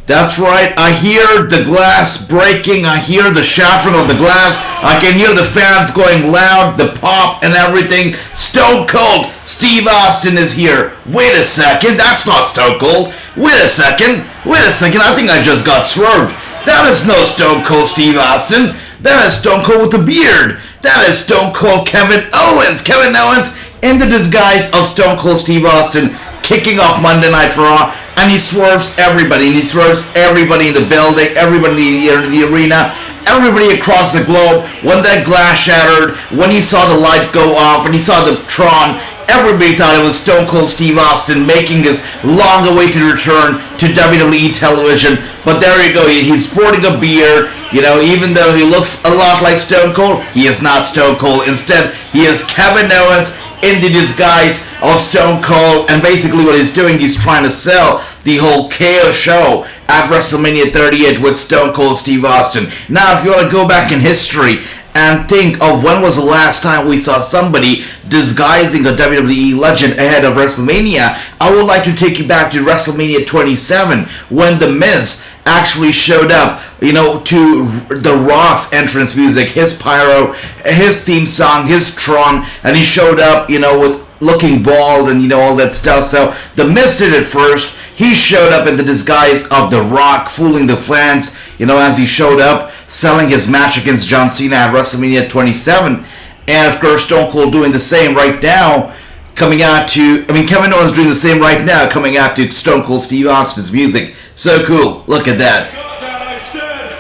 That's right, I hear the glass breaking, I hear the shattering of the glass, I can hear the fans going loud, the pop and everything. Stone Cold Steve Austin is here. Wait a second, that's not Stone Cold. Wait a second, I think I just got swerved. That is no Stone Cold Steve Austin. That is Stone Cold with a beard. That is Stone Cold Kevin Owens. Kevin Owens in the disguise of Stone Cold Steve Austin, kicking off Monday Night Raw. And he swerves everybody, in the building, everybody in the arena, everybody across the globe. When that glass shattered, when he saw the light go off, and he saw the Tron, everybody thought it was Stone Cold Steve Austin making his long-awaited return to WWE television. But there you go, he's sporting a beard. You know, even though he looks a lot like Stone Cold, he is not Stone Cold. Instead, he is Kevin Owens in the disguise of Stone Cold, and basically what he's doing, he's trying to sell the whole KO show at WrestleMania 38 with Stone Cold Steve Austin. Now, if you want to go back in history and think of when was the last time we saw somebody disguising a WWE legend ahead of WrestleMania, I would like to take you back to WrestleMania 27, when The Miz actually showed up, you know, to the Rock's entrance music, his pyro, his theme song, his Tron, and he showed up, you know, with looking bald and, you know, all that stuff. So The Miz did it first. He showed up in the disguise of The Rock, fooling the fans, you know, as he showed up, selling his match against John Cena at WrestleMania 27. And, of course, Stone Cold doing the same right now, coming out to, Kevin Owens doing the same right now, coming out to Stone Cold Steve Austin's music. So cool. Look at that. Got that, I said,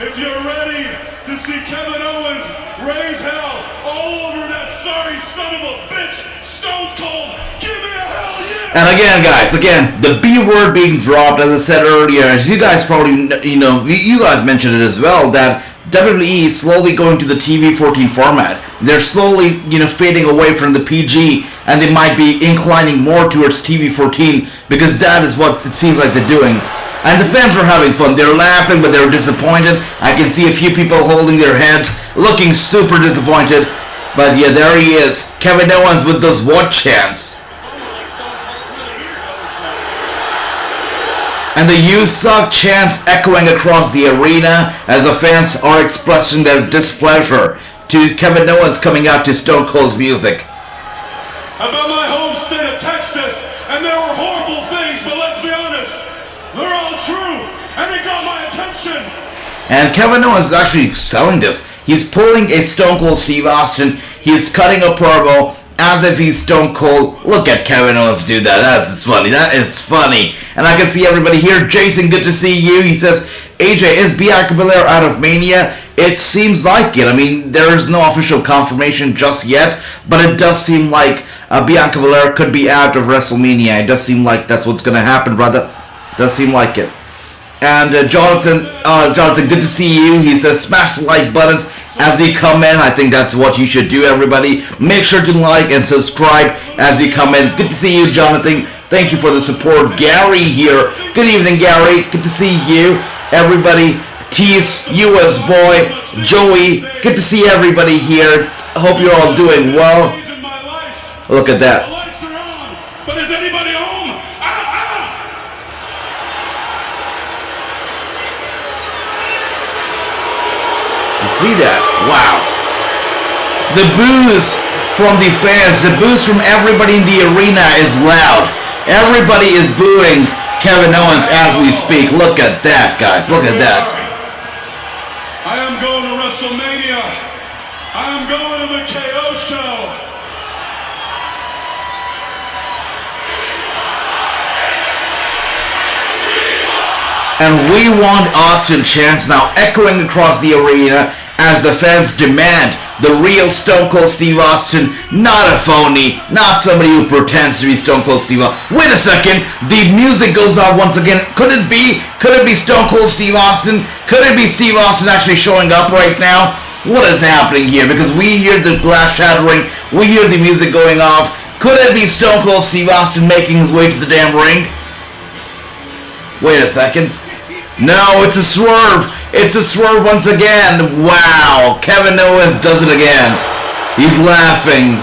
if you're ready to see Kevin Owens raise hell all over that sorry son of a bitch, Stone Cold, give me a hell yeah! And again, guys, the B word being dropped, as I said earlier, as you guys probably, you know, you guys mentioned it as well, that WWE is slowly going to the TV-14 format. They're slowly, you know, fading away from the PG, and they might be inclining more towards TV-14, because that is what it seems like they're doing. And the fans are having fun. They're laughing, but they're disappointed. I can see a few people holding their heads, looking super disappointed. But yeah, there he is. Kevin Owens with those what chants. And the "You Suck" chants echoing across the arena as the fans are expressing their displeasure to Kevin Owens coming out to Stone Cold's music. About my home state of Texas, and there were horrible things, but let's be honest, they're all true, and they got my attention. And Kevin Owens is actually selling this. He's pulling a Stone Cold Steve Austin. He's cutting a promo as if he's Stone Cold. Look at Kevin Owens do that. That's funny. That is funny. And I can see everybody here. Jason, good to see you. He says, AJ, is Bianca Belair out of Mania? It seems like it. I mean, there is no official confirmation just yet, but it does seem like Bianca Belair could be out of WrestleMania. It does seem like that's what's going to happen, brother. Does seem like it. And Jonathan, good to see you. He says, smash the like buttons as you come in. I think that's what you should do, everybody. Make sure to like and subscribe as you come in. Good to see you, Jonathan. Thank you for the support. Gary here. Good evening, Gary. Good to see you. Everybody. Tease, US boy, Joey. Good to see everybody here. I hope you're all doing well. Look at that. The lights are on, but is anybody home? You see that? Wow. The boos from the fans, the boos from everybody in the arena is loud. Everybody is booing Kevin Owens as we speak. Look at that, guys. Look at that. I am going to WrestleMania. I am going to the KO show. And we want Austin chants now echoing across the arena as the fans demand the real Stone Cold Steve Austin, not a phony, not somebody who pretends to be Stone Cold Steve Austin. Wait a second, the music goes on once again. Could it be Stone Cold Steve Austin? Could it be Steve Austin actually showing up right now? What is happening here? Because we hear the glass shattering, we hear the music going off. Could it be Stone Cold Steve Austin making his way to the damn ring? Wait a second. No, it's a swerve. It's a swerve once again. Wow. Kevin Owens does it again. He's laughing.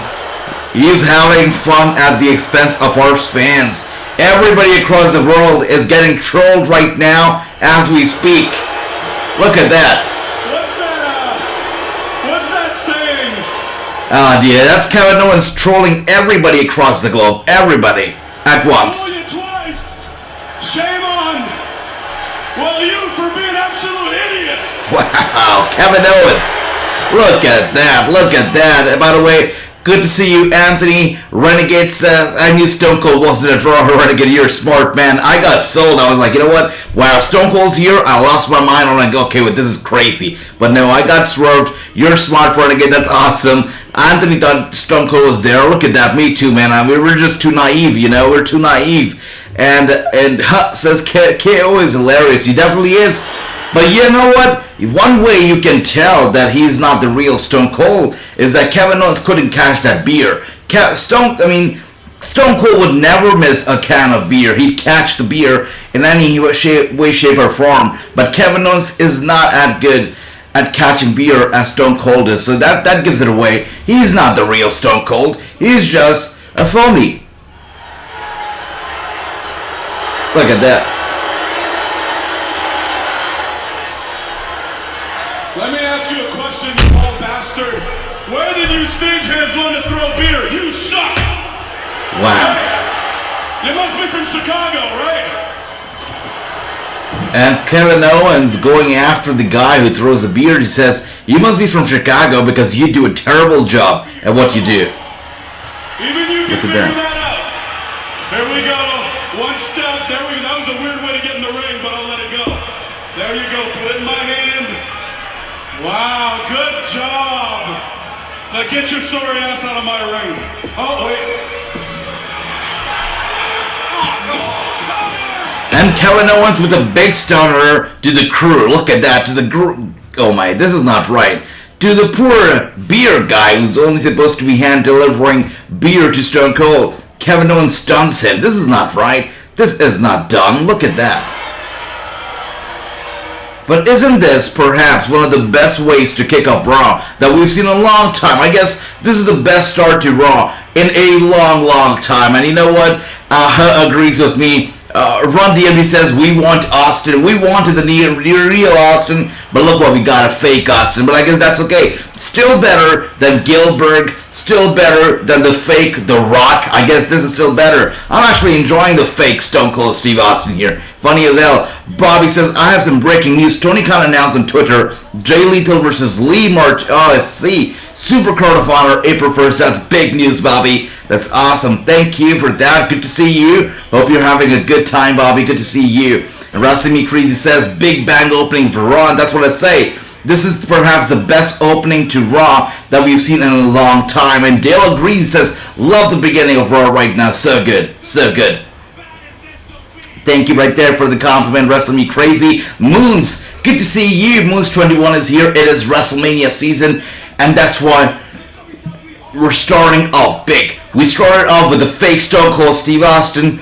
He's having fun at the expense of our fans. Everybody across the world is getting trolled right now as we speak. Look at that. What's that saying? Oh dear, that's Kevin Owens trolling everybody across the globe. Everybody. At once. Told you twice. Shame on. Well, you for being absolute idiots. Wow, Kevin Owens. Look at that. Look at that. And by the way, good to see you, Anthony. Renegade says, I knew Stone Cold wasn't a draw. Renegade, you're a smart man. I got sold. I was like, you know what? Wow, Stone Cold's here. I lost my mind. I'm like, okay, well, this is crazy. But no, I got swerved. You're smart, Renegade. That's awesome. Anthony thought Stone Cold was there. Look at that. Me too, man. We were just too naive, you know. We're too naive. And Hut says KO is hilarious. He definitely is. But you know what? One way you can tell that he's not the real Stone Cold is that Kevin Owens couldn't catch that beer. Stone Cold would never miss a can of beer. He'd catch the beer in any way, shape, or form. But Kevin Owens is not as good at catching beer as Stone Cold is. So that gives it away. He's not the real Stone Cold. He's just a phony. Look at that. Let me ask you a question, you old bastard. Where did you stagehands learn to throw beer? You suck! Wow. Hey, you must be from Chicago, right? And Kevin Owens going after the guy who throws a beer. He says, you must be from Chicago because you do a terrible job at what you do. Even you can figure that out. There we go. One step. There we go. That was a weird way to get in the ring, but I'll let it go. There you go. Put it in my hand. Wow, good job. Now get your sorry ass out of my ring. Oh, wait. And Kevin Owens with a big stunner to the crew. Look at that. To the group. Oh my, this is not right. To the poor beer guy who's only supposed to be hand delivering beer to Stone Cold. Kevin Owens stuns him. This is not right. This is not done. Look at that. But isn't this perhaps one of the best ways to kick off Raw that we've seen in a long time? I guess this is the best start to Raw in a long, long time. And you know what? Agrees with me. Run DMD says we want Austin. We wanted the real Austin, but look what we got, a fake Austin. But I guess that's okay. Still better than Gilbert. Still better than the fake The Rock. I guess this is still better. I'm actually enjoying the fake Stone Cold Steve Austin here. Funny as hell. Bobby says, I have some breaking news. Tony Khan announced on Twitter, Jay Lethal versus Lee March. Oh, I see. Super Card of Honor, April 1st. That's big news, Bobby. That's awesome. Thank you for that. Good to see you. Hope you're having a good time, Bobby. Good to see you. And Wrestling Me Crazy says, big bang opening for Raw. And that's what I say. This is perhaps the best opening to Raw that we've seen in a long time. And Dale agrees, says, love the beginning of Raw right now. So good. So good. Thank you right there for the compliment, Wrestling Me Crazy. Moons, good to see you. Moons21 is here. It is WrestleMania season. And that's why we're starting off big. We started off with the fake Stone Cold Steve Austin.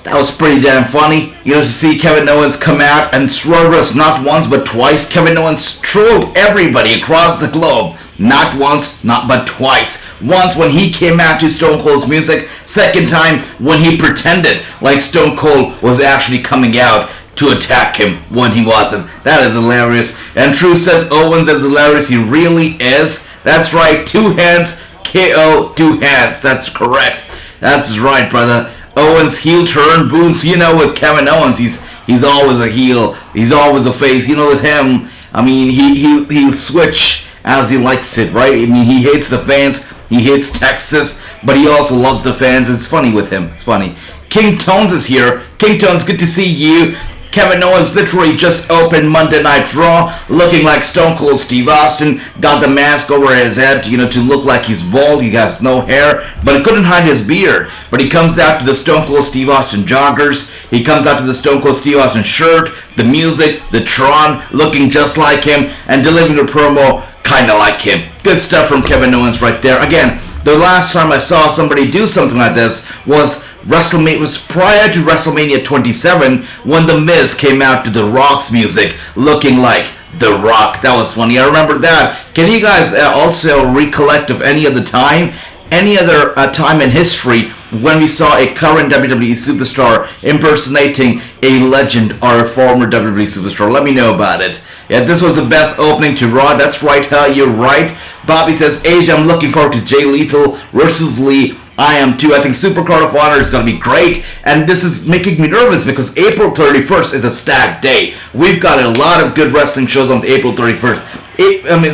That was pretty damn funny. You know, to see Kevin Owens come out and swerve us not once but twice. Kevin Owens trolled everybody across the globe. Not once, not but twice. Once when he came out to Stone Cold's music. Second time when he pretended like Stone Cold was actually coming out to attack him when he wasn't. That is hilarious. And True says Owens is hilarious. He really is. That's right. 2 hands. KO 2 hands. That's correct. That's right, brother. Owens heel turn. Boots. You know, with Kevin Owens, he's always a heel. He's always a face. You know, with him, I mean, he'll switch as he likes it, right? I mean, he hates the fans. He hates Texas, but he also loves the fans. It's funny with him. It's funny. King Tones is here. King Tones, good to see you. Kevin Owens literally just opened Monday Night Raw, looking like Stone Cold Steve Austin. Got the mask over his head, you know, to look like he's bald. He has no hair, but he couldn't hide his beard. But he comes out to the Stone Cold Steve Austin joggers. He comes out to the Stone Cold Steve Austin shirt, the music, the Tron, looking just like him, and delivering a promo kind of like him. Good stuff from Kevin Owens right there. Again, the last time I saw somebody do something like this was prior to WrestleMania 27 when The Miz came out to The Rock's music looking like The Rock. That was funny. I remember that. Can you guys also recollect of any other time in history when we saw a current WWE superstar impersonating a legend or a former WWE superstar? Let me know about it. Yeah, this was the best opening to Raw. That's right, you're right. Bobby says, Asia, I'm looking forward to Jay Lethal versus Lee. I am too. I think Supercard of Honor is going to be great, and this is making me nervous because April 31st is a stacked day. We've got a lot of good wrestling shows on April 31st.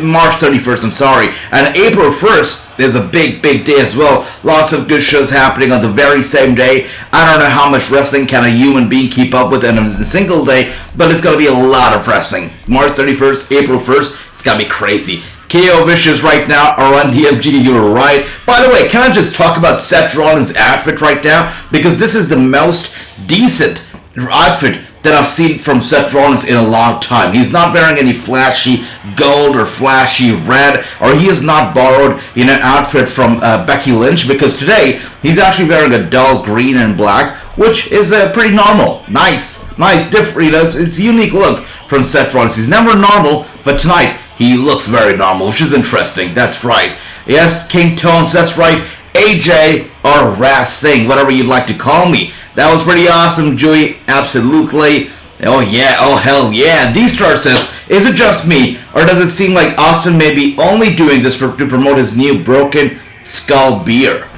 March 31st, I'm sorry. And April 1st is a big day as well. Lots of good shows happening on the very same day. I don't know how much wrestling can a human being keep up with in a single day, but it's going to be a lot of wrestling. March 31st, April 1st, it's going to be crazy. KO Vicious right now are on DMG, you were right. By the way, can I just talk about Seth Rollins' outfit right now? Because this is the most decent outfit that I've seen from Seth Rollins in a long time. He's not wearing any flashy gold or flashy red, or he has not borrowed an outfit from Becky Lynch, because today he's actually wearing a dull green and black, which is pretty normal. Nice, different. It's a unique look from Seth Rollins. He's never normal, but tonight he looks very normal, which is interesting. That's right. Yes, King Tones, that's right. AJ or Wrassingh, whatever you'd like to call me. That was pretty awesome, Joey. Absolutely. Oh yeah, oh hell yeah. D-Star says, is it just me, or does it seem like Austin may be only doing this to promote his new Broken Skull beer?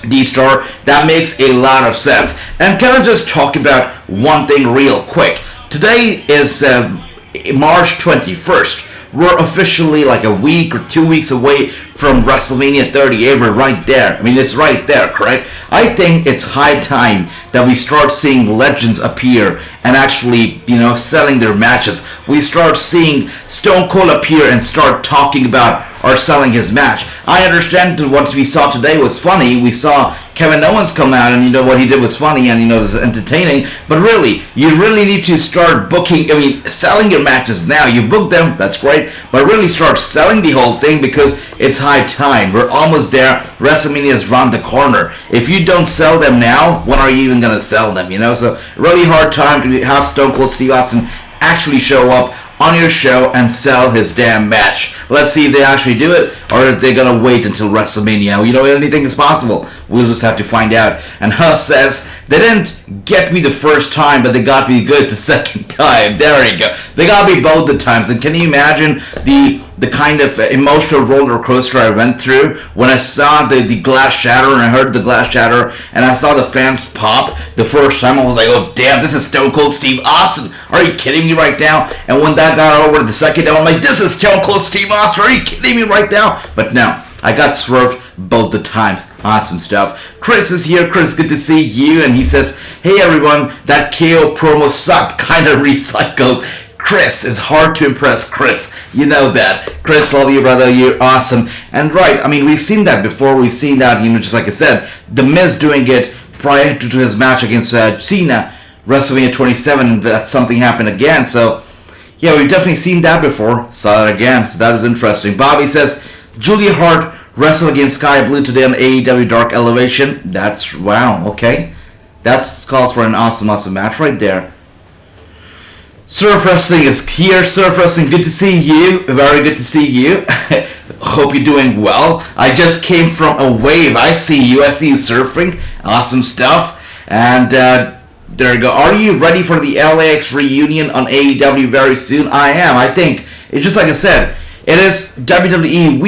D-Star, that makes a lot of sense. And can I just talk about one thing real quick? Today is March 21st. We're officially like a week or 2 weeks away from WrestleMania 38. We're right there. I mean, it's right there, correct? I think it's high time that we start seeing legends appear and actually, selling their matches. We start seeing Stone Cold appear and start talking about or selling his match. I understand what we saw today was funny. We saw Kevin Owens come out, and what he did was funny, and it was entertaining. But really, you really need to start selling your matches now. You book them, that's great, but really start selling the whole thing, because it's high time. We're almost there. WrestleMania is around the corner. If you don't sell them now, when are you even going to sell them? So really hard time to have Stone Cold Steve Austin actually show up on your show and sell his damn match. Let's see if they actually do it, or if they're gonna wait until WrestleMania. Anything is possible. We'll just have to find out. And Huss says, they didn't get me the first time, but they got me good the second time. There you go. They got me both the times. And can you imagine the kind of emotional roller coaster I went through when I saw the glass shatter, and I heard the glass shatter, and I saw the fans pop the first time? I was like, oh damn, this is Stone Cold Steve Austin. Are you kidding me right now? And when that got over the second time, I'm like, this is Stone Cold Steve Austin. Are you kidding me right now? But no, I got swerved both the times. Awesome stuff. Chris is here. Chris, good to see you. And he says, hey everyone, that KO promo sucked. Kind of recycled. Chris, is hard to impress Chris. You know that. Chris, love you, brother. You're awesome. And right, we've seen that before. We've seen that, just like I said, The Miz doing it prior to his match against Cena, WrestleMania 27, and that something happened again. So, yeah, we've definitely seen that before. Saw it again. So that is interesting. Bobby says, Julia Hart wrestled against Sky Blue today on AEW Dark Elevation. That's, wow, okay. That calls for an awesome match right there. Surf Wrestling is here. Surf Wrestling, good to see you. Very good to see you. Hope you're doing well. I just came from a wave. I see you surfing. Awesome stuff. And there you go. Are you ready for the LAX reunion on AEW very soon? I am. I think it's just like I said. It is WWE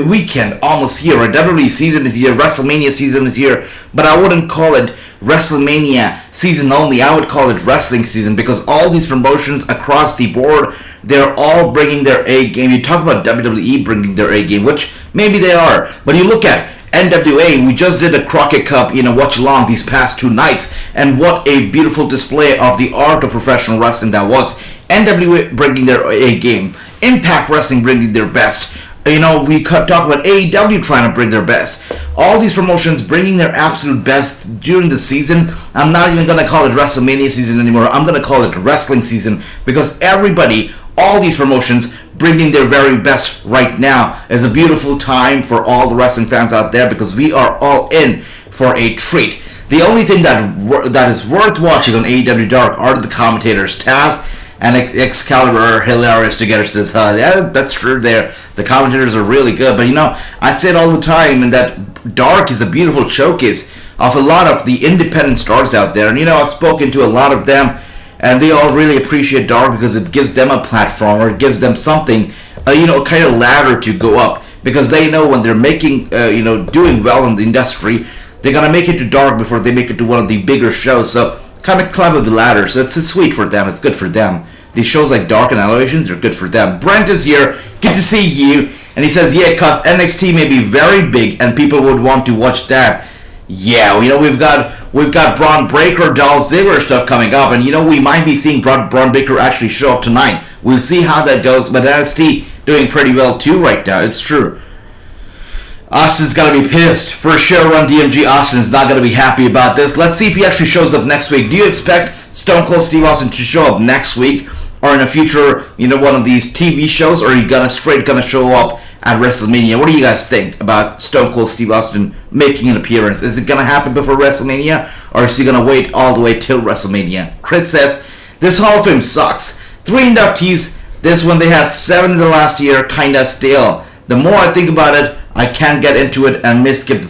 weekend almost here. Right? WWE season is here. WrestleMania season is here. But I wouldn't call it WrestleMania season only. I would call it wrestling season, because all these promotions across the board, they're all bringing their A game. You talk about WWE bringing their A game, which maybe they are. But you look at NWA, we just did a Crockett Cup, Watchalong these past 2 nights. And what a beautiful display of the art of professional wrestling that was. NWA bringing their A game. Impact Wrestling bringing their best. We talk about AEW trying to bring their best. All these promotions bringing their absolute best during the season. I'm not even going to call it WrestleMania season anymore. I'm going to call it wrestling season, because everybody, all these promotions, bringing their very best right now. It's a beautiful time for all the wrestling fans out there, because we are all in for a treat. The only thing that is worth watching on AEW Dark are the commentators. Taz, and Excalibur are hilarious together. Says, yeah, that's true there. The commentators are really good. But, I say it all the time, and that Dark is a beautiful showcase of a lot of the independent stars out there. And, I've spoken to a lot of them, and they all really appreciate Dark because it gives them a platform, or it gives them something, a kind of ladder to go up. Because they know when they're making, doing well in the industry, they're going to make it to Dark before they make it to one of the bigger shows. So, kind of climb up the ladder. So, it's sweet for them. It's good for them. These shows like Dark and Elevations are good for them. Brent is here. Good to see you. And he says, yeah, because NXT may be very big and people would want to watch that. Yeah, we've got Braun Breaker, Dolph Ziggler stuff coming up. And, we might be seeing Braun Breaker actually show up tonight. We'll see how that goes. But NXT doing pretty well too right now. It's true. Austin's got to be pissed. For sure on DMG, Austin is not going to be happy about this. Let's see if he actually shows up next week. Do you expect Stone Cold Steve Austin to show up next week or in a future, one of these TV shows, or are you gonna show up at WrestleMania? What do you guys think about Stone Cold Steve Austin making an appearance? Is it going to happen before WrestleMania, or is he going to wait all the way till WrestleMania? Chris says, this Hall of Fame sucks. 3 inductees. This one, they had 7 in the last year, kinda stale. The more I think about it, I can't get into it and skip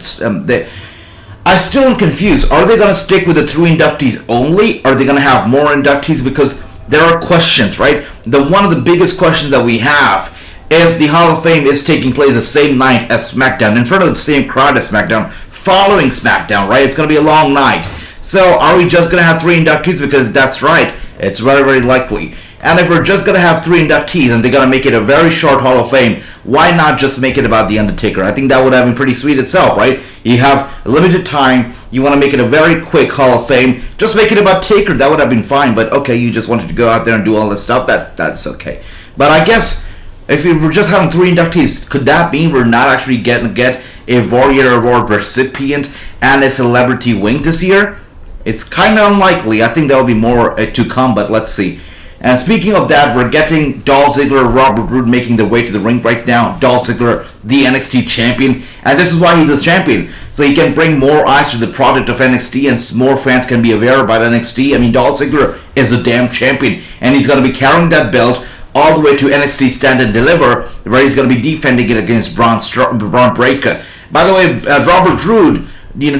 I still am confused. Are they going to stick with the 3 inductees only? Are they going to have more inductees? Because there are questions, right? One of the biggest questions that we have is the Hall of Fame is taking place the same night as SmackDown, in front of the same crowd as SmackDown, following SmackDown, right? It's going to be a long night. So are we just going to have 3 inductees? Because that's right. It's very, very likely. And if we're just going to have 3 inductees and they're going to make it a very short Hall of Fame, why not just make it about The Undertaker? I think that would have been pretty sweet itself, right? You have a limited time. You want to make it a very quick Hall of Fame. Just make it about Taker. That would have been fine. But, okay, you just wanted to go out there and do all this stuff. That's okay. But I guess if we were just having 3 inductees, could that mean we're not actually getting to get a Warrior Award recipient and a celebrity wing this year? It's kind of unlikely. I think there will be more to come, but let's see. And speaking of that, we're getting Dolph Ziggler and Robert Roode making their way to the ring right now. Dolph Ziggler, the NXT champion, and this is why he's the champion. So he can bring more eyes to the product of NXT, and more fans can be aware about NXT. I mean, Dolph Ziggler is a damn champion, and he's going to be carrying that belt all the way to NXT Stand and Deliver, where he's going to be defending it against Braun Breaker. By the way, Robert Roode,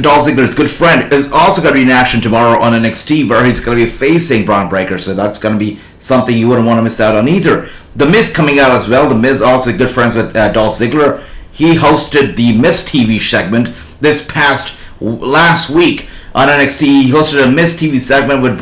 Dolph Ziggler's good friend, is also going to be in action tomorrow on NXT, where he's going to be facing Braun Breaker, so that's going to be something you wouldn't want to miss out on either. The Miz coming out as well. The Miz also good friends with Dolph Ziggler. He hosted the Miz TV segment last week on NXT. He hosted a Miz TV segment with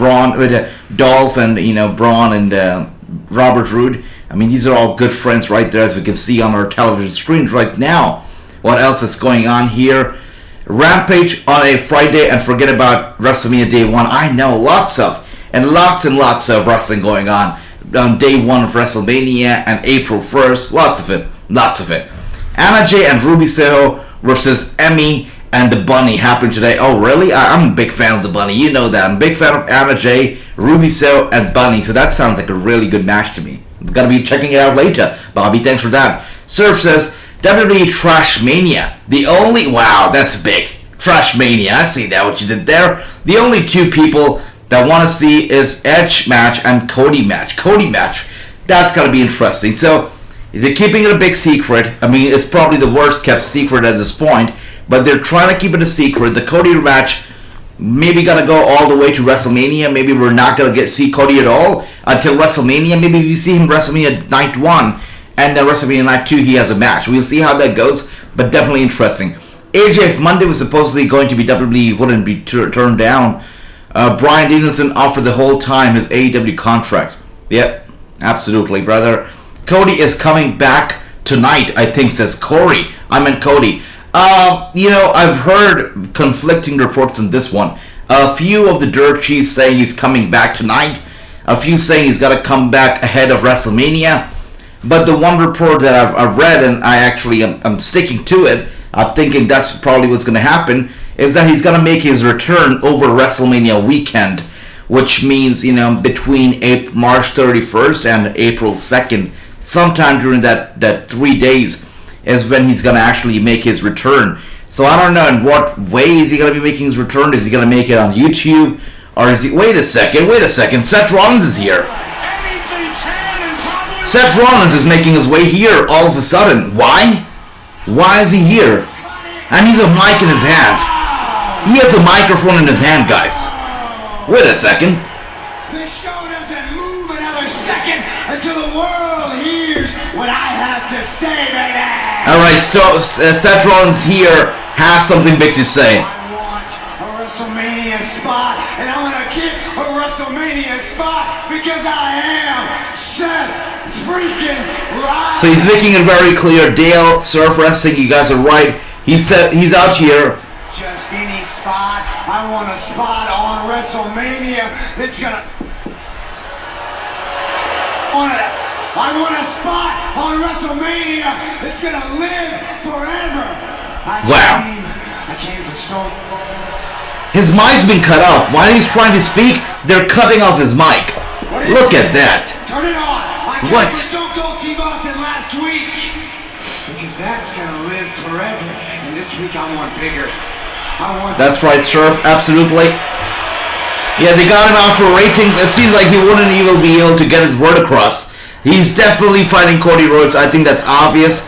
Dolph and Braun and Robert Roode. I mean, these are all good friends right there, as we can see on our television screens right now. What else is going on here? Rampage on a Friday, and forget about WrestleMania Day 1. I know lots and lots of wrestling going on Day 1 of WrestleMania and April 1st. Lots of it. Anna Jay and Ruby Soho versus Emmy and the Bunny happened today. Oh, really? I'm a big fan of the Bunny. You know that. I'm a big fan of Anna Jay, Ruby Soho, and Bunny. So that sounds like a really good match to me. I'm going to be checking it out later. Bobby, thanks for that. Surf says, WWE Trash Mania. Wow, that's big. Trash Mania. I see that, what you did there. The only 2 people that want to see is Edge match and Cody match. That's going to be interesting. So, they're keeping it a big secret. I mean, it's probably the worst kept secret at this point, but they're trying to keep it a secret. The Cody match maybe going to go all the way to WrestleMania. Maybe we're not going to see Cody at all until WrestleMania. Maybe we see him WrestleMania Night 1. And then WrestleMania Night 2, he has a match. We'll see how that goes, but definitely interesting. AJ, if Monday was supposedly going to be WWE, wouldn't be turned down. Bryan Danielson offered the whole time his AEW contract. Yep, absolutely, brother. Cody is coming back tonight, I think, says Corey. I meant Cody. I've heard conflicting reports on this one. A few of the dirt sheets saying he's coming back tonight. A few saying he's got to come back ahead of WrestleMania. But the one report that I've read, and I'm sticking to it, I'm thinking that's probably what's going to happen, is that he's going to make his return over WrestleMania weekend, which means, between March 31st and April 2nd, sometime during that 3 days is when he's going to actually make his return. So I don't know in what way is he going to be making his return. Is he going to make it on YouTube? Or is he... Wait a second. Seth Rollins is here. Seth Rollins is making his way here all of a sudden. Why? Why is he here? And he's a mic in his hand. He has a microphone in his hand, guys. Wait a second. This show doesn't move another second until the world hears what I have to say, baby. Alright, so Seth Rollins here has something big to say. I want a WrestleMania spot, and I'm gonna get a WrestleMania spot because I am Seth freaking Rollins. So he's making it very clear. Dale, Surf Wrestling, you guys are right. He said he's out here. Just any spot. I want a spot on WrestleMania that's gonna. I want a spot on WrestleMania that's gonna live forever. I came for so. His mic's been cut off. While he's trying to speak, they're cutting off his mic. Look at that. Turn it on. I came What? for Stone Cold Steve Austin last week because that's gonna live forever. And this week I want bigger. That's right, Surf. Absolutely. Yeah, they got him out for ratings. It seems like he wouldn't even be able to get his word across. He's definitely fighting Cody Rhodes. I think that's obvious.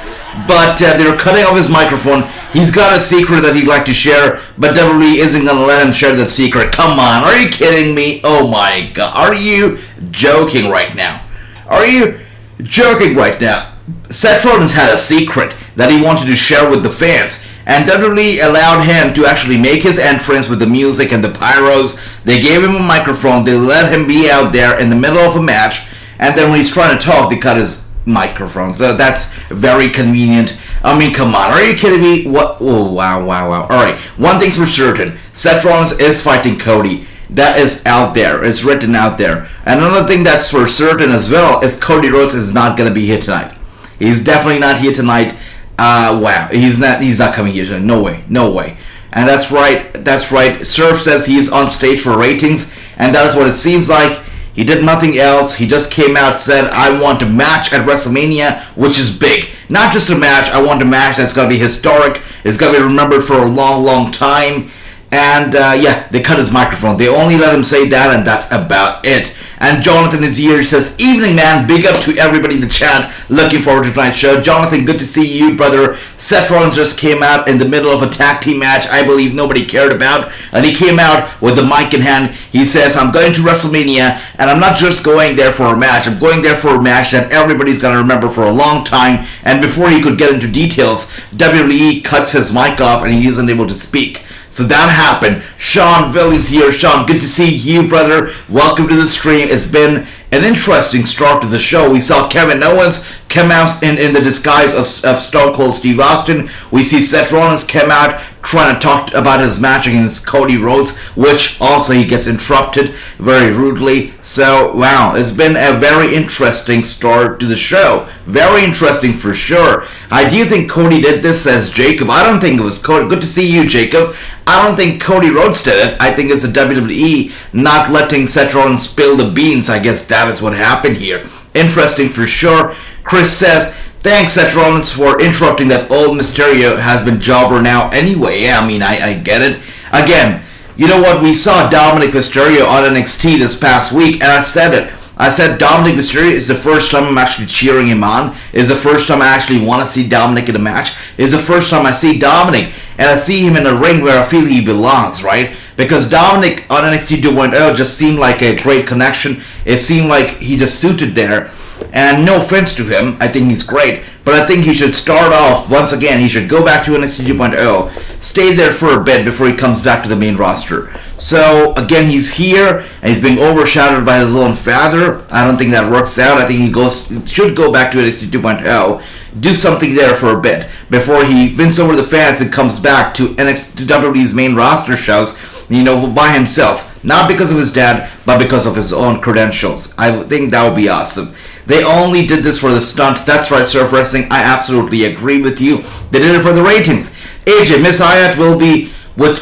But they're cutting off his microphone. He's got a secret that he'd like to share, but WWE isn't going to let him share that secret. Come on, are you kidding me? Oh my god. Are you joking right now? Are you joking right now? Seth Rollins had a secret that he wanted to share with the fans. And WWE allowed him to actually make his entrance with the music and the pyros. They gave him a microphone. They let him be out there in the middle of a match. And then when he's trying to talk, they cut his microphone. So that's very convenient. I mean, come on. Are you kidding me? What? Oh, wow. Alright, one thing's for certain. Seth Rollins is fighting Cody. That is out there. It's written out there. And another thing that's for certain as well is Cody Rhodes is not going to be here tonight. He's definitely not here tonight. Wow, he's not coming here tonight. No way. And that's right. Surf says he's on stage for ratings, and that is what it seems like. He did nothing else. He just came out, said, I want a match at WrestleMania, which is big. Not just a match, I want a match that's going to be historic. It's going to be remembered for a long, long time. And yeah, they cut his microphone. They only let him say that, and that's about it. And Jonathan is here. He says, evening, man. Big up to everybody in the chat. Looking forward to tonight's show. Jonathan, good to see you, brother. Seth Rollins just came out in the middle of a tag team match I believe nobody cared about. And he came out with the mic in hand. He says, I'm going to WrestleMania, and I'm not just going there for a match. I'm going there for a match that everybody's going to remember for a long time. And before he could get into details, WWE cuts his mic off, and he isn't able to speak. So that happened. Sean Williams here. Sean, good to see you, brother. Welcome to the stream. It's been an interesting start to the show. We saw Kevin Owens come out in the disguise of Stone Cold Steve Austin. We see Seth Rollins come out trying to talk about his match against Cody Rhodes, which also he gets interrupted very rudely. So, wow, it's been a very interesting start to the show. Very interesting for sure. I do think Cody did this, says Jacob. I don't think it was Cody. Good to see you, Jacob. I don't think Cody Rhodes did it. I think it's the WWE not letting Seth Rollins spill the beans. I guess that is what happened here. Interesting for sure. Chris says, thanks, Seth Rollins, for interrupting that old Mysterio has been jobber now anyway. Yeah, I mean, I get it. Again, you know what? We saw Dominic Mysterio on NXT this past week, and I said it. I said Dominic Mysterio is the first time I'm actually cheering him on. Is the first time I actually want to see Dominic in a match. Is the first time I see Dominic and I see him in a ring where I feel he belongs, right? Because Dominic on NXT 2.0 just seemed like a great connection. It seemed like he just suited there. And no offense to him, I think he's great. But I think he should start off, once again, he should go back to NXT 2.0, stay there for a bit before he comes back to the main roster. So, again, he's here, and he's being overshadowed by his own father. I don't think that works out. I think he should go back to NXT 2.0, do something there for a bit, before he wins over the fans and comes back to WWE's main roster shows, you know, by himself. Not because of his dad, but because of his own credentials. I think that would be awesome. They only did this for the stunt. That's right, Surf Wrestling. I absolutely agree with you. They did it for the ratings. AJ, Miss Hyatt will be with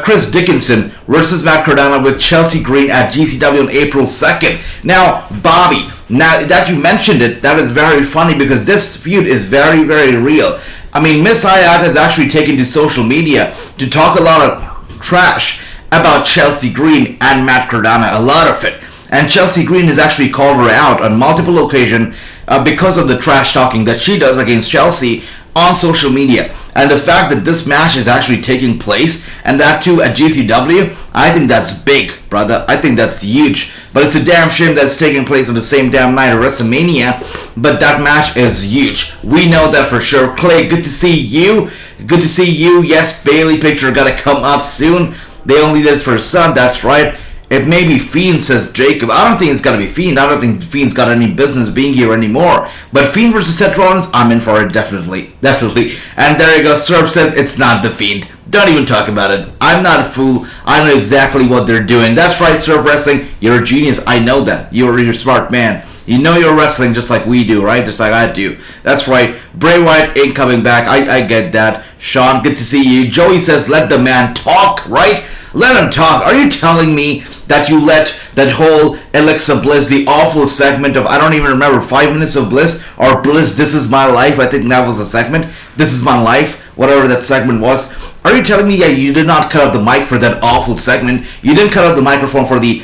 Chris Dickinson versus Matt Cardona with Chelsea Green at GCW on April 2nd. Now, Bobby, now that you mentioned it, that is very funny because this feud is very, very real. I mean, Miss Hyatt has actually taken to social media to talk a lot of trash about Chelsea Green and Matt Cardona. A lot of it. And Chelsea Green has actually called her out on multiple occasions because of the trash talking that she does against Chelsea on social media. And the fact that this match is actually taking place, and that too at GCW, I think that's big, brother. I think that's huge. But it's a damn shame that it's taking place on the same damn night of WrestleMania. But that match is huge. We know that for sure. Clay, good to see you. Good to see you. Yes, Bailey picture gotta come up soon. They only did this for his son, that's right. It may be Fiend, says Jacob. I don't think it's gotta be Fiend. I don't think Fiend's got any business being here anymore. But Fiend versus Seth Rollins, I'm in for it, definitely. Definitely. And there you go. Swerve says it's not the Fiend. Don't even talk about it. I'm not a fool. I know exactly what they're doing. That's right, Swerve Wrestling. You're a genius. I know that. You're a smart man. You know you're wrestling just like we do, right? Just like I do. That's right. Bray Wyatt ain't coming back. I get that. Sean, good to see you. Joey says, let the man talk, right? Let him talk. Are you telling me that you let that whole Alexa Bliss, the awful segment of, I don't even remember, 5 Minutes of Bliss, or Bliss, This Is My Life, I think that was the segment, This Is My Life, whatever that segment was. Are you telling me that you did not cut out the mic for that awful segment? You didn't cut out the microphone for the,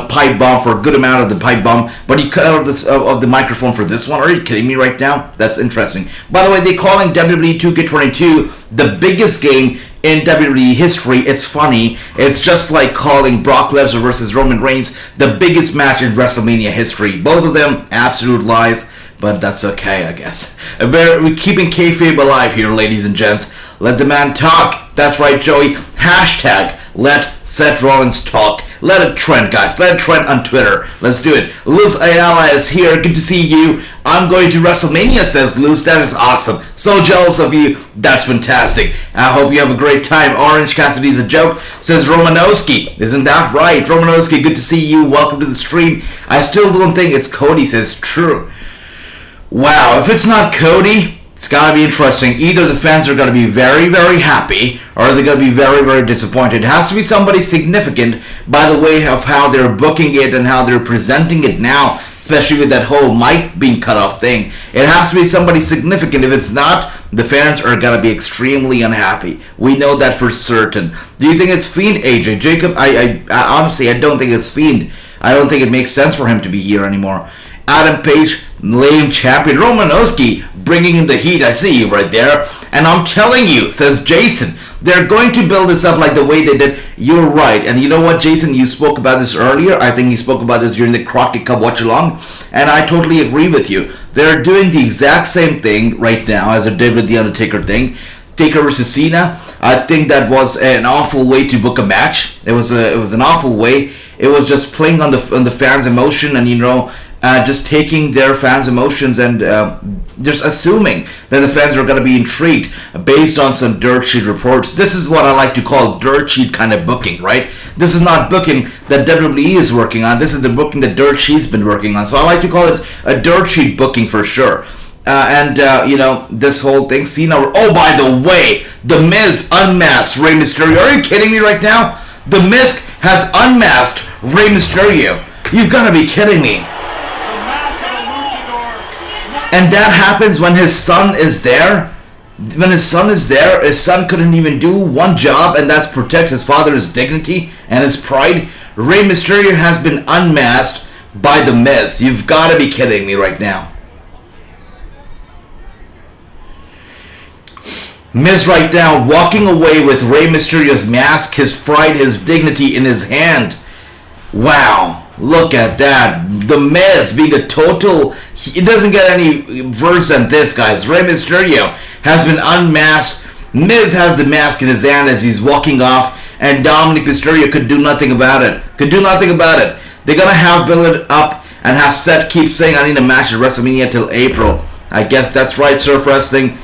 pipe bomb, for a good amount of the pipe bomb, but you cut out of the microphone for this one? Are you kidding me right now? That's interesting. By the way, they're calling WWE 2K22 the biggest game in WWE history. It's funny. It's just like calling Brock Lesnar versus Roman Reigns the biggest match in WrestleMania history. Both of them absolute lies, but that's okay, I guess. We're keeping kayfabe alive here, ladies and gents. Let the man talk. That's right, Joey. Hashtag let Seth Rollins talk. Let it trend, guys. Let it trend on Twitter. Let's do it. Luz Ayala is here. Good to see you. I'm going to WrestleMania, says Luz. That is awesome. So jealous of you. That's fantastic. I hope you have a great time. Orange Cassidy's a joke, says Romanowski. Isn't that right? Romanowski, good to see you. Welcome to the stream. I still don't think it's Cody, says true. Wow, if it's not Cody, it's got to be interesting. Either the fans are going to be very, very happy, or they're going to be very, very disappointed. It has to be somebody significant by the way of how they're booking it and how they're presenting it now, especially with that whole mic being cut off thing. It has to be somebody significant. If it's not, the fans are going to be extremely unhappy. We know that for certain. Do you think it's Fiend, AJ? Jacob, I honestly, I don't think it's Fiend. I don't think it makes sense for him to be here anymore. Adam Page, lame champion. Romanowski bringing in the heat. I see you right there. And I'm telling you, says Jason, they're going to build this up like the way they did. You're right. And you know what, Jason? You spoke about this earlier. I think you spoke about this during the Crockett Cup Watchalong. And I totally agree with you. They're doing the exact same thing right now as they did with the Undertaker thing. Taker versus Cena. I think that was an awful way to book a match. It was an awful way. It was just playing on the fans' emotion and, just taking their fans' emotions and just assuming that the fans are going to be intrigued based on some dirt sheet reports. This is what I like to call dirt sheet kind of booking, right? This is not booking that WWE is working on. This is the booking that Dirt Sheet's been working on. So I like to call it a dirt sheet booking for sure. This whole thing, Cena. Oh, by the way, The Miz unmasked Rey Mysterio. Are you kidding me right now? The Miz has unmasked Rey Mysterio. You've got to be kidding me. And that happens when his son is there. When his son is there, his son couldn't even do one job, and that's protect his father's dignity and his pride. Rey Mysterio has been unmasked by The Miz. You've got to be kidding me right now. Miz right now walking away with Rey Mysterio's mask, his pride, his dignity in his hand. Wow, look at that. The Miz being a total... It doesn't get any worse than this, guys. Rey Mysterio has been unmasked. Miz has the mask in his hand as he's walking off, and Dominic Mysterio could do nothing about it. They're going to have build it up and have Seth keep saying, I need a match at WrestleMania until April. I guess that's right, Surf Wrestling.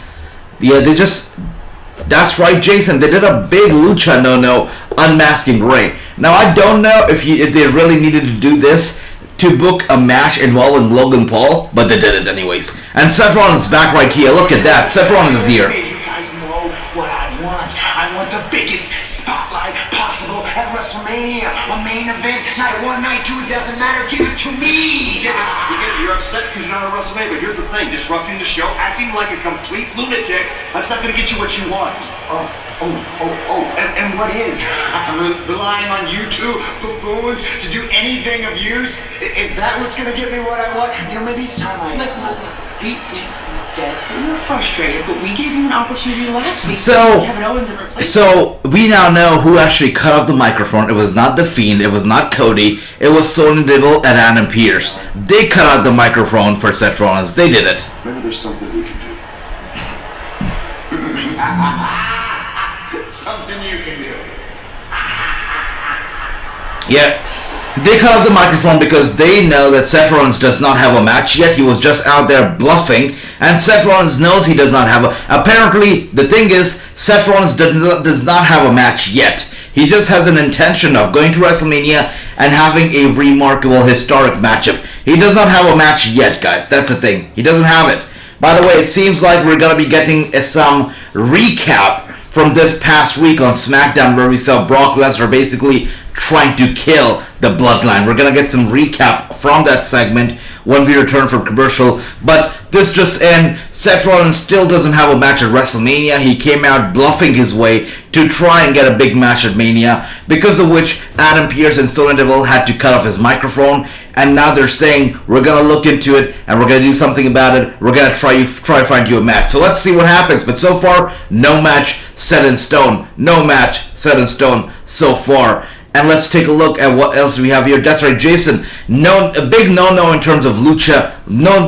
Yeah, that's right, Jason. They did a big lucha no-no unmasking Rey. Now, I don't know if they really needed to do this to book a match involving Logan Paul, but they did it anyways. And Seth Rollins is back right here. Look at that. Seth Rollins is here. You guys know what I want. I want the biggest spotlight possible at WrestleMania. A main event, night 1, night 2, it doesn't matter. Give it to me. You're upset because you're not at WrestleMania, but here's the thing. Disrupting the show, acting like a complete lunatic, that's not going to get you what you want. And what is? Relying on you two buffoons to do anything of use? Is that what's going to get me what I want? Maybe it's time I... Listen. We get that you're frustrated, but we gave you an opportunity last week. So, Kevin Owens and replace so we now know who actually cut off the microphone. It was not The Fiend. It was not Cody. It was Sonya Deville and Adam Pearce. They cut out the microphone for Seth Rollins. They did it. Maybe there's something we can do. Something you can do. Yeah. They cut off the microphone because they know that Seth Rollins does not have a match yet. He was just out there bluffing, and Seth Rollins knows he does not have a... Apparently, the thing is, Seth Rollins does not have a match yet. He just has an intention of going to WrestleMania and having a remarkable, historic matchup. He does not have a match yet, guys. That's the thing. He doesn't have it. By the way, it seems like we're going to be getting some recap from this past week on SmackDown, where we saw Brock Lesnar basically trying to kill the Bloodline. We're going to get some recap from that segment when we return from commercial. But this just in, Seth Rollins still doesn't have a match at WrestleMania. He came out bluffing his way to try and get a big match at Mania, because of which Adam Pearce and Sonya Deville had to cut off his microphone. And now they're saying, we're going to look into it and we're going to do something about it. We're going to try find you a match. So let's see what happens. But so far, no match set in stone. No match set in stone so far. And let's take a look at what else we have here. That's right, Jason. A big no-no in terms of lucha.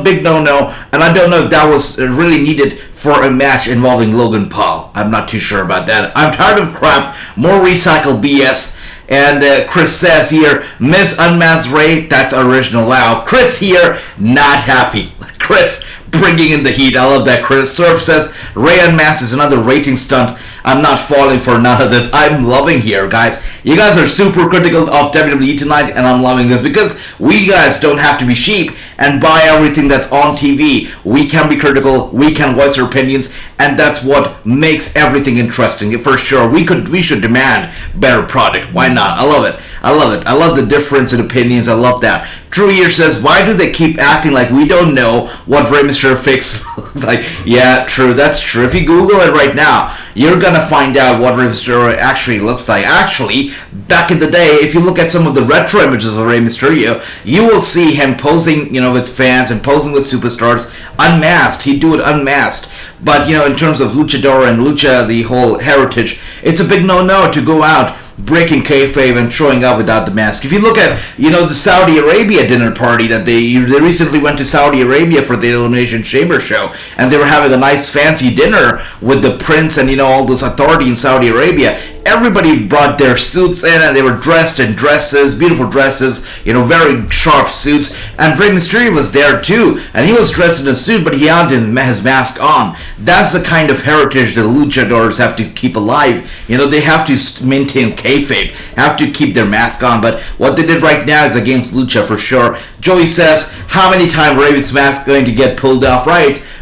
Big no-no. And I don't know if that was really needed for a match involving Logan Paul. I'm not too sure about that. I'm tired of crap. More recycled BS. And Chris says here, Miss Unmasked Rey, that's original. Wow. Chris here, not happy. Chris bringing in the heat. I love that, Chris. Surf says, Rey Unmasked is another rating stunt. I'm not falling for none of this. I'm loving here, guys. You guys are super critical of WWE tonight, and I'm loving this because we guys don't have to be sheep and buy everything that's on TV. We can be critical, we can voice our opinions, and that's what makes everything interesting. For sure, we should demand better product. Why not? I love it. I love it. I love the difference in opinions. I love that. True here says, why do they keep acting like we don't know what Rey Mysterio fix looks like? Yeah, true. That's true. If you Google it right now, you're going to find out what Rey Mysterio actually looks like. Actually, back in the day, if you look at some of the retro images of Rey Mysterio, you will see him posing, with fans and posing with superstars unmasked. He'd do it unmasked. But, in terms of luchador and lucha, the whole heritage, it's a big no-no to go out breaking kayfabe and showing up without the mask. If you look at, the Saudi Arabia dinner party that they recently went to Saudi Arabia for the Elimination Chamber show, and they were having a nice fancy dinner with the prince and, all those authority in Saudi Arabia. Everybody brought their suits in, and they were dressed in dresses, beautiful dresses, very sharp suits. And Rey Mysterio was there too, and he was dressed in a suit, but he had his mask on. That's the kind of heritage the luchadors have to keep alive. They have to maintain kayfabe, have to keep their mask on. But what they did right now is against lucha for sure. Joey says, how many times Rey's mask going to get pulled off?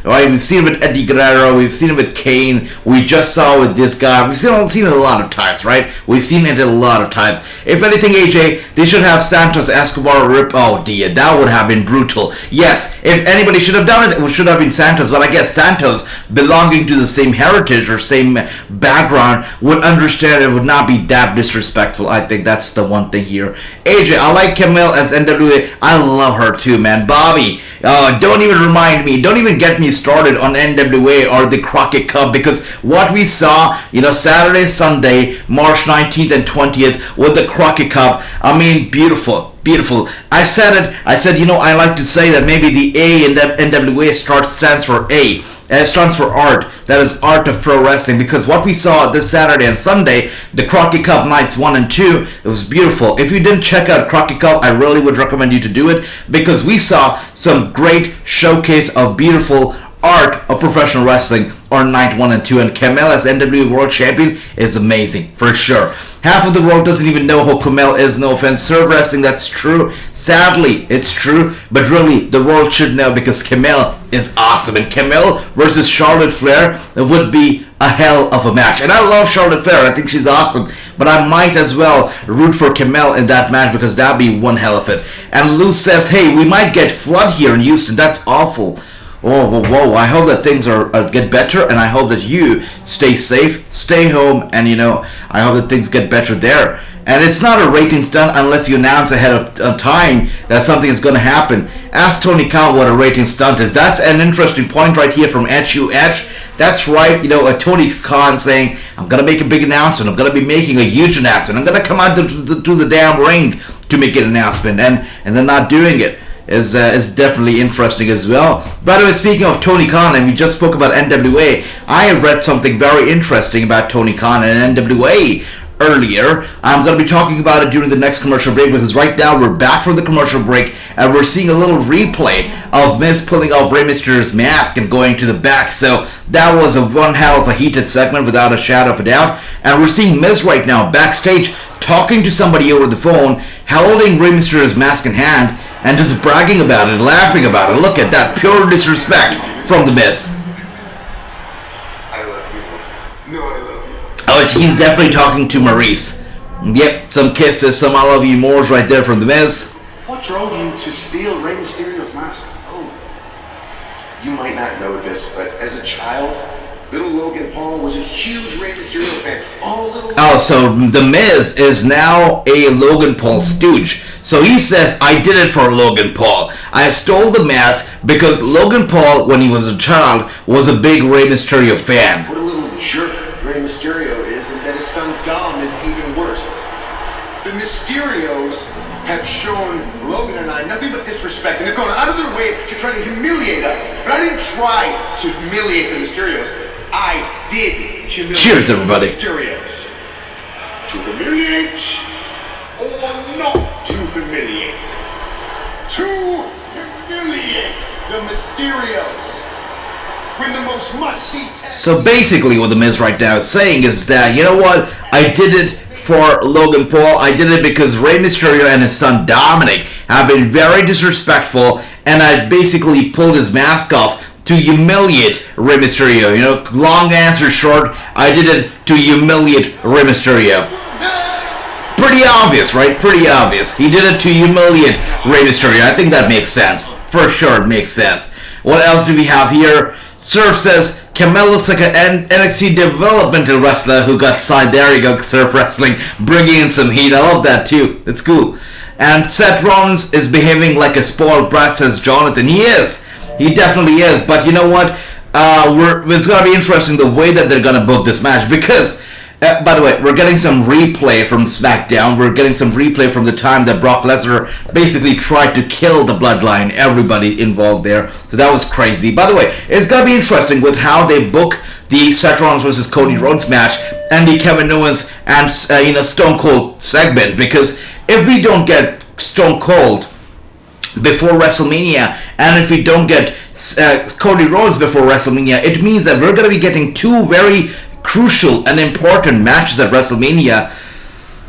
Right, we've seen it with Eddie Guerrero, we've seen it with Kane, we just saw it with this guy, we've seen it a lot of times, right? We've seen it a lot of times. If anything, AJ, they should have Santos Escobar rip, oh dear, that would have been brutal. Yes, if anybody should have done it, it should have been Santos, but I guess Santos, belonging to the same heritage or same background, would understand it would not be that disrespectful. I think that's the one thing here. AJ, I like Camille as NWA, I love her too, man. Bobby, don't even remind me, don't even get me started on NWA or the Crockett Cup, because what we saw, Saturday, Sunday, March 19th and 20th with the Crockett Cup, I mean, beautiful. I said, I like to say that maybe the A in NWA stands for A. And it stands for art. That is art of pro wrestling. Because what we saw this Saturday and Sunday, the Crockett Cup nights 1 and 2, it was beautiful. If you didn't check out Crockett Cup, I really would recommend you to do it, because we saw some great showcase of beautiful art of professional wrestling on night 1 and 2. And Camille as NWA World Champion is amazing, for sure. Half of the world doesn't even know who Camille is, no offense. Serve wrestling, that's true. Sadly, it's true. But really, the world should know, because Camille is awesome. And Camille versus Charlotte Flair would be a hell of a match. And I love Charlotte Flair. I think she's awesome. But I might as well root for Camille in that match because that'd be one hell of it. And Lou says, hey, we might get flood here in Houston. That's awful. Oh, whoa. I hope that things get better, and I hope that you stay safe, stay home, and, I hope that things get better there. And it's not a rating stunt unless you announce ahead of time that something is going to happen. Ask Tony Khan what a rating stunt is. That's an interesting point right here from HU Edge. That's right, a Tony Khan saying, I'm going to make a big announcement. I'm going to be making a huge announcement. I'm going to come out to the damn ring to make an announcement. And then not doing it is definitely interesting as well. By the way, speaking of Tony Khan, and we just spoke about NWA, I read something very interesting about Tony Khan and NWA earlier. I'm going to be talking about it during the next commercial break because right now we're back from the commercial break and we're seeing a little replay of Miz pulling off Rey Mysterio's mask and going to the back. So that was one hell of a heated segment without a shadow of a doubt. And we're seeing Miz right now backstage talking to somebody over the phone, holding Rey Mysterio's mask in hand and just bragging about it, laughing about it. Look at that pure disrespect from the Miz. Oh, he's definitely talking to Maurice. Yep, some kisses, some I love you mores right there from the Miz. What drove you to steal Rey Mysterio's mask? Oh, you might not know this, but as a child, little Logan Paul was a huge Rey Mysterio fan. Oh, so the Miz is now a Logan Paul stooge. So he says, I did it for Logan Paul. I stole the mask because Logan Paul, when he was a child, was a big Rey Mysterio fan. What a little jerk Rey Mysterio is, and that his son Dom is even worse. The Mysterios have shown Logan and I nothing but disrespect, and they've gone out of their way to try to humiliate us. But I didn't try to humiliate the Mysterios. I did humiliate Cheers, everybody. The Mysterios. To humiliate or not to humiliate? To humiliate the Mysterios. When the most must-see test. So basically what the Miz right now is saying is that, you know what, I did it for Logan Paul. I did it because Rey Mysterio and his son Dominic have been very disrespectful, and I basically pulled his mask off to humiliate Rey Mysterio. Long answer short, I did it to humiliate Rey Mysterio. Pretty obvious, right? Pretty obvious. He did it to humiliate Rey Mysterio. I think that makes sense. For sure, it makes sense. What else do we have here? Surf says, Camille looks like an NXT developmental wrestler who got signed. There you go, Surf Wrestling, bringing in some heat. I love that too. It's cool. And Seth Rollins is behaving like a spoiled brat, says Jonathan. He is. He definitely is. But you know what? It's going to be interesting the way that they're going to book this match because... by the way, we're getting some replay from SmackDown. We're getting some replay from the time that Brock Lesnar basically tried to kill the Bloodline, everybody involved there. So that was crazy. By the way, it's going to be interesting with how they book the Seth Rollins versus Cody Rhodes match and the Kevin Owens and Stone Cold segment. Because if we don't get Stone Cold before WrestleMania, and if we don't get Cody Rhodes before WrestleMania, it means that we're going to be getting two very crucial and important matches at WrestleMania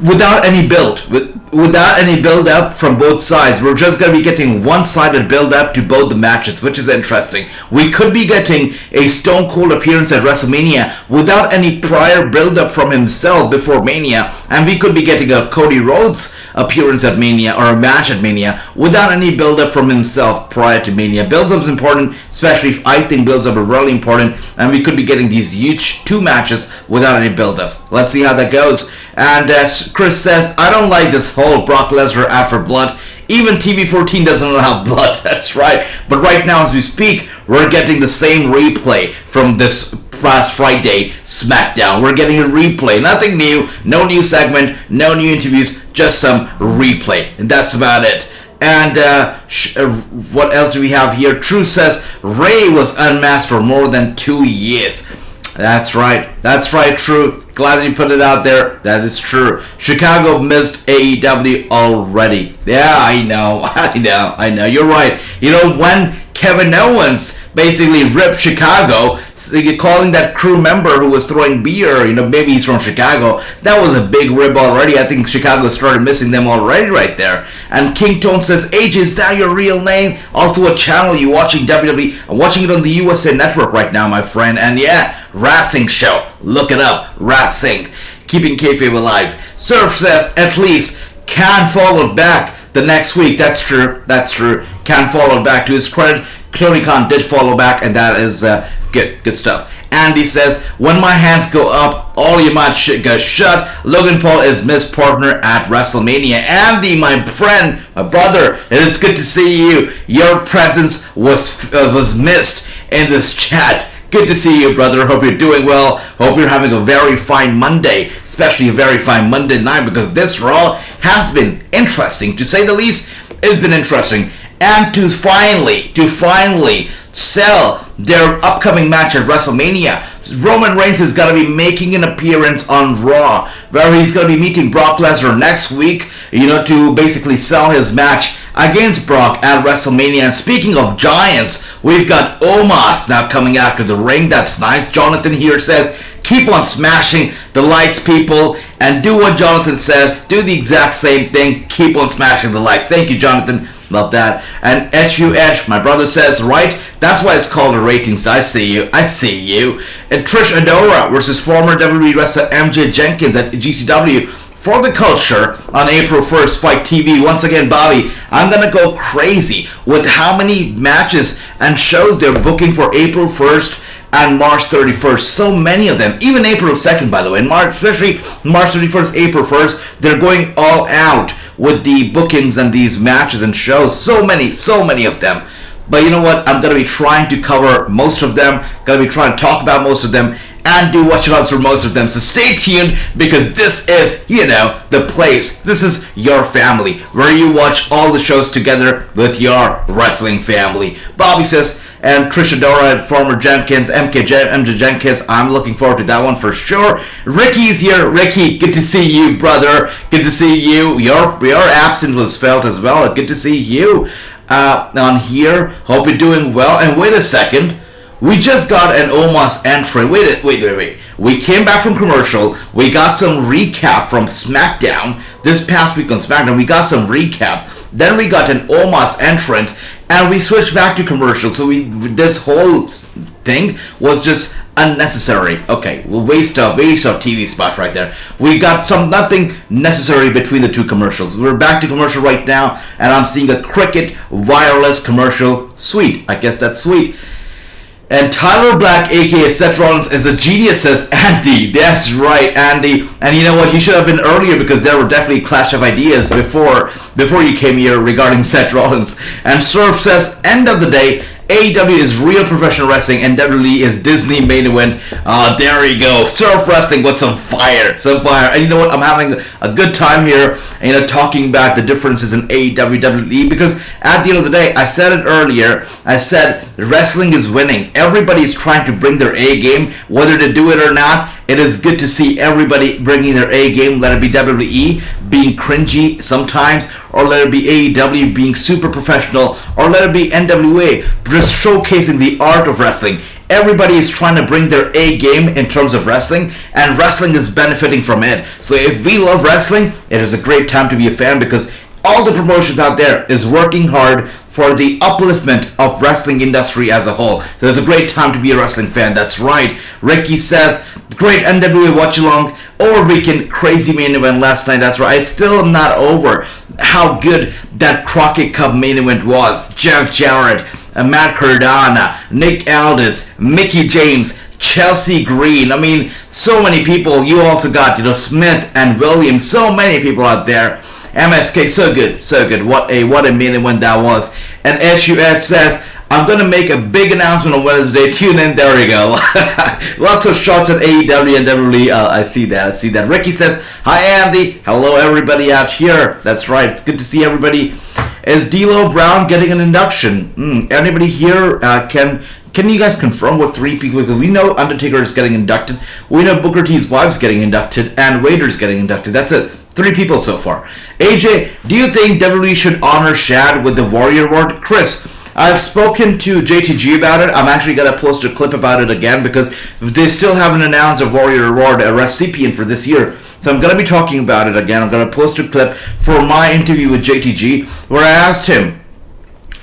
without any build up from both sides. We're just going to be getting one-sided build up to both the matches, which is interesting. We could be getting a Stone Cold appearance at WrestleMania without any prior build up from himself before Mania, and we could be getting a Cody Rhodes appearance at Mania or a match at Mania without any build up from himself prior to Mania. Build up is important, especially if I think build up are really important, and we could be getting these huge two matches without any build ups. Let's see how that goes. And Chris says, I don't like this whole Brock Lesnar after blood. Even TV14 doesn't allow blood. That's right. But right now, as we speak, we're getting the same replay from this last Friday SmackDown. We're getting a replay. Nothing new. No new segment. No new interviews. Just some replay. And that's about it. And what else do we have here? True says, Rey was unmasked for more than 2 years. That's right. That's right, True. Glad that you put it out there. That is true. Chicago missed AEW already. Yeah, I know. You're right. When Kevin Owens basically ripped Chicago, calling that crew member who was throwing beer, maybe he's from Chicago. That was a big rib already. I think Chicago started missing them already right there. And King Tone says, AJ, is that your real name? Also, what channel are you watching WWE? I'm watching it on the USA Network right now, my friend. And yeah, Wrassing show. Look it up. Wrassing. Keeping kayfabe alive. Surf says, at least, can follow back the next week. That's true. Can follow back. To his credit, Tony Khan did follow back, and that is good stuff. Andy says, when my hands go up, all your mouth go shut. Logan Paul is Miss Partner at WrestleMania. Andy, my friend, my brother, it is good to see you. Your presence was missed in this chat. Good to see you, brother. Hope you're doing well. Hope you're having a very fine Monday, especially a very fine Monday night, because this Raw has been interesting, to say the least. It's been interesting. And to finally sell their upcoming match at WrestleMania, Roman Reigns is going to be making an appearance on Raw, where he's going to be meeting Brock Lesnar next week, to basically sell his match against Brock at WrestleMania. And speaking of giants, we've got Omos now coming after the ring. That's nice. Jonathan here says, keep on smashing the lights, people, and do what Jonathan says. Do the exact same thing. Keep on smashing the lights. Thank you, Jonathan. Love that. And HUH, my brother says, right? That's why it's called a ratings. I see you. And Trish Adora versus former WWE wrestler MJ Jenkins at GCW for the culture on April 1st, Fight TV. Once again, Bobby, I'm going to go crazy with how many matches and shows they're booking for April 1st and March 31st. So many of them. Even April 2nd, by the way. Especially March 31st, April 1st. They're going all out with the bookings and these matches and shows. So many of them. But you know what? I'm going to be trying to cover most of them. Going to be trying to talk about most of them. And do watch-alongs for most of them. So stay tuned, because this is, the place. This is your family, where you watch all the shows together with your wrestling family. Bobby says, and Trish Adora and former Jenkins, MJ Jenkins, I'm looking forward to that one for sure. Ricky's here. Ricky, good to see you, brother. Good to see you. Your absence was felt as well. Good to see you on here. Hope you're doing well. And wait a second. We just got an Omos entry. Wait. We came back from commercial. We got some recap from SmackDown. This past week on SmackDown, we got some recap. Then we got an Omos entrance, and we switched back to commercial. So this whole thing was just unnecessary. Okay, waste of TV spot right there. We got nothing necessary between the two commercials. We're back to commercial right now, and I'm seeing a Cricket wireless commercial. Sweet. I guess that's sweet. And Tyler Black, aka Seth Rollins, is a genius, says Andy. That's right, Andy. And you know what? You should have been earlier, because there were definitely clash of ideas before you came here regarding Seth Rollins. And Swerve says, end of the day, AEW is real professional wrestling, and WWE is Disney main event. There you go. Surf wrestling with some fire. And you know what? I'm having a good time here, talking about the differences in AEW, WWE, because at the end of the day, I said it earlier, I said wrestling is winning. Everybody's trying to bring their A game, whether they do it or not. It is good to see everybody bringing their A game, let it be WWE being cringy sometimes, or let it be AEW being super professional, or let it be NWA just showcasing the art of wrestling. Everybody is trying to bring their A game in terms of wrestling, and wrestling is benefiting from it. So if we love wrestling, it is a great time to be a fan, because all the promotions out there is working hard for the upliftment of wrestling industry as a whole. So it's a great time to be a wrestling fan. That's right. Ricky says, great NWA watch-along over weekend, crazy main event last night. That's right. I still am not over how good that Crockett Cup main event was. Jeff Jarrett, Matt Cardona, Nick Aldis, Mickey James, Chelsea Green. I mean, so many people. You also got, Smith and Williams. So many people out there. MSK, so good. What a main event that was. And SUS says, I'm going to make a big announcement on Wednesday. Tune in. There we go. Lots of shots at AEW and WWE. I see that. Ricky says, hi, Andy. Hello, everybody out here. That's right. It's good to see everybody. Is D'Lo Brown getting an induction? Anybody here Can you guys confirm what 3 people? Because we know Undertaker is getting inducted. We know Booker T's wife's getting inducted. And Raiders getting inducted. That's it. 3 people so far. AJ, do you think WWE should honor Shad with the Warrior Award? Chris, I've spoken to JTG about it. I'm actually going to post a clip about it again because they still haven't announced a Warrior Award, a recipient for this year. So I'm going to be talking about it again. I'm going to post a clip for my interview with JTG where I asked him,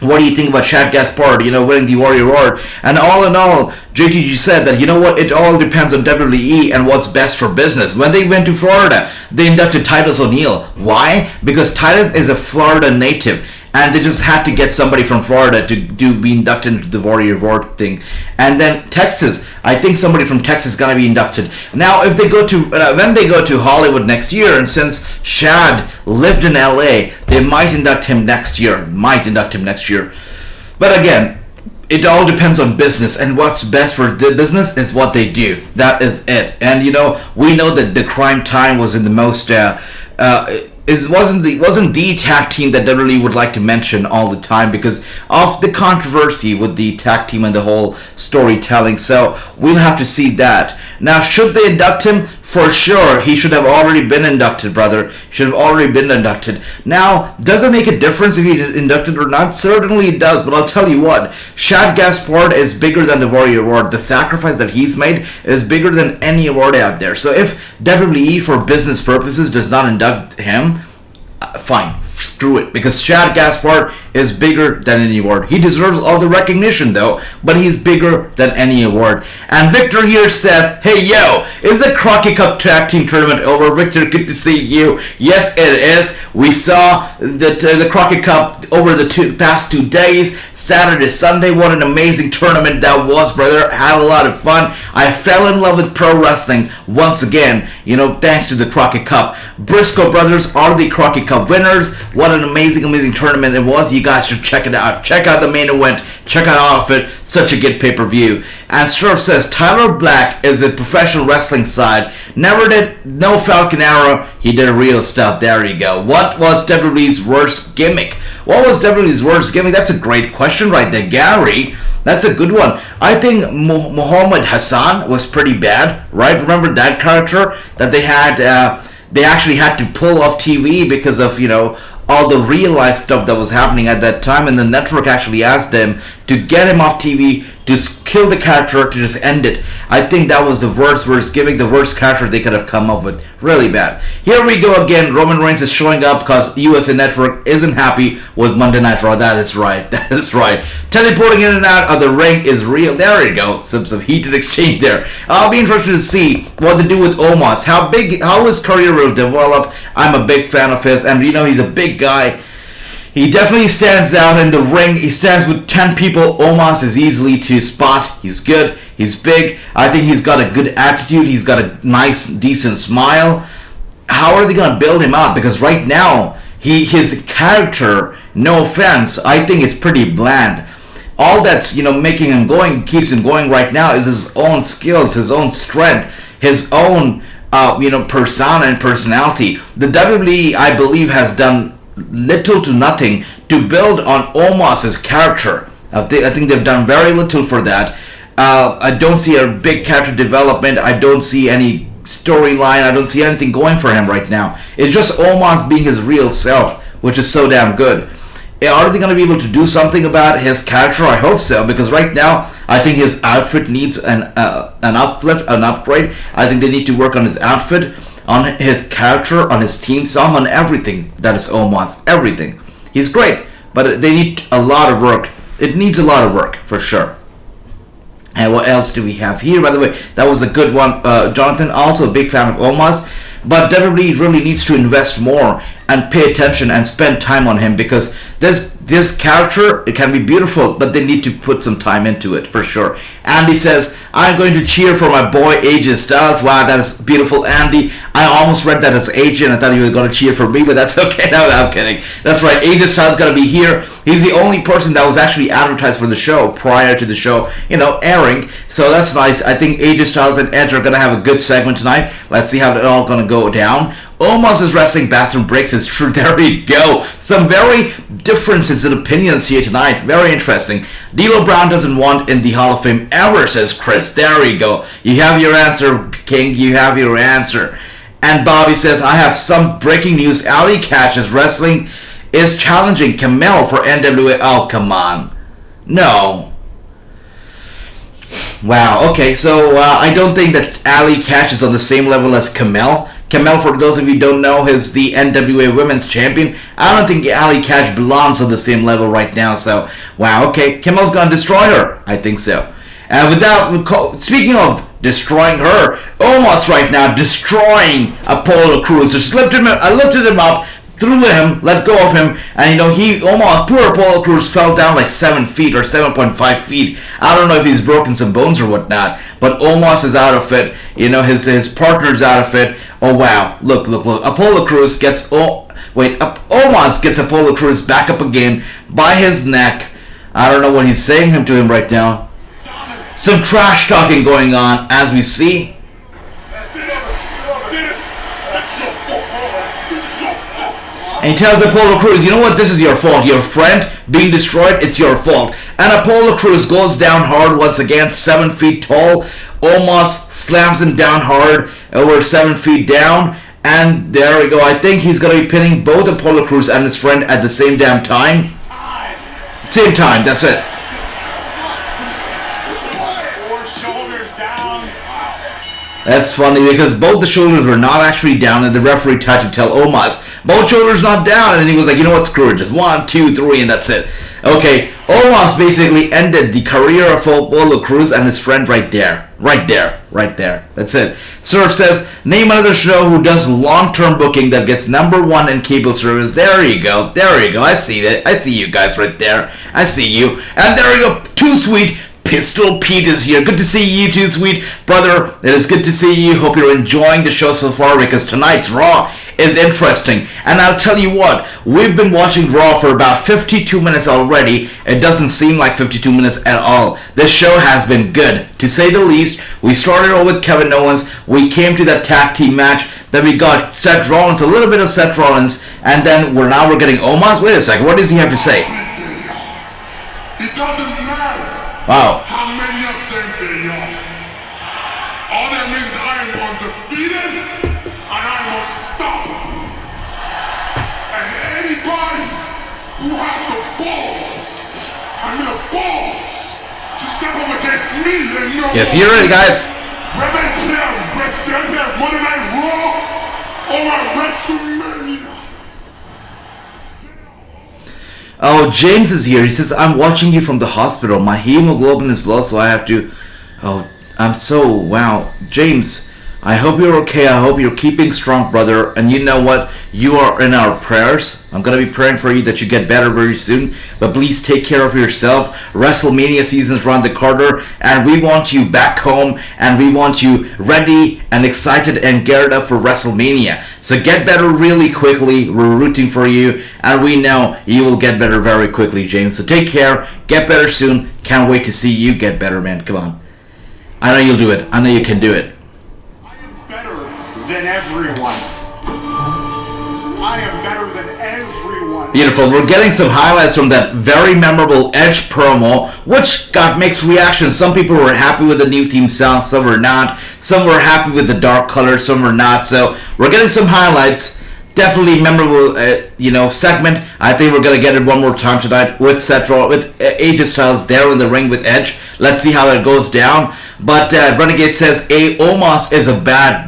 what do you think about Shad Gaspard, winning the Warrior Award? And all in all, JTG said that, it all depends on WWE and what's best for business. When they went to Florida, they inducted Titus O'Neil. Why? Because Titus is a Florida native, and they just had to get somebody from Florida to be inducted into the Warrior Award thing. And then Texas, I think somebody from Texas is going to be inducted. Now, if they go to when they go to Hollywood next year, and since Shad lived in LA, they might induct him next year. But again, it all depends on business, and what's best for the business is what they do. That is it. And we know that the Crime Time was in the most wasn't the tag team that WWE would like to mention all the time because of the controversy with the tag team and the whole storytelling. So we'll have to see that. Now, should they induct him? For sure, he should have already been inducted, brother. He should have already been inducted. Now, does it make a difference if he is inducted or not? Certainly it does, but I'll tell you what. Shad Gaspard is bigger than the Warrior Award. The sacrifice that he's made is bigger than any award out there. So if WWE, for business purposes, does not induct him, fine, screw it, because Shad Gaspard is bigger than any award. He deserves all the recognition though, but he's bigger than any award. And Victor here says, hey yo, is the Crockett Cup Tag Team Tournament over? Victor, good to see you. Yes, it is. We saw the Crockett Cup over the past 2 days, Saturday, Sunday. What an amazing tournament that was, brother. Had a lot of fun. I fell in love with pro wrestling once again, thanks to the Crockett Cup. Briscoe brothers are the Crockett Cup winners. What an amazing tournament it was. You guys should check it out. Check out the main event. Check out all of it. Such a good pay-per-view. And Swerve says, Tyler Black is the professional wrestling side. No Falcon Arrow. He did real stuff. There you go. What was WWE's worst gimmick? What was WWE's worst gimmick? That's a great question right there, Gary. That's a good one. I think Muhammad Hassan was pretty bad, right? Remember that character that they had? They actually had to pull off TV because of, all the real life stuff that was happening at that time, and the network actually asked them to get him off TV, to kill the character, to just end it. I think that was the worst gimmick, the worst character they could have come up with. Really bad. Here we go again. Roman Reigns is showing up because USA Network isn't happy with Monday Night RAW. That is right. That is right. Teleporting in and out of the ring is real. There you go. Some heated exchange there. I'll be interested to see what they do with Omos. How his career will develop. I'm a big fan of his, and he's a big guy. He definitely stands out in the ring. He stands with 10 people. Omos is easily to spot. He's good. He's big. I think he's got a good attitude. He's got a nice, decent smile. How are they going to build him up? Because right now, his character, no offense, I think it's pretty bland. All that's, making him going, keeps him going right now is his own skills, his own strength, his own, persona and personality. The WWE, I believe, has done little to nothing to build on Omos's character. I think they've done very little for that. I don't see a big character development. I don't see any storyline. I don't see anything going for him right now. It's just Omos being his real self, which is so damn good. Are they going to be able to do something about his character? I hope so, because right now I think his outfit needs an upgrade. I think they need to work on his outfit, on his character, on his team song, on everything that is Omos. Everything. He's great, but they need a lot of work. It needs a lot of work, for sure. And what else do we have here? By the way, that was a good one. Jonathan, also a big fan of Omos. But WWE really needs to invest more and pay attention and spend time on him, because this character, it can be beautiful, but they need to put some time into it, for sure. Andy says, I'm going to cheer for my boy AJ Styles. Wow, that is beautiful, Andy. I almost read that as AJ, and I thought he was going to cheer for me, but that's okay. No, I'm kidding. That's right, AJ Styles is going to be here. He's the only person that was actually advertised for the show prior to the show, airing. So that's nice. I think AJ Styles and Edge are going to have a good segment tonight. Let's see how they're all going to go down. Omos' wrestling bathroom breaks is true. There we go. Some very differences in opinions here tonight. Very interesting. D'Lo Brown doesn't want in the Hall of Fame ever, says Chris. There we go. You have your answer, King. You have your answer. And Bobby says, I have some breaking news. Ali Catch's wrestling is challenging Kamel for NWA. Oh, come on. No. Wow, okay, so I don't think that Ali Catch is on the same level as Kamel. Kamel, for those of you who don't know, is the NWA Women's Champion. I don't think Ali Catch belongs on the same level right now, so wow, okay, Kamel's gonna destroy her. I think so. Speaking of destroying her, almost right now destroying Apollo Crews. Just lifted him up, threw him, let go of him, and he almost, poor Apollo Crews fell down like 7 feet or 7.5 feet. I don't know if he's broken some bones or whatnot, but Omos is out of it. His partner's out of it. Oh wow, look. Apollo Crews gets, Omos gets Apollo Crews back up again by his neck. I don't know what he's saying to him right now. Some trash talking going on as we see. And he tells Apollo Crews, you know what, this is your fault. Your friend being destroyed, it's your fault. And Apollo Crews goes down hard once again, 7 feet tall. Omos slams him down hard, over 7 feet down. And there we go. I think he's going to be pinning both Apollo Crews and his friend at the same damn time. Same time, that's it. That's funny because both the shoulders were not actually down, and the referee tried to tell Omos, both shoulders not down, and then he was like, you know what, screw it, just 1, 2, 3, and that's it. Okay, Omos basically ended the career of Apollo Crews and his friend right there. That's it. Swerve says, name another show who does long-term booking that gets #1 in cable service. There you go. I see that. I see you guys right there. I see you. And there you go. Too Sweet. Pistol Pete is here. Good to see you too, sweet brother. It is good to see you. Hope you're enjoying the show so far because tonight's Raw is interesting. And I'll tell you what, we've been watching Raw for about 52 minutes already. It doesn't seem like 52 minutes at all. This show has been good, to say the least. We started off with Kevin Owens. We came to that tag team match. Then we got Seth Rollins, a little bit of Seth Rollins. And then we're getting Omos. Wait a second, what does he have to say? It doesn't matter. Wow. How many of them they are? All that means I am undefeated and I'm unstoppable. And anybody who has the balls to step up against me and know. Yes, you're right, guys. Whether it's here, Monday Night Raw or at WrestleMania. Oh, James is here. He says, I'm watching you from the hospital. My hemoglobin is low, so I have to... Oh, wow. James, I hope you're okay. I hope you're keeping strong, brother. And you know what? You are in our prayers. I'm going to be praying for you that you get better very soon. But please take care of yourself. WrestleMania season's around the corner. And we want you back home. And we want you ready and excited and geared up for WrestleMania. So get better really quickly. We're rooting for you. And we know you will get better very quickly, James. So take care. Get better soon. Can't wait to see you get better, man. Come on. I know you'll do it. I know you can do it. I am better than everyone. I am better than everyone. Beautiful. We're getting some highlights from that very memorable Edge promo, which got mixed reactions. Some people were happy with the new theme song, some were not. Some were happy with the dark colors, some were not. So we're getting some highlights. Definitely memorable, segment. I think we're gonna get it one more time tonight with Seth Rollins, with AJ Styles there in the ring with Edge. Let's see how that goes down. But Renegade says, Omos is a bad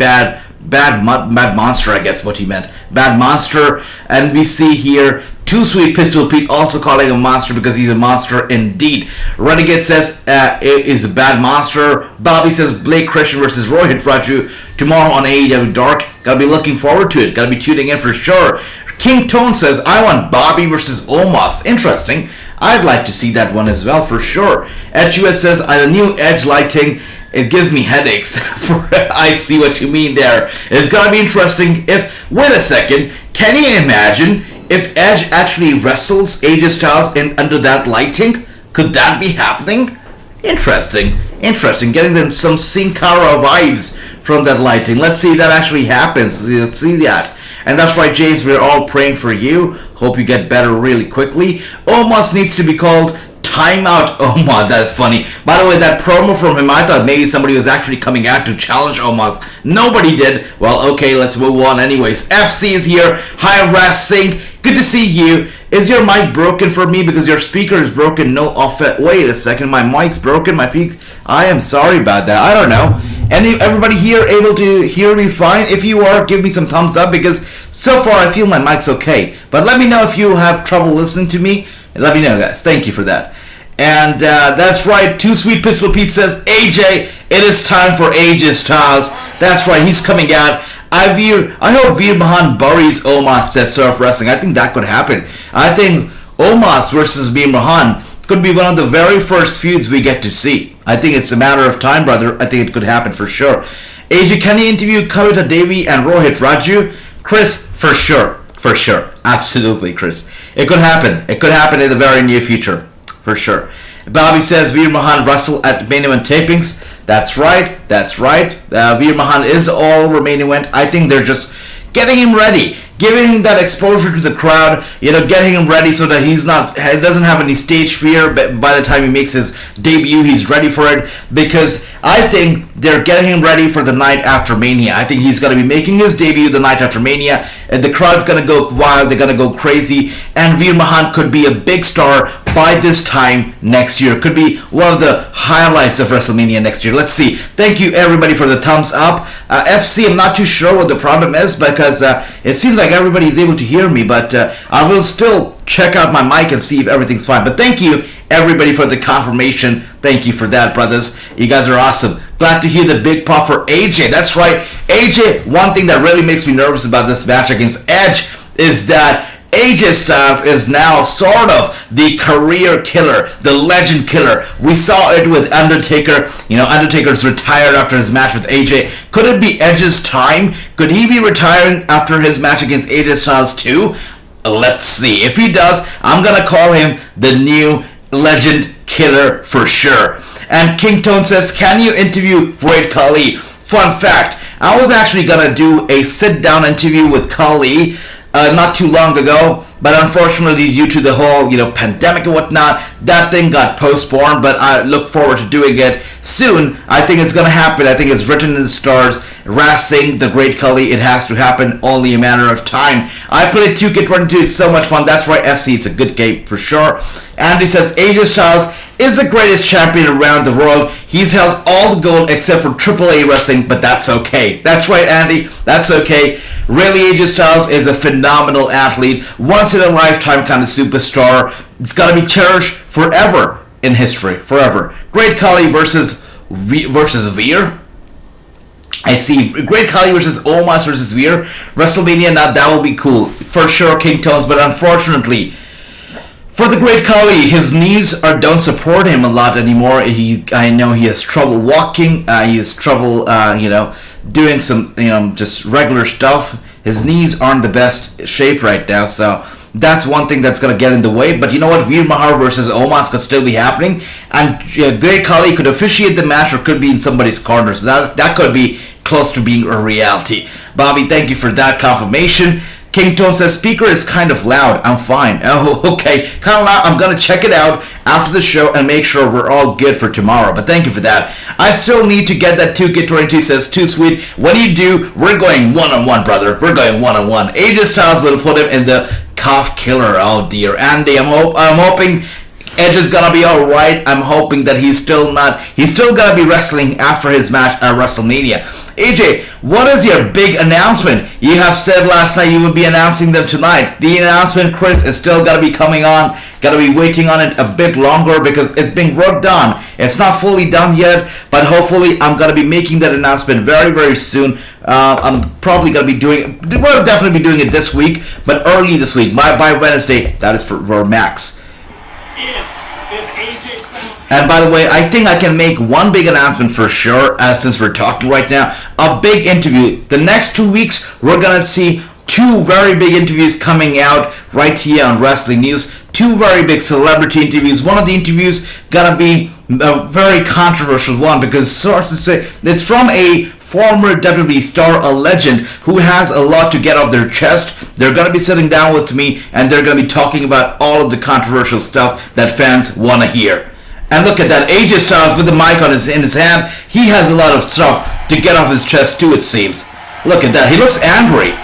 monster, I guess what he meant. Bad monster. And we see here, Too Sweet Pistol Pete also calling him a monster because he's a monster indeed. Renegade says it is a bad monster. Bobby says Blake Christian versus Rohit Raju tomorrow on AEW Dark. Gotta be looking forward to it. Gotta be tuning in for sure. King Tone says, I want Bobby versus Omos. Interesting. I'd like to see that one as well for sure. Edgewood says, the new Edge lighting, it gives me headaches. I see what you mean there. It's gonna be interesting if, wait a second, can you imagine if Edge actually wrestles AJ Styles under that lighting? Could that be happening? Interesting. Getting them some Sin Cara vibes from that lighting. Let's see if that actually happens. Let's see that. And that's right, James, we're all praying for you. Hope you get better really quickly. Omos needs to be called Timeout Omos. That's funny. By the way, that promo from him, I thought maybe somebody was actually coming out to challenge Omos. Nobody did. Well, okay, let's move on anyways. FC is here. Hi, Racing. Good to see you. Is your mic broken for me? Because your speaker is broken. No offense. Wait a second. My mic's broken. I am sorry about that. I don't know. Everybody here able to hear me fine? If you are, give me some thumbs up, because so far I feel my mic's okay. But let me know if you have trouble listening to me. Let me know, guys. Thank you for that. And that's right. Too Sweet Pistol Pete says, AJ, it is time for AJ Styles. That's right. He's coming out. I hope Veer Mahan buries Omos at Surf Wrestling. I think that could happen. I think Omos versus Veer Mahan could be one of the very first feuds we get to see. I think it's a matter of time, brother. I think it could happen for sure. AJ, can you interview Kavita Devi and Rohit Raju? Chris, for sure. For sure. Absolutely, Chris. It could happen. It could happen in the very near future. For sure. Bobby says Veer Mahan wrestle at main event tapings. That's right. That's right. Veer Mahan is all over main event. I think they're just getting him ready, giving him that exposure to the crowd, getting him ready so that he doesn't have any stage fear. But by the time he makes his debut, he's ready for it, because I think they're getting him ready for the night after Mania. I think he's going to be making his debut the night after Mania, and the crowd's going to go wild, they're going to go crazy, and Veer Mahan could be a big star by this time next year. Could be one of the highlights of WrestleMania next year. Let's see. Thank you, everybody, for the thumbs up. FC, I'm not too sure what the problem is, because it seems like everybody's able to hear me, but I will still check out my mic and see if everything's fine. But thank you, everybody, for the confirmation. Thank you for that, brothers. You guys are awesome. Glad to hear the big pop for AJ. That's right. AJ, one thing that really makes me nervous about this match against Edge is that AJ Styles is now sort of the career killer, the legend killer. We saw it with Undertaker. Undertaker's retired after his match with AJ. Could it be Edge's time? Could he be retiring after his match against AJ Styles too? Let's see. If he does, I'm going to call him the new legend killer for sure. And King Tone says, can you interview Great Khali? Fun fact, I was actually going to do a sit-down interview with Khali not too long ago, but unfortunately due to the whole pandemic and whatnot, that thing got postponed. But I look forward to doing it soon. I think it's gonna happen. I think it's written in the stars. Wrassingh, the Great Khali, it has to happen. Only a matter of time. I played 2K22. It's so much fun. That's right, FC. It's a good game for sure. Andy says AJ Styles is the greatest champion around the world. He's held all the gold except for AAA wrestling, but that's okay. That's right, Andy. That's okay. Really, AJ Styles is a phenomenal athlete, once-in-a-lifetime kind of superstar. It's got to be cherished forever in history, forever. Great Khali versus Veer. I see. Great Khali versus Omos versus Veer. WrestleMania, now that will be cool. For sure, King Tones, but unfortunately, for the Great Khali, his knees don't support him a lot anymore. I know he has trouble walking. He has trouble, doing some, just regular stuff. His knees aren't the best shape right now, so that's one thing that's going to get in the way. But you know what? Veer Mahan versus Omos could still be happening, and Great Khali could officiate the match or could be in somebody's corner, so that could be close to being a reality. Bobby, thank you for that confirmation. King Tone says, speaker is kind of loud. I'm fine. Oh, okay. Kind of loud. I'm going to check it out after the show and make sure we're all good for tomorrow. But thank you for that. I still need to get that 2K22 says, too sweet. When you do, we're going one-on-one, brother. We're going one-on-one. AJ Styles will put him in the calf killer. Oh, dear. Andy, I'm hoping Edge is gonna be alright. I'm hoping that he's still gonna be wrestling after his match at WrestleMania. AJ, what is your big announcement? You have said last night you would be announcing them tonight. The announcement, Chris, is still gonna be coming on. Gotta be waiting on it a bit longer because it's being worked on. It's not fully done yet, but hopefully I'm gonna be making that announcement very, very soon. I'm probably gonna be we'll definitely be doing it this week, but early this week, by Wednesday. That is for Max. And by the way, I think I can make one big announcement for sure, since we're talking right now. A big interview. The next 2 weeks, we're going to see two very big interviews coming out right here on Wrestling News. Two very big celebrity interviews. One of the interviews going to be a very controversial one because sources say it's from a former WWE star, a legend, who has a lot to get off their chest. They're going to be sitting down with me and they're going to be talking about all of the controversial stuff that fans want to hear. And look at that, AJ Styles with the mic in his hand. He has a lot of stuff to get off his chest too, it seems. Look at that, he looks angry.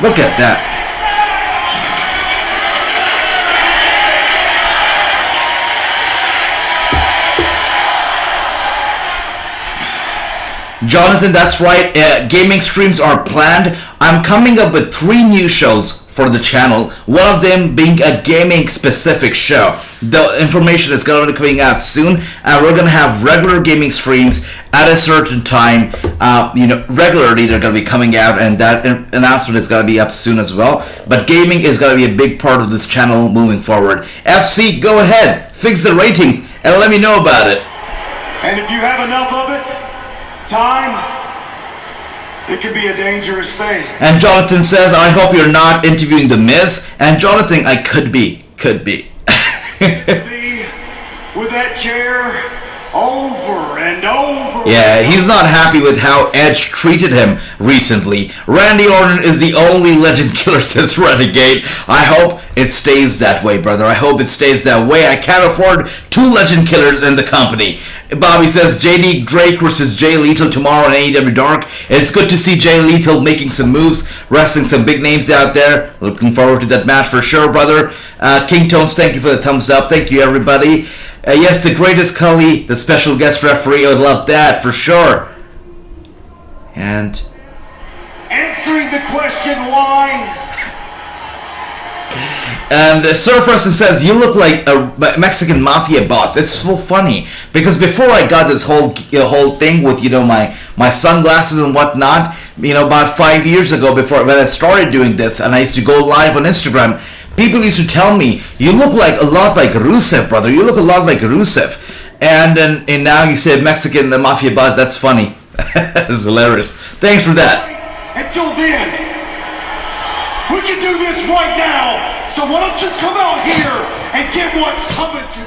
Look at that. Jonathan, that's right. Gaming streams are planned. I'm coming up with 3 new shows for the channel. One of them being a gaming-specific show. The information is going to be coming out soon, and we're going to have regular gaming streams at a certain time. Regularly they're going to be coming out, and that announcement is going to be up soon as well. But gaming is going to be a big part of this channel moving forward. FC, go ahead, fix the ratings, and let me know about it. And if you have enough of it, time, it can be a dangerous thing. And Jonathan says, I hope you're not interviewing The Miz. And Jonathan, I could be. With that chair over and over. Yeah, he's not happy with how Edge treated him recently. Randy Orton is the only legend killer since Renegade. I hope it stays that way, brother. I hope it stays that way. I can't afford 2 legend killers in the company. Bobby says JD Drake versus Jay Lethal tomorrow on AEW Dark. It's good to see Jay Lethal making some moves, wrestling some big names out there. Looking forward to that match for sure, brother. King Tones, thank you for the thumbs up. Thank you, everybody. Yes, the greatest Cully, the special guest referee. I would love that for sure. And answering the question why. And Surferson says, you look like a Mexican mafia boss. It's so funny, because before I got this whole thing with, my sunglasses and whatnot, about 5 years ago, before when I started doing this, and I used to go live on Instagram, people used to tell me, you look a lot like Rusev, brother. You look a lot like Rusev. And now you say Mexican the mafia boss. That's funny. It's hilarious. Thanks for that. Until then, we can do this right now. So why don't you come out here and get what's coming to you?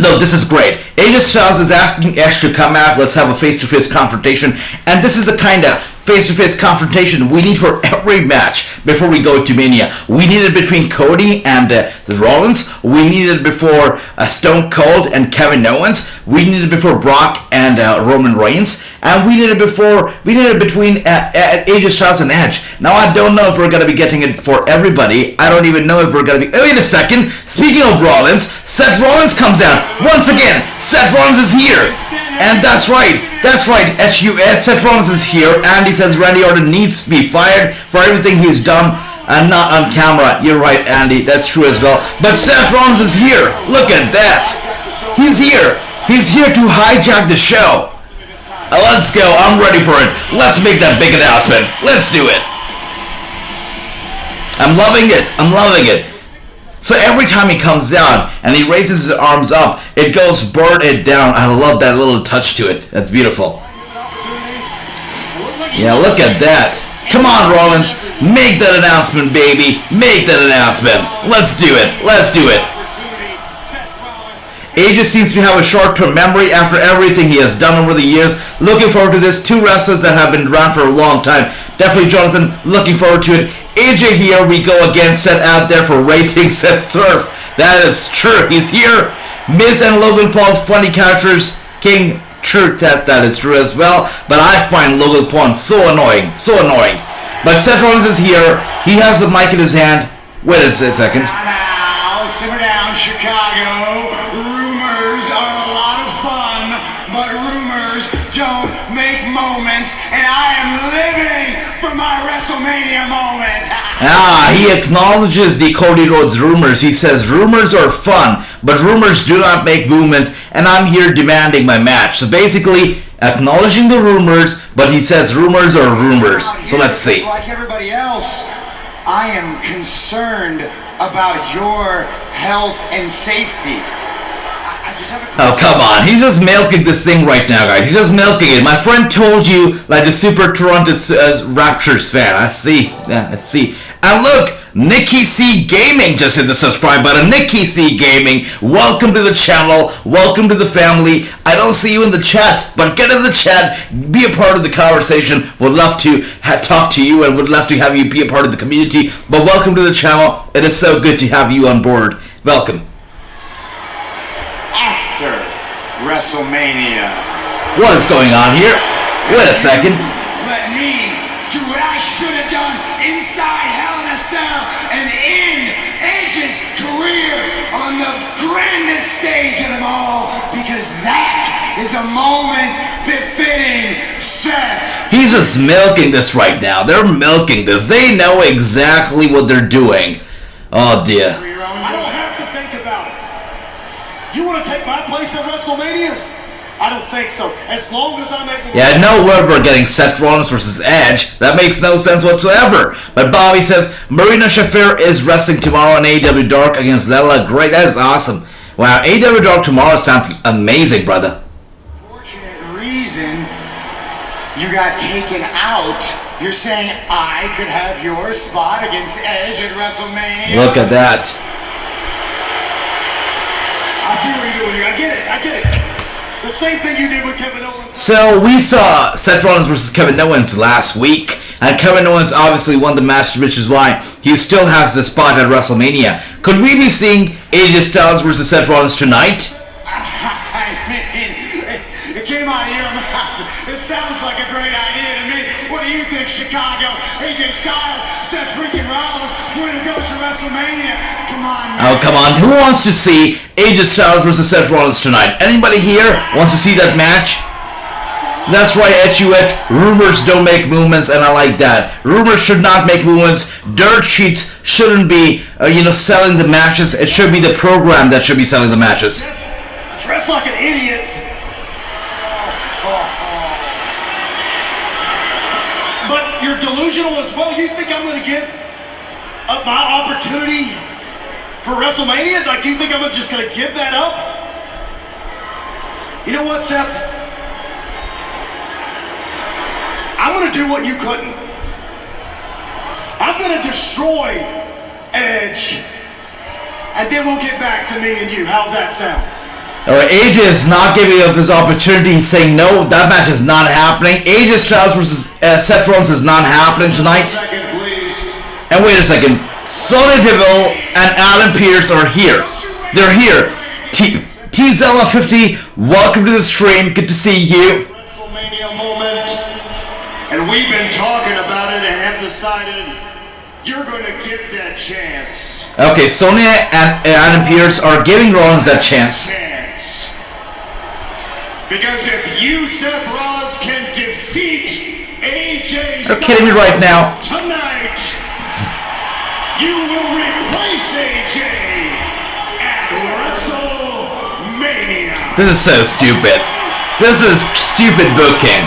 No, this is great. AJ Styles is asking Ash to come out. Let's have a face-to-face confrontation. And this is the kind of face-to-face confrontation we need for every match before we go to Mania. We need it between Cody and Rollins. We need it before Stone Cold and Kevin Owens. We need it before Brock and Roman Reigns. And we need it between AJ Styles and Edge. Now, I don't know if we're going to be getting it for everybody. I don't even know if we're going to be... Wait a second. Speaking of Rollins, Seth Rollins comes out. Once again, Seth Rollins is here. And that's right. Seth Rollins is here. Andy says Randy Orton needs to be fired for everything he's done and not on camera. You're right, Andy. That's true as well. But Seth Rollins is here. Look at that. He's here. He's here to hijack the show. Let's go. I'm ready for it. Let's make that big announcement. Let's do it. I'm loving it. So every time he comes down and he raises his arms up, it goes burn it down. I love that little touch to it. That's beautiful. Yeah, look at that. Come on, Rollins. Make that announcement, baby. Make that announcement. Let's do it. AJ seems to have a short-term memory after everything he has done over the years. Looking forward to this. 2 wrestlers that have been around for a long time. Definitely, Jonathan, looking forward to it. AJ here we go again, set out there for ratings, says Surf. That is true. He's here. Miz and Logan Paul, funny characters. King, true, that is true as well. But I find Logan Paul so annoying. But Seth Rollins is here. He has the mic in his hand. Wait a second. Now, simmer down, Chicago. Rumors are a lot of fun, but rumors don't make moments, and I am living for my WrestleMania moment. He acknowledges the Cody Rhodes rumors. He says rumors are fun, but rumors do not make movements, and I'm here demanding my match. So basically, acknowledging the rumors, but he says rumors are rumors. So let's see. Like everybody else, I am concerned about your health and safety. Oh, come on. He's just milking this thing right now, guys. He's just milking it. My friend told you, like the Super Toronto Raptors fan. I see. And look, Nikki C Gaming just hit the subscribe button. Nikki C Gaming, welcome to the channel. Welcome to the family. I don't see you in the chat, but get in the chat. Be a part of the conversation. Would love to talk to you and would love to have you be a part of the community. But welcome to the channel. It is so good to have you on board. Welcome. After WrestleMania. What is going on here? Wait a second. Let me do what I should have done inside Hell in a Cell and end Edge's career on the grandest stage of them all, because that is a moment befitting Seth. He's just milking this right now. They're milking this. They know exactly what they're doing. Oh dear. I don't have to think about it. You want to take my place at WrestleMania? I don't think so. As long as I'm able to... Yeah, no word we're getting Seth Rollins versus Edge. That makes no sense whatsoever. But Bobby says, Marina Shafir is wrestling tomorrow on AEW Dark against Lela. Great, that is awesome. Wow, AEW Dark tomorrow sounds amazing, brother. Fortunate reason you got taken out. You're saying I could have your spot against Edge at WrestleMania? Look at that. I see what you're doing here. I get it. The same thing you did with Kevin Owens. So we saw Seth Rollins versus Kevin Owens last week, and Kevin Owens obviously won the match, which is why he still has the spot at WrestleMania. Could we be seeing AJ Styles versus Seth Rollins tonight? I mean, it came out of your mouth. It sounds like a great idea to me. What do you think, Chicago? AJ Styles, Seth freaking Rollins, winner goes to WrestleMania. Come on, man. Oh, come on. Who wants to see AJ Styles versus Seth Rollins tonight? Anybody here wants to see that match? That's right, HUH. Rumors don't make movements, and I like that. Rumors should not make movements. Dirt sheets shouldn't be, selling the matches. It should be the program that should be selling the matches. Dress like an idiot. But you're delusional as well. You think I'm going to give up my opportunity for WrestleMania? Like, you think I'm just going to give that up? You know what, Seth? I'm going to do what you couldn't. I'm going to destroy Edge. And then we'll get back to me and you. How's that sound? AJ is not giving up his opportunity. He's saying, no, that match is not happening. AJ Styles versus Seth Rollins is not happening tonight. Second, please. And wait a second. Sonya Deville and Adam Pearce are here. They're here. T-Zella50, welcome to the stream. Good to see you. WrestleMania moment. And we've been talking about it and have decided you're going to get that chance. Okay, Sonya and Adam Pearce are giving Rollins that chance. Because if you, Seth Rollins, can defeat AJ You're kidding me right now. tonight, you will replace AJ at WrestleMania. This is so stupid. This is stupid booking.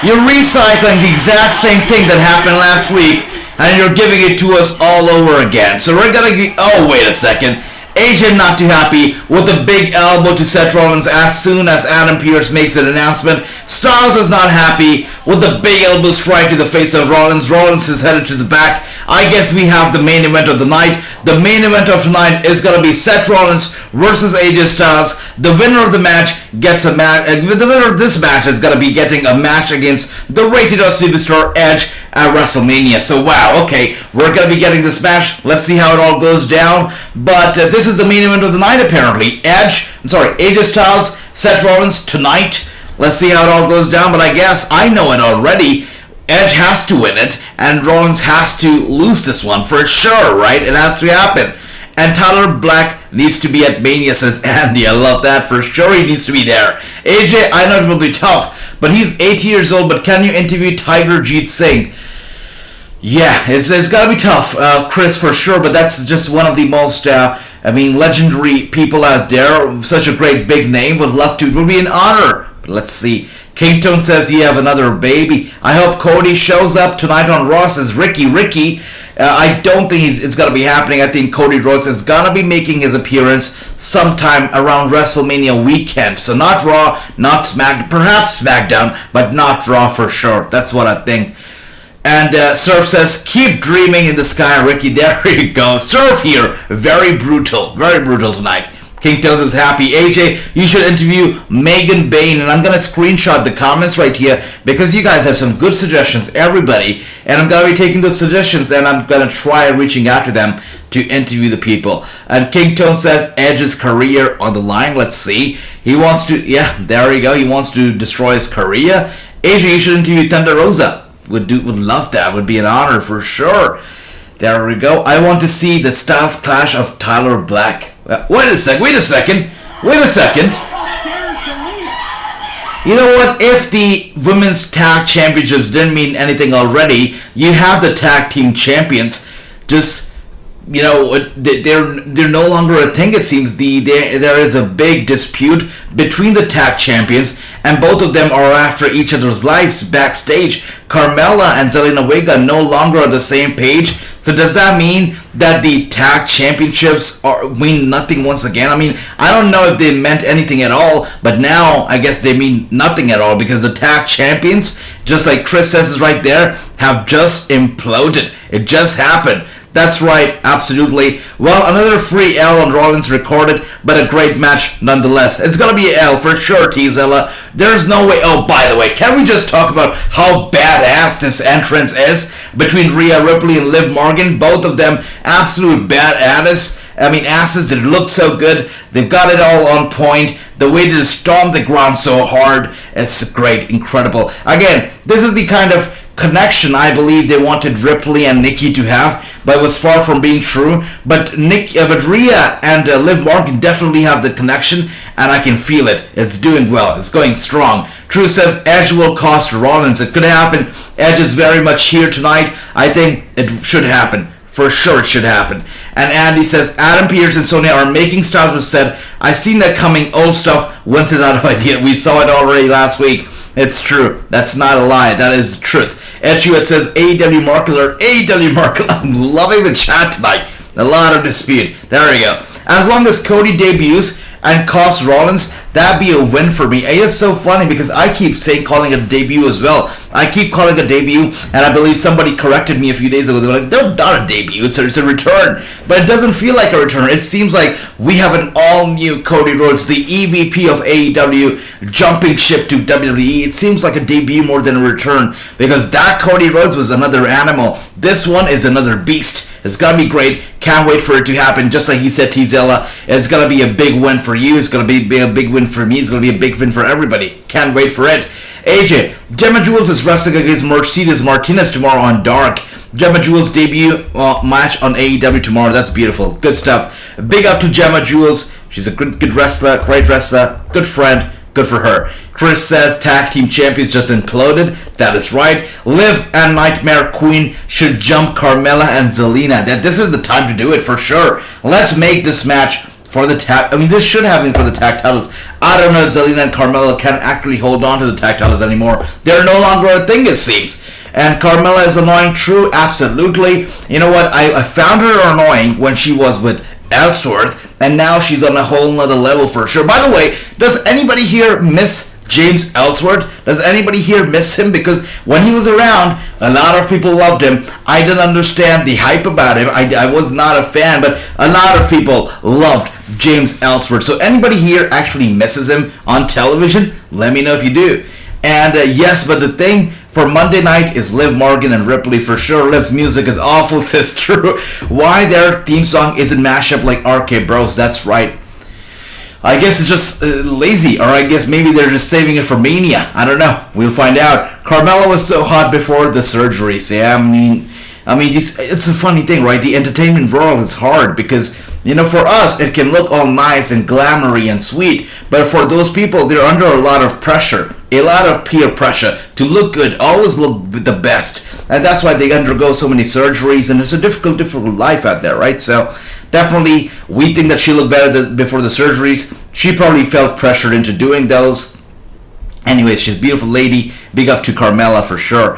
You're recycling the exact same thing that happened last week, and you're giving it to us all over again. So we're gonna be... Oh, wait a second. AJ not too happy with the big elbow to Seth Rollins as soon as Adam Pearce makes an announcement. Styles is not happy with the big elbow strike to the face of Rollins. Rollins is headed to the back. I guess we have the main event of the night. The main event of tonight is going to be Seth Rollins versus AJ Styles. The winner of the match gets a match. The winner of this match is going to be getting a match against the rated R superstar Edge at WrestleMania. So wow, okay, we're going to be getting this match. Let's see how it all goes down. But this is the main event of the night apparently. AJ Styles, Seth Rollins tonight. Let's see how it all goes down. But I guess I know it already. Edge has to win it, and Rollins has to lose this one for sure, right? It has to happen. And Tyler Black needs to be at Mania, says Andy. I love that. For sure he needs to be there. AJ, I know it will be tough, but he's 80 years old, but can you interview Tiger Jeet Singh? Yeah, it's got to be tough, Chris, for sure, but that's just one of the most, legendary people out there. Such a great big name. Would love to. It would be an honor. But let's see. King Tone says you have another baby. I hope Cody shows up tonight on Raw, says Ricky. I don't think it's going to be happening. I think Cody Rhodes is going to be making his appearance sometime around WrestleMania weekend. So not Raw, not SmackDown, perhaps SmackDown, but not Raw for sure. That's what I think. And Surf says, keep dreaming in the sky, Ricky. There you go. Surf here. Very brutal tonight. King Tails is happy. AJ, you should interview Megan Bain. And I'm going to screenshot the comments right here because you guys have some good suggestions, everybody. And I'm going to be taking those suggestions and I'm going to try reaching out to them to interview the people. And King Tone says Edge's career on the line. Let's see. He wants to, yeah, there you go. He wants to destroy his career. AJ, you should interview Thunder Rosa. Would love that. Would be an honor for sure. There we go. I want to see the Styles clash of Tyler Black. Wait a second. You know what? If the women's tag championships didn't mean anything already, you have the tag team champions. Just, you know, they're no longer a thing. It seems there is a big dispute between the tag champions, and both of them are after each other's lives backstage. Carmella and Zelina Vega no longer on the same page. So does that mean that the tag championships mean nothing once again? I mean, I don't know if they meant anything at all, but now I guess they mean nothing at all, because the tag champions, just like Chris says is right there, have just imploded. It just happened. That's right, absolutely. Well, another free L on Rollins recorded, but a great match nonetheless. It's gonna be an L for sure, T-Zilla. There's no way. Oh, by the way, can we just talk about how badass this entrance is between Rhea Ripley and Liv Morgan? Both of them absolute asses. Asses that look so good. They've got it all on point. The way they storm the ground so hard, it's great, incredible. Again, this is the kind of connection I believe they wanted Ripley and Nikki to have, but it was far from being true. But Rhea and Liv Morgan definitely have the connection, and I can feel it. It's doing well. It's going strong. True says Edge will cost Rollins. It could happen. Edge is very much here tonight. I think it should happen. For sure it should happen. And Andy says, Adam Pearce and Sonya are making stars with Seth. I seen that coming. Old stuff. When's it out of idea? We saw it already last week. It's true. That's not a lie. That is the truth. Ed Hewitt says, AEW Marketer. AEW Marketer. I'm loving the chat tonight. A lot of dispute. There we go. As long as Cody debuts and costs Rollins, that'd be a win for me. And it's so funny because I keep calling it a debut as well. I keep calling it a debut, and I believe somebody corrected me a few days ago. They were like, no, not a debut, it's a return. But it doesn't feel like a return. It seems like we have an all-new Cody Rhodes, the EVP of AEW, jumping ship to WWE. It seems like a debut more than a return, because that Cody Rhodes was another animal. This one is another beast. It's going to be great. Can't wait for it to happen. Just like you said, T-Zella, it's going to be a big win for you. It's going to be a big win for me. It's going to be a big win for everybody. Can't wait for it. AJ, Gemma Jules is wrestling against Mercedes Martinez tomorrow on Dark. Gemma Jules' debut match on AEW tomorrow. That's beautiful. Good stuff. Big up to Gemma Jules. She's a good wrestler, great wrestler, good friend. Good for her. Chris says tag team champions just imploded. That is right. Liv and Nightmare Queen should jump Carmella and Zelina. This is the time to do it for sure. Let's make this match for the tag. This should happen for the tag titles. I don't know if Zelina and Carmella can actually hold on to the tag titles anymore. They're no longer a thing, it seems. And Carmella is annoying. True, absolutely. You know what? I found her annoying when she was with Ellsworth, and now she's on a whole nother level for sure. By the way, does anybody here miss James Ellsworth? Does anybody here miss him? Because when he was around, a lot of people loved him. I didn't understand the hype about him. I was not a fan, but a lot of people loved James Ellsworth. So anybody here actually misses him on television? Let me know if you do. And yes, but the thing for Monday night is Liv Morgan and Ripley for sure. Liv's music is awful, says True. Why their theme song isn't mashed up like RK Bros? That's right. I guess it's just lazy, or I guess maybe they're just saving it for Mania. I don't know. We'll find out. Carmella was so hot before the surgery. So it's a funny thing, right? The entertainment world is hard because, for us, it can look all nice and glamoury and sweet, but for those people, they're under a lot of pressure, a lot of peer pressure to look good, always look the best, and that's why they undergo so many surgeries, and it's a difficult life out there, right? So definitely, we think that she looked better before the surgeries. She probably felt pressured into doing those. Anyways, she's a beautiful lady. Big up to Carmella for sure.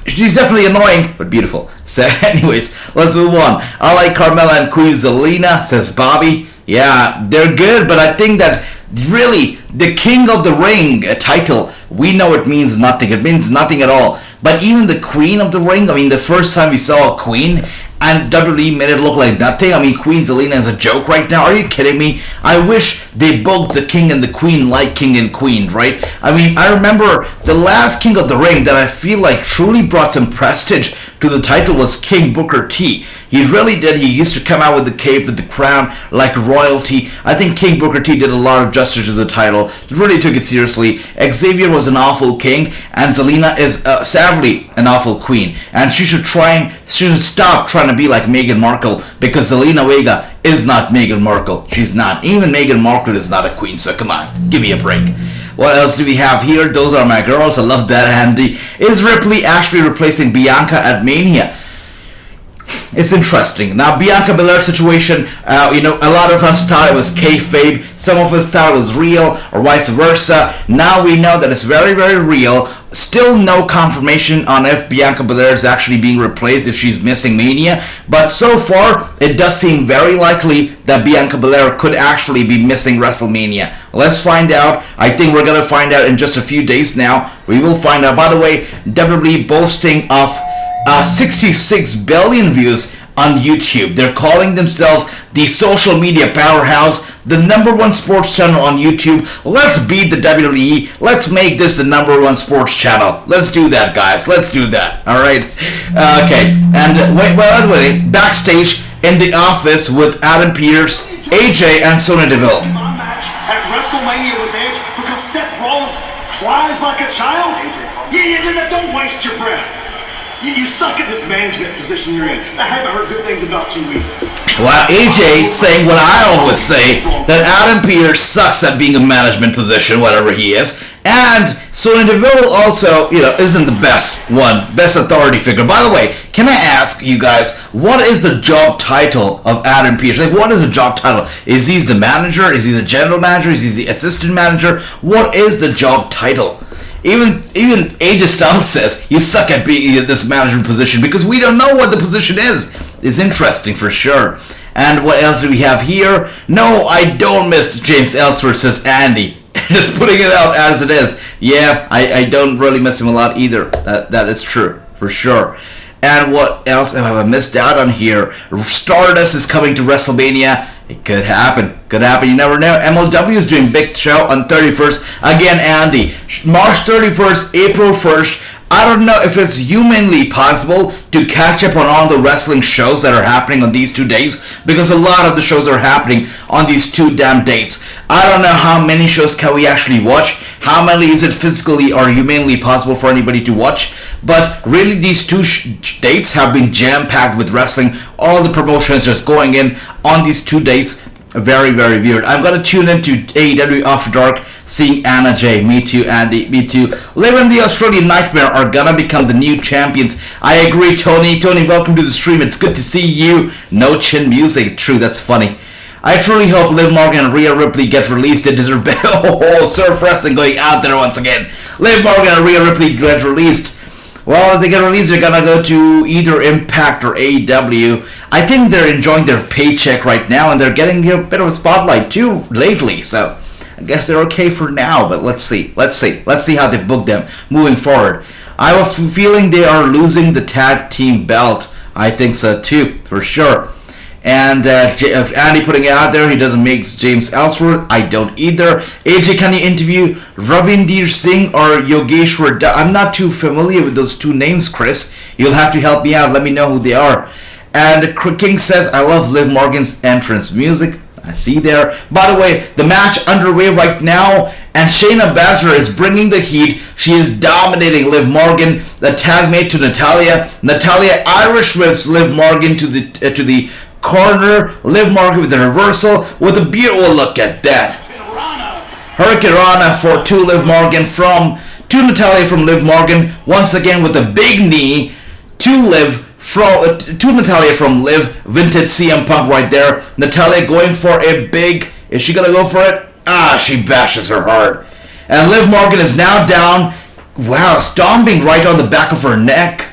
She's definitely annoying, but beautiful. So anyways, let's move on. I like Carmella and Queen Zelina, says Bobby. Yeah, they're good, but I think that really, the King of the Ring title, we know it means nothing. It means nothing at all. But even the Queen of the Ring, the first time we saw a queen, and WWE made it look like nothing. Queen Zelina is a joke right now. Are you kidding me? I wish they booked the King and the Queen like King and Queen, right? I remember the last King of the Ring that I feel like truly brought some prestige to the title was King Booker T. He really did. He used to come out with the cape, with the crown, like royalty. I think King Booker T did a lot of justice to the title. Really took it seriously. Xavier was an awful king, and Zelina is sadly an awful queen. And she should stop trying to be like Meghan Markle, because Zelina Vega is not Meghan Markle. She's not. Even Meghan Markle is not a queen, so come on, give me a break. What else do we have here? Those are my girls. I love that, Andy. Is Ripley actually replacing Bianca at Mania? It's interesting. Now, Bianca Belair situation, a lot of us thought it was kayfabe. Some of us thought it was real, or vice versa. Now we know that it's very, very real. Still no confirmation on if Bianca Belair is actually being replaced, if she's missing Mania. But so far, it does seem very likely that Bianca Belair could actually be missing WrestleMania. Let's find out. I think we're going to find out in just a few days now. We will find out. By the way, WWE boasting of 66 billion views on YouTube. They're calling themselves the social media powerhouse, the #1 sports channel on YouTube. Let's beat the WWE. Let's make this the #1 sports channel. Let's do that, guys. Let's do that. All right. Okay. And wait. Backstage in the office with Adam Pearce, AJ, and Sonya Deville. My match at WrestleMania with Edge because Seth Rollins cries like a child. Yeah, don't waste your breath. You suck at this management position you're in. I haven't heard good things about you either. Well, AJ saying what I always say, that Adam Pearce sucks at being a management position, whatever he is. And Sonya Deville also, isn't the best authority figure. By the way, can I ask you guys, what is the job title of Adam Pearce? Like, what is the job title? Is he the manager? Is he the general manager? Is he the assistant manager? What is the job title? Even AJ Styles says you suck at being in this management position because we don't know what the position is. It's interesting for sure. And what else do we have here? No, I don't miss James Ellsworth, says Andy. Just putting it out as it is. Yeah, I don't really miss him a lot either. That is true for sure. And what else have I missed out on here? Stardust is coming to WrestleMania. It could happen. Could happen. You never know. MLW is doing big show on 31st. Again, Andy. March 31st, April 1st. I don't know if it's humanly possible to catch up on all the wrestling shows that are happening on these 2 days, because a lot of the shows are happening on these 2 damn dates. I don't know how many shows can we actually watch, how many is it physically or humanly possible for anybody to watch, but really these 2 dates have been jam-packed with wrestling. All the promotions just going in on these 2 dates. Very, very weird. I'm going to tune into AEW After Dark, seeing Anna Jay. Me too, Andy. Me too. Liv and the Australian Nightmare are going to become the new champions. I agree, Tony. Tony, welcome to the stream. It's good to see you. No chin music. True, that's funny. I truly hope Liv Morgan and Rhea Ripley get released. They deserve better. Oh, Surf Wrestling going out there once again. Liv Morgan and Rhea Ripley get released. Well, if they get released, they're going to go to either Impact or AEW. I think they're enjoying their paycheck right now, and they're getting a bit of a spotlight too lately. So I guess they're okay for now, but let's see. Let's see how they book them moving forward. I have a feeling they are losing the tag team belt. I think so too, for sure. And Andy putting it out there, he doesn't make James Ellsworth. I don't either. AJ, can you interview Ravindir Singh or Yogeshwar? I'm not too familiar with those 2 names, Chris. You'll have to help me out. Let me know who they are. And King says, I love Liv Morgan's entrance music. I see there. By the way, the match underway right now, and Shayna Baszler is bringing the heat. She is dominating Liv Morgan. The tag mate to Natalya. Natalya Irish whips Liv Morgan to the corner. Liv Morgan with the reversal with a beautiful look at that. Hurricane Rana to Liv Morgan to Natalya from Liv Morgan. Once again with a big knee to Natalya from Liv. Vintage CM Punk right there. Natalya going for a big. Is she gonna go for it? She bashes her hard. And Liv Morgan is now down. Wow, stomping right on the back of her neck.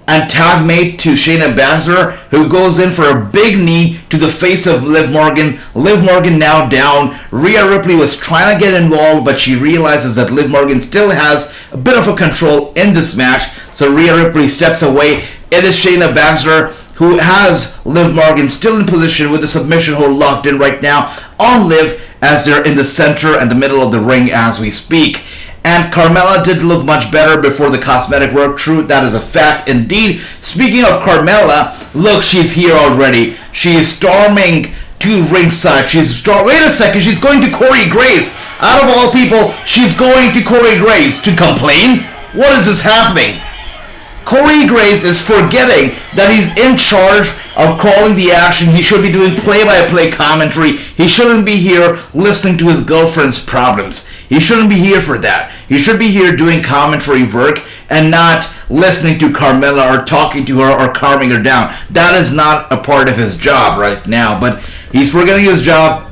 And tag mate to Shayna Baszler, who goes in for a big knee to the face of Liv Morgan. Liv Morgan now down. Rhea Ripley was trying to get involved, but she realizes that Liv Morgan still has a bit of a control in this match. So Rhea Ripley steps away. It is Shayna Baszler who has Liv Morgan still in position with the submission hold locked in right now on Liv, as they're in the center and the middle of the ring as we speak. And Carmella did look much better before the cosmetic work. True, that is a fact indeed. Speaking of Carmella, look, she's here already. She is storming to ringside. Wait a second, she's going to Corey Graves. Out of all people, she's going to Corey Graves to complain? What is this happening? Corey Graves is forgetting that he's in charge of calling the action. He should be doing play-by-play commentary. He shouldn't be here listening to his girlfriend's problems. He shouldn't be here for that. He should be here doing commentary work and not listening to Carmella or talking to her or calming her down. That is not a part of his job right now, but he's forgetting his job.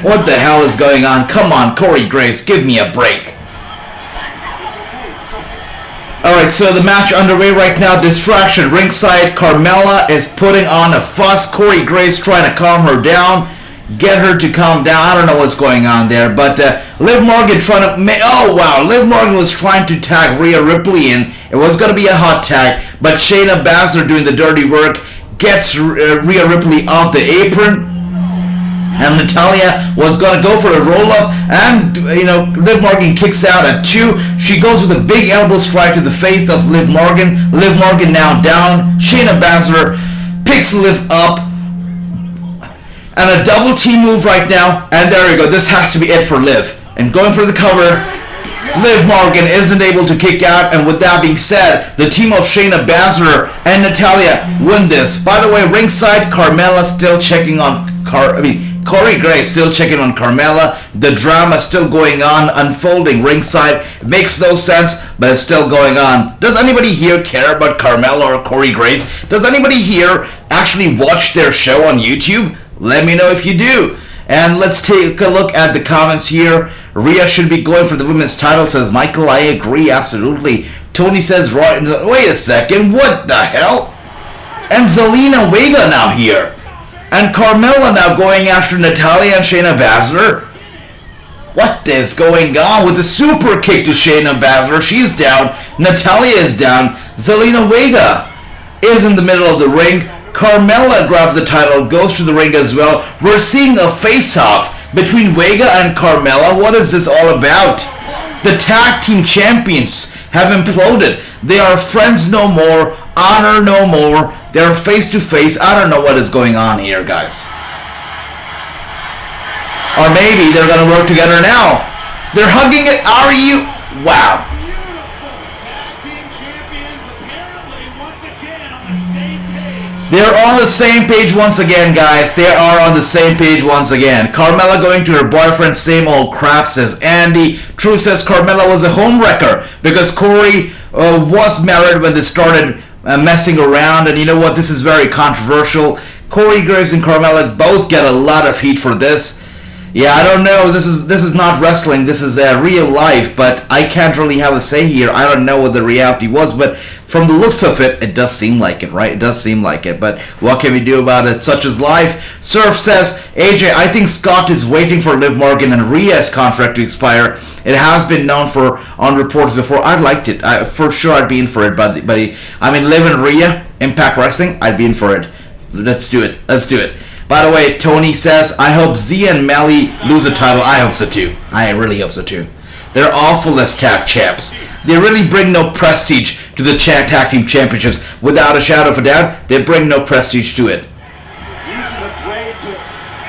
What the hell is going on? Come on, Corey Graves, give me a break. Alright, so the match underway right now. Distraction ringside. Carmella is putting on a fuss. Corey Graves trying to calm her down. Get her to calm down. I don't know what's going on there. But Liv Morgan trying to... Oh, wow. Liv Morgan was trying to tag Rhea Ripley in. It was going to be a hot tag. But Shayna Baszler doing the dirty work gets Rhea Ripley off the apron. And Natalya was going to go for a roll-up, and, Liv Morgan kicks out at 2. She goes with a big elbow strike to the face of Liv Morgan. Liv Morgan now down. Shayna Baszler picks Liv up. And a double T move right now. And there you go. This has to be it for Liv. And going for the cover. Liv Morgan isn't able to kick out. And with that being said, the team of Shayna Baszler and Natalya win this. By the way, ringside, Carmella still checking on... Corey Graves still checking on Carmella. The drama still going on, unfolding ringside. It makes no sense, but it's still going on. Does anybody here care about Carmella or Corey Graves? Does anybody here actually watch their show on YouTube? Let me know if you do. And let's take a look at the comments here. Rhea should be going for the women's title, says Michael. I agree, absolutely. Tony says, wait a second, what the hell? And Zelina Vega now here. And Carmella now going after Natalya and Shayna Baszler. What is going on with the super kick to Shayna Baszler? She's down. Natalya is down. Zelina Vega is in the middle of the ring. Carmella grabs the title, goes to the ring as well. We're seeing a face-off between Vega and Carmella. What is this all about? The tag team champions have imploded. They are friends no more. Honor no more. They're face to face. I don't know what is going on here, guys. Or maybe they're going to work together now. They're hugging it. Are you? Wow. They're on the same page once again, guys. They are on the same page once again. Carmella going to her boyfriend, same old crap, says Andy. True says Carmella was a homewrecker because Corey was married when they started messing around. And you know what? This is very controversial. Corey Graves and Carmella both get a lot of heat for this. Yeah, I don't know. This is not wrestling. This is real life, but I can't really have a say here. I don't know what the reality was, but from the looks of it, it does seem like it, right? It does seem like it, but what can we do about it? Such is life. Surf says, AJ, I think Scott is waiting for Liv Morgan and Rhea's contract to expire. It has been known on reports before. I liked it. For sure, I'd be in for it, but I mean, Liv and Rhea, Impact Wrestling, I'd be in for it. Let's do it. Let's do it. By the way, Tony says, I hope Zia and Melly lose a title. I hope so too. I really hope so too. They're awful as tag champs. They really bring no prestige to the tag team championships. Without a shadow of a doubt, they bring no prestige to it.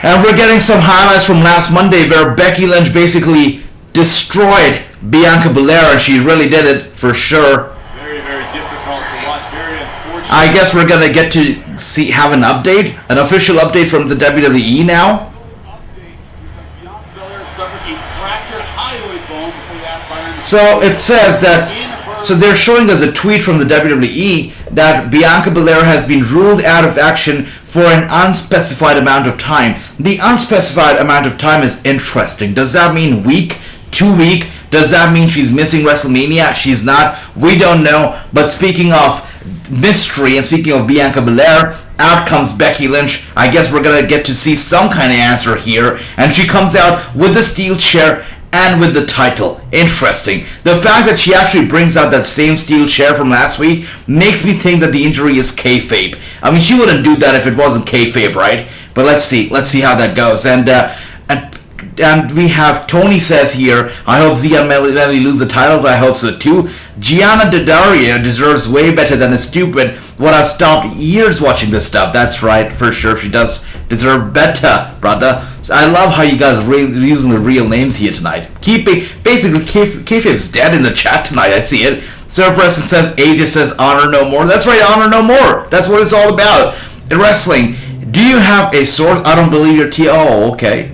And we're getting some highlights from last Monday where Becky Lynch basically destroyed Bianca Belair, and she really did it for sure. Very, very difficult to watch. Very unfortunate. I guess we're gonna get to have an update, an official update from the WWE now. So it says that, so they're showing us a tweet from the WWE that Bianca Belair has been ruled out of action for an unspecified amount of time. The unspecified amount of time is interesting. Does that mean week? 2 week? Does that mean she's missing WrestleMania? She's not. We don't know. But speaking of mystery and speaking of Bianca Belair, out comes Becky Lynch. I guess we're going to get to see some kind of answer here. And she comes out with the steel chair and with the title. Interesting. The fact that she actually brings out that same steel chair from last week makes me think that the injury is kayfabe. I mean, she wouldn't do that if it wasn't kayfabe, right? But let's see how that goes. And we have Tony says here, I hope Zia and Melly lose the titles. I hope so too. Gianna Daddario deserves way better than a stupid what I've stopped years watching this stuff. That's right, for sure. She does deserve better, brother. So I love how you guys are using the real names here tonight. Basically, Kayfabe's dead in the chat tonight. I see it. Surf Wrestling says, AJ says, honor no more. That's right, honor no more. That's what it's all about. In wrestling, do you have a source? I don't believe your T. Oh, okay.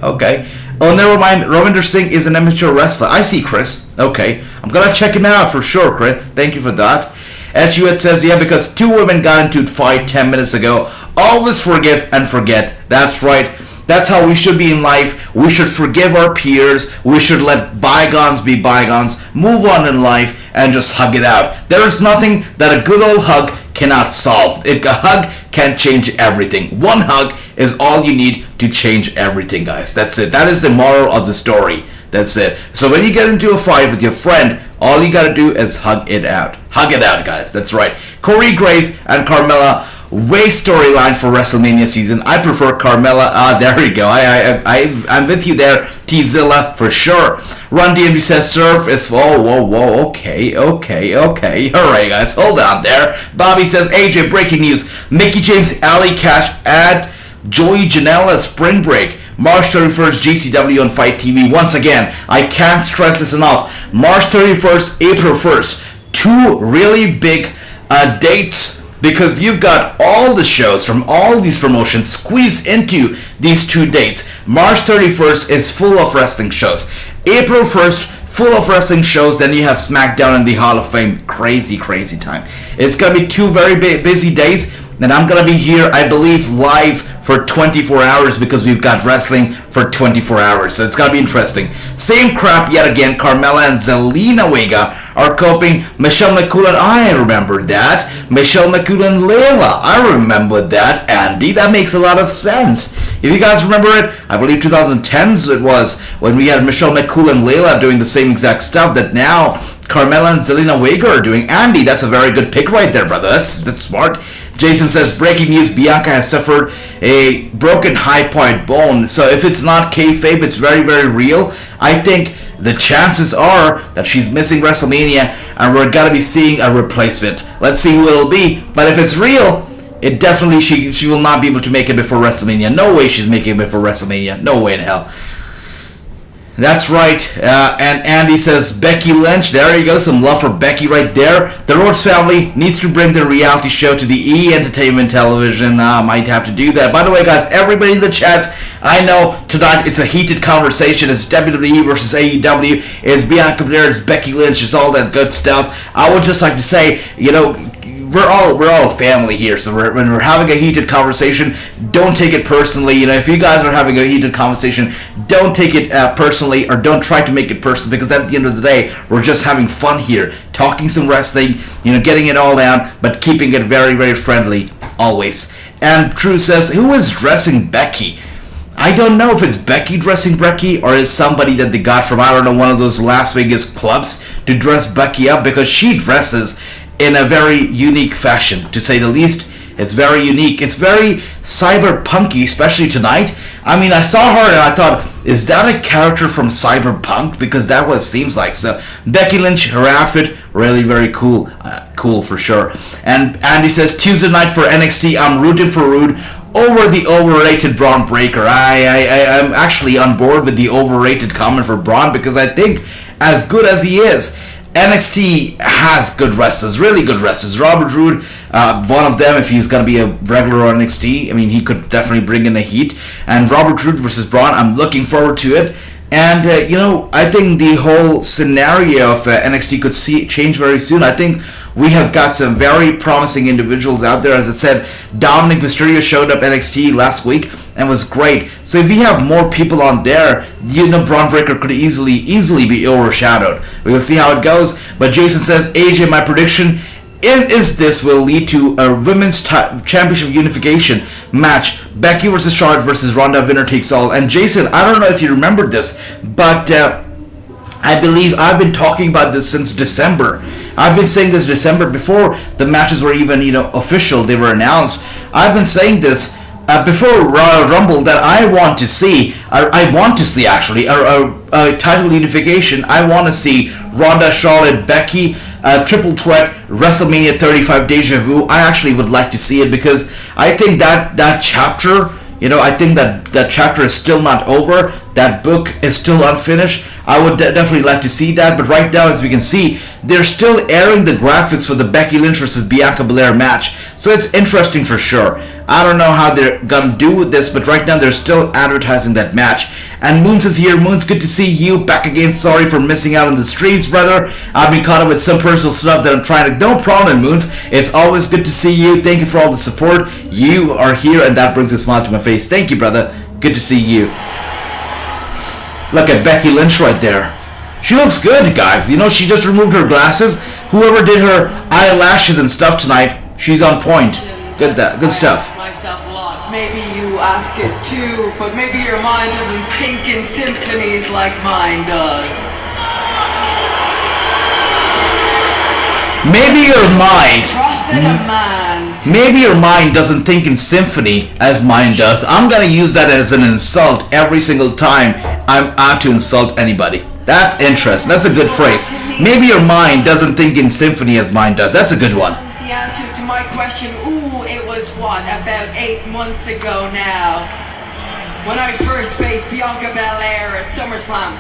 Oh, never mind. Ravinder Singh is an amateur wrestler. I see, Chris. Okay. I'm going to check him out for sure, Chris. Thank you for that. Etchuet says, yeah, because 2 women got into a fight 10 minutes ago. Always forgive and forget. That's right. That's how we should be in life. We should forgive our peers. We should let bygones be bygones. Move on in life and just hug it out. There is nothing that a good old hug cannot solve. A hug can't change everything. One hug is all you need to change everything, guys. That's it. That is the moral of the story. That's it. So when you get into a fight with your friend, all you gotta do is hug it out. Hug it out, guys. That's right. Corey Grace and Carmella. Way storyline for WrestleMania season. I prefer Carmella. There you go. I'm with you there, T-Zilla, for sure. Run DMG says Surf is... Whoa. Okay. Alright, guys. Hold on there. Bobby says, AJ, breaking news. Mickey James, Ali Cash, add Joey Janela Spring Break. March 31st, GCW on Fight TV. Once again, I can't stress this enough. March 31st, April 1st. 2 really big dates, because you've got all the shows from all these promotions squeezed into these 2 dates. March 31st is full of wrestling shows. April 1st, full of wrestling shows. Then you have SmackDown and the Hall of Fame. Crazy time. It's going to be 2 very busy days. And I'm going to be here, I believe, live for 24 hours because we've got wrestling for 24 hours. So it's going to be interesting. Same crap yet again. Carmella and Zelina Vega are coping. Michelle McCool, I remember that. Michelle McCool and Layla, I remember that. Andy, that makes a lot of sense. If you guys remember it, I believe 2010s it was, when we had Michelle McCool and Layla doing the same exact stuff that now Carmella and Zelina Vega are doing. Andy, that's a very good pick right there, brother. That's smart. Jason says, breaking news, Bianca has suffered a broken high-point bone. So if it's not kayfabe, it's very, very real. I think the chances are that she's missing WrestleMania and we're going to be seeing a replacement. Let's see who it'll be. But if it's real, it definitely, she will not be able to make it before WrestleMania. No way she's making it before WrestleMania. No way in hell. That's right. And Andy says, Becky Lynch. There you go. Some love for Becky right there. The Rhodes family needs to bring the reality show to the E! Entertainment Television. Might have to do that. By the way, guys, everybody in the chat, I know tonight it's a heated conversation. It's WWE versus AEW. It's Bianca Belair. It's Becky Lynch. It's all that good stuff. I would just like to say, we're all family here, so when we're having a heated conversation, don't take it personally. If you guys are having a heated conversation, don't take it personally, or don't try to make it personal, because at the end of the day, we're just having fun here, talking some wrestling, getting it all down, but keeping it very, very friendly, always. And True says, who is dressing Becky? I don't know if it's Becky dressing Becky, or it's somebody that they got from, I don't know, one of those Las Vegas clubs to dress Becky up, because she dresses in a very unique fashion, to say the least. It's very unique. It's very cyberpunky, especially tonight. I mean, I saw her and I thought, is that a character from Cyberpunk? Because that was seems like. So Becky Lynch, her outfit, really very cool. Cool for sure. And Andy says, Tuesday night for NXT, I'm rooting for Rude over the overrated Braun Breaker. I'm actually on board with the overrated comment for Braun, because I think, as good as he is, NXT has good wrestlers, really good wrestlers. Robert Roode, one of them, if he's going to be a regular on NXT, I mean, he could definitely bring in the heat. And Robert Roode versus Braun, I'm looking forward to it. And, I think the whole scenario of NXT could change very soon. I think we have got some very promising individuals out there. As I said, Dominic Mysterio showed up NXT last week and was great. So if we have more people on there, Braun Breaker could easily be overshadowed. We will see how it goes. But Jason says, AJ, my prediction is this will lead to a women's championship unification match. Becky versus Charlotte versus Ronda, winner takes all. And Jason, I don't know if you remember this, but I believe I've been talking about this since December. I've been saying this December before the matches were even, official. They were announced. I've been saying this before Royal Rumble that I want to see actually a title unification. I want to see Ronda, Charlotte, Becky, triple threat, WrestleMania 35 Deja Vu. I actually would like to see it, because I think that chapter, I think that chapter is still not over. that book is still unfinished. I would definitely like to see that, but right now, as we can see, they're still airing the graphics for the Becky Lynch versus Bianca Belair match, so it's interesting for sure. I don't know how they're gonna do with this, but right now they're still advertising that match. And Moons is here. Moons, good to see you back again. Sorry for missing out on the streams, brother. I've been caught up with some personal stuff that I'm trying to... No problem, Moons. It's always good to see you. Thank you for all the support. You are here, and that brings a smile to my face. Thank you, brother. Good to see you. Look at Becky Lynch right there. She looks good, guys. You know, she just removed her glasses. Whoever did her eyelashes and stuff tonight, she's on point. Good stuff. I ask myself a lot. Maybe you ask it too, but maybe your mind doesn't think in symphonies like mine does. Maybe your mind... Prophet of man. Maybe your mind doesn't think in symphony as mine does. I'm gonna use that as an insult every single time I'm out to insult anybody. That's interesting. That's a good phrase. Maybe your mind doesn't think in symphony as mine does. That's a good one. The answer to my question, it was what, about 8 months ago now, when I first faced Bianca Belair at SummerSlam.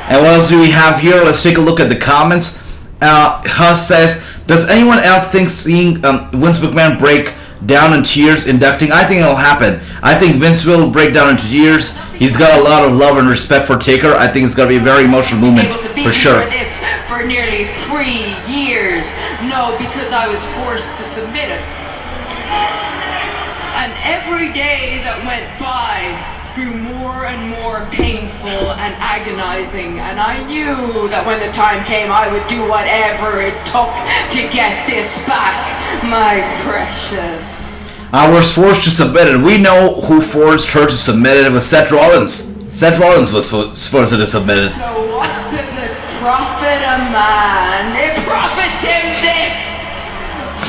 And what else do we have here? Let's take a look at the comments. Huss says, does anyone else think seeing Vince McMahon break down in tears inducting? I think it'll happen. I think Vince will break down into tears. He's got a lot of love and respect for Taker. I think it's going to be a very emotional moment for sure. For this for nearly 3 years. No, because I was forced to submit it. And every day that went by grew more and more painful and agonizing, and I knew that when the time came I would do whatever it took to get this back, my precious. I was forced to submit it. We know who forced her to submit it. It was Seth Rollins. Seth Rollins was forced to submit it. So what does it profit a man? It profits him this!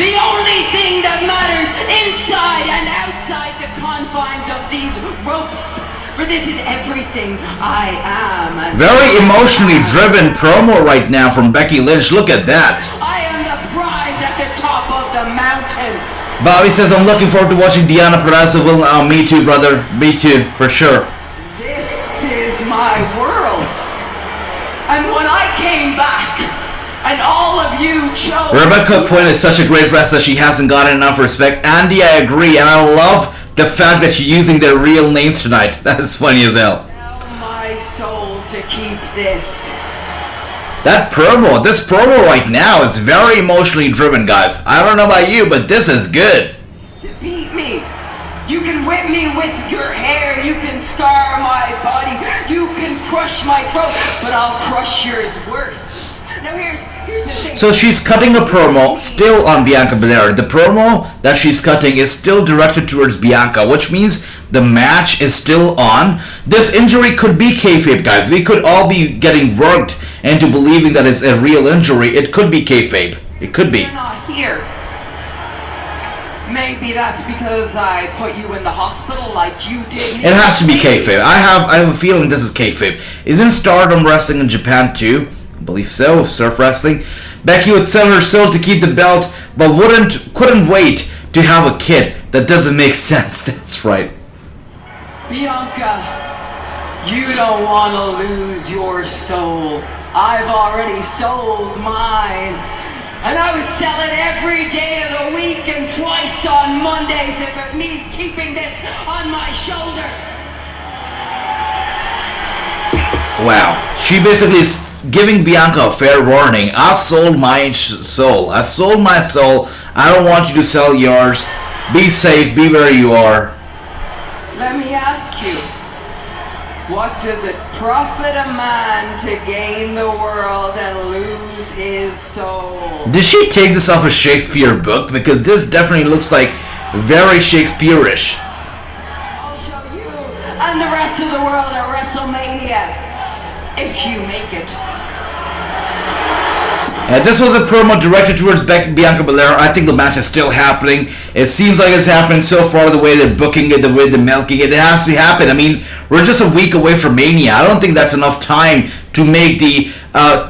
The only thing that matters inside and outside the confines of these ropes. For this is everything I am. Very emotionally driven promo right now from Becky Lynch. Look at that. I am the prize at the top of the mountain. Bobby says, I'm looking forward to watching Deonna Purrazzo. Me too, brother. Me too, for sure. This is my world. And when I came back, and all of you chose... Rebecca Quinn is such a great wrestler. She hasn't gotten enough respect. Andy, I agree. And I love the fact that you're using their real names tonight. That is funny as hell. Sell my soul to keep this. This promo right now is very emotionally driven, guys. I don't know about you, but this is good. To beat me. You can whip me with your hair. You can scar my body. You can crush my throat. But I'll crush yours worse. Now here's the thing. So she's cutting a promo still on Bianca Belair. The promo that she's cutting is still directed towards Bianca, which means the match is still on. This injury could be kayfabe, guys. We could all be getting worked into believing that it's a real injury. It could be kayfabe. It could be. You're not here. Maybe that's because I put you in the hospital like you did me. It has to be kayfabe. I have a feeling this is kayfabe. Isn't Stardom Wrestling in Japan too? I believe so. Surf Wrestling. Becky would sell her soul to keep the belt, but couldn't wait to have a kid. That doesn't make sense. That's right. Bianca, you don't want to lose your soul. I've already sold mine. And I would sell it every day of the week and twice on Mondays if it means keeping this on my shoulder. Wow. She basically is giving Bianca a fair warning. I sold my soul. I sold my soul. I don't want you to sell yours. Be safe. Be where you are. Let me ask you, what does it profit a man to gain the world and lose his soul? Did she take this off a Shakespeare book? Because this definitely looks like very Shakespeare-ish. I'll show you and the rest of the world at WrestleMania. If you make it. This was a promo directed towards Bianca Belair. I think the match is still happening. It seems like it's happening so far, the way they're booking it, the way they're milking it. It has to happen. I mean, we're just a week away from Mania. I don't think that's enough time to make the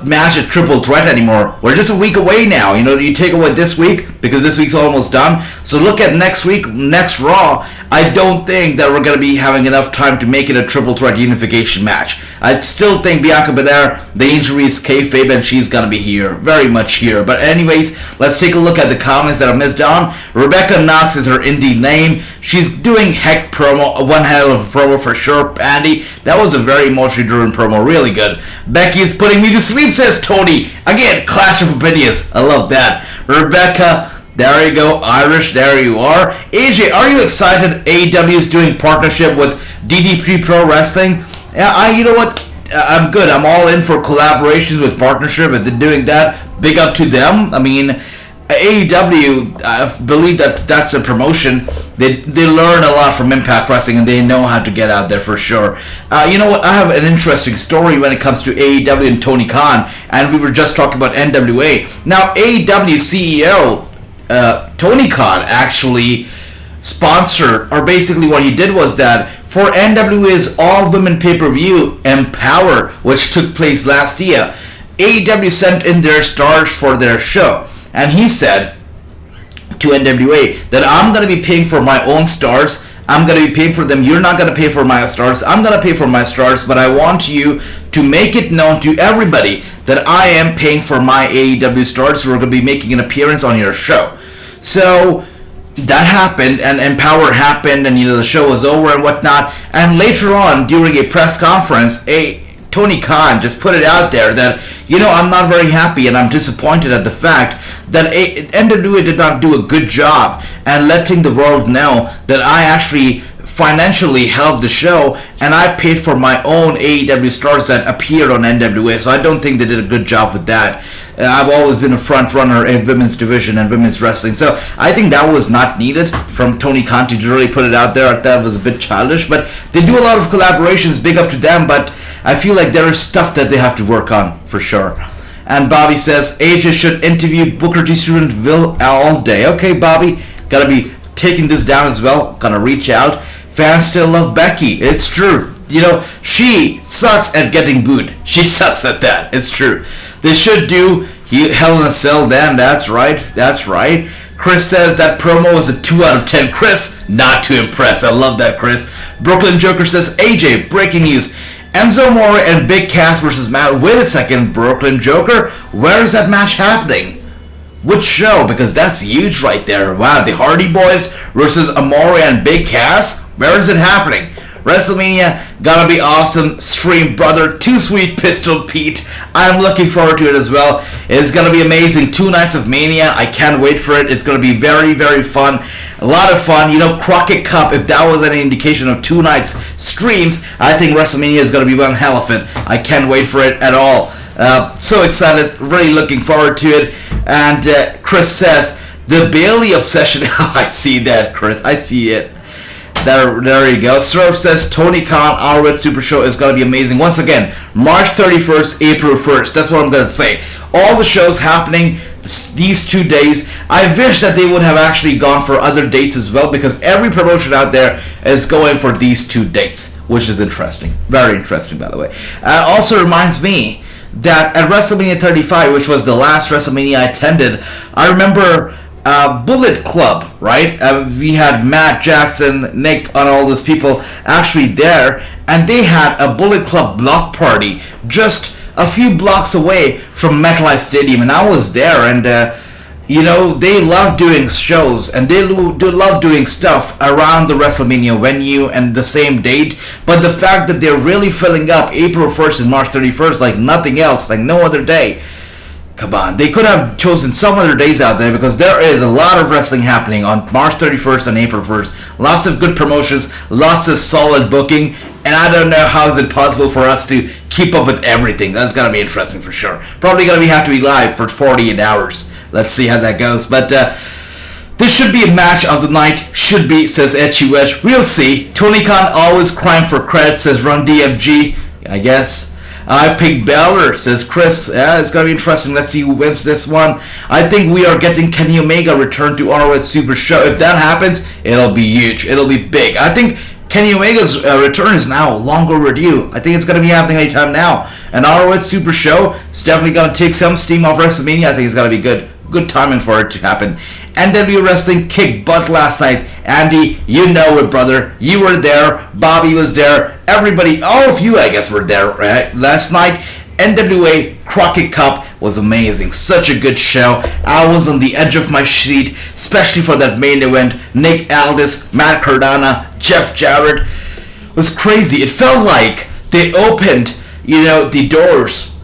match a triple threat anymore. We're just a week away now. You know, you take away this week, because this week's almost done. So look at next week, next Raw. I don't think that we're going to be having enough time to make it a triple threat unification match. I still think Bianca Belair, the injury is kayfabe, and she's going to be here, very much here. But anyways, let's take a look at the comments that I missed on. Rebecca Knox is her indie name. She's doing heck promo, one hell of a promo for sure, Andy. That was a very emotionally driven promo, really good. Becky is putting me to sleep, says Tony. Again, clash of opinions. I love that. Rebecca, there you go. Irish, there you are. AJ, are you excited AEW is doing partnership with DDP Pro Wrestling? Yeah, you know what? I'm good. I'm all in for collaborations with partnership. If they're doing that, big up to them. I mean, AEW, I believe that's a promotion. They learn a lot from Impact Wrestling, and they know how to get out there for sure. You know what? I have an interesting story when it comes to AEW and Tony Khan, and we were just talking about NWA. Now, AEW CEO Tony Khan actually sponsored, or basically what he did was that for NWA's all-women pay-per-view Empower, which took place last year, AEW sent in their stars for their show. And he said to NWA that I'm going to be paying for my own stars. I'm going to be paying for them. You're not going to pay for my stars. I'm going to pay for my stars, but I want you to make it known to everybody that I am paying for my AEW stars who are going to be making an appearance on your show. So that happened, and Empower happened, and the show was over and whatnot. And later on, during a press conference, Tony Khan just put it out there that, I'm not very happy and I'm disappointed at the fact that NWA did not do a good job and letting the world know that I actually financially helped the show and I paid for my own AEW stars that appeared on NWA. So I don't think they did a good job with that. I've always been a front runner in women's division and women's wrestling. So I think that was not needed from Tony Khan to really put it out there. That was a bit childish. But they do a lot of collaborations, big up to them. But I feel like there is stuff that they have to work on for sure. And Bobby says, AJ should interview Booker T. Student Will all day. Okay, Bobby, gotta be taking this down as well. Gonna reach out. Fans still love Becky. It's true. She sucks at getting booed. She sucks at that. It's true. They should do Hell in a Cell then. That's right. That's right. Chris says that promo was a 2 out of 10. Chris, not too impressed. I love that, Chris. Brooklyn Joker says, AJ, breaking news. Enzo Amore and Big Cass versus Matt. Wait a second, Brooklyn Joker. Where is that match happening? Which show? Because that's huge right there. Wow, the Hardy Boys versus Amore and Big Cass? Where is it happening? WrestleMania, gonna be awesome. Stream, brother. Too sweet, Pistol Pete. I'm looking forward to it as well. It's gonna be amazing. 2 nights of Mania. I can't wait for it. It's gonna be very, very fun. A lot of fun. Crockett Cup, if that was any indication of 2 nights streams, I think WrestleMania is gonna be one hell of it. I can't wait for it at all. So excited. Really looking forward to it. And Chris says, the Bailey obsession. I see that, Chris. I see it. There you go. Swerve says Tony Khan, our Red Super Show is going to be amazing. Once again, March 31st, April 1st. That's what I'm going to say. All the shows happening these 2 days. I wish that they would have actually gone for other dates as well, because every promotion out there is going for these 2 dates, which is interesting. Very interesting, by the way. Also reminds me that at WrestleMania 35, which was the last WrestleMania I attended, I remember Bullet Club, right? We had Matt Jackson, Nick, and all those people actually there, and they had a Bullet Club block party just a few blocks away from MetLife Stadium, and I was there, and they love doing shows, and they love doing stuff around the WrestleMania venue and the same date, but the fact that they're really filling up April 1st and March 31st like nothing else, like no other day. Come on, they could have chosen some other days out there, because there is a lot of wrestling happening on March 31st and April 1st. Lots of good promotions, lots of solid booking, and I don't know how is it possible for us to keep up with everything. That's going to be interesting for sure. Probably going to have to be live for 48 hours. Let's see how that goes. But this should be a match of the night. Should be, says Etchy Wedge. We'll see. Tony Khan always crying for credit, says Run DMG. I guess. I picked Balor, says Chris. Yeah, it's going to be interesting. Let's see who wins this one. I think we are getting Kenny Omega return to ROH Super Show. If that happens, it'll be huge. It'll be big. I think Kenny Omega's return is now long overdue. I think it's going to be happening anytime now. And ROH Super Show is definitely going to take some steam off WrestleMania. I think it's going to be good. Good timing for it to happen. NWA Wrestling kicked butt last night. Andy, you know it, brother. You were there. Bobby was there. Everybody, all of you, I guess, were there right? Last night. NWA Crockett Cup was amazing. Such a good show. I was on the edge of my seat, especially for that main event. Nick Aldis, Matt Cardona, Jeff Jarrett. It was crazy. It felt like they opened, the doors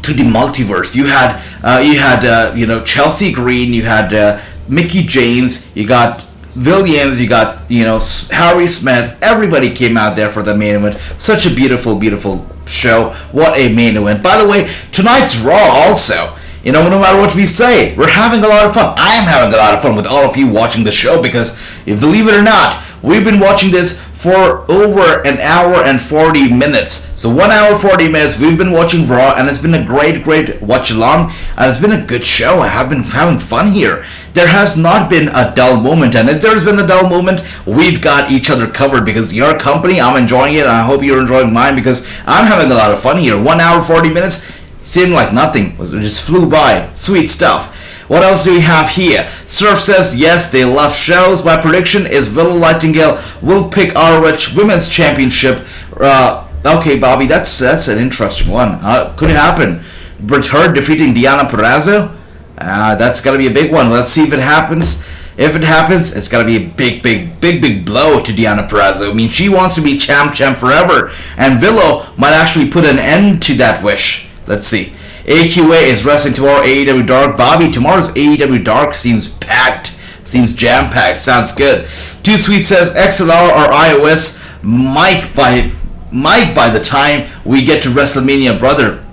to the multiverse. You had Chelsea Green, you had Mickey James, you got Williams, you got Harry Smith. Everybody came out there for the main event. Such a beautiful, beautiful show. What a main event. By the way, tonight's Raw also. No matter what we say, we're having a lot of fun. I am having a lot of fun with all of you watching the show because, believe it or not, we've been watching this for over an hour and 40 minutes. So 1 hour 40 minutes we've been watching Raw, and it's been a great watch along, and it's been a good show. I have been having fun here. There has not been a dull moment, and if there's been a dull moment, we've got each other covered because your company, I'm enjoying it, and I hope you're enjoying mine because I'm having a lot of fun here. 1 hour 40 minutes seemed like nothing. It just flew by. Sweet stuff. What else do we have here? Surf says, yes, they love shows. My prediction is Willow Nightingale will pick ROH Women's Championship. Okay, Bobby, that's an interesting one. Could it happen? But her defeating Deonna Purrazzo? That's got to be a big one. Let's see if it happens. If it happens, it's got to be a big blow to Deonna Purrazzo. I mean, she wants to be champ forever. And Willow might actually put an end to that wish. Let's see. AQA is wrestling tomorrow, AEW Dark. Bobby, tomorrow's AEW Dark seems packed. Seems jam-packed. Sounds good. Too Sweet says XLR or iOS mic by the time we get to WrestleMania, brother.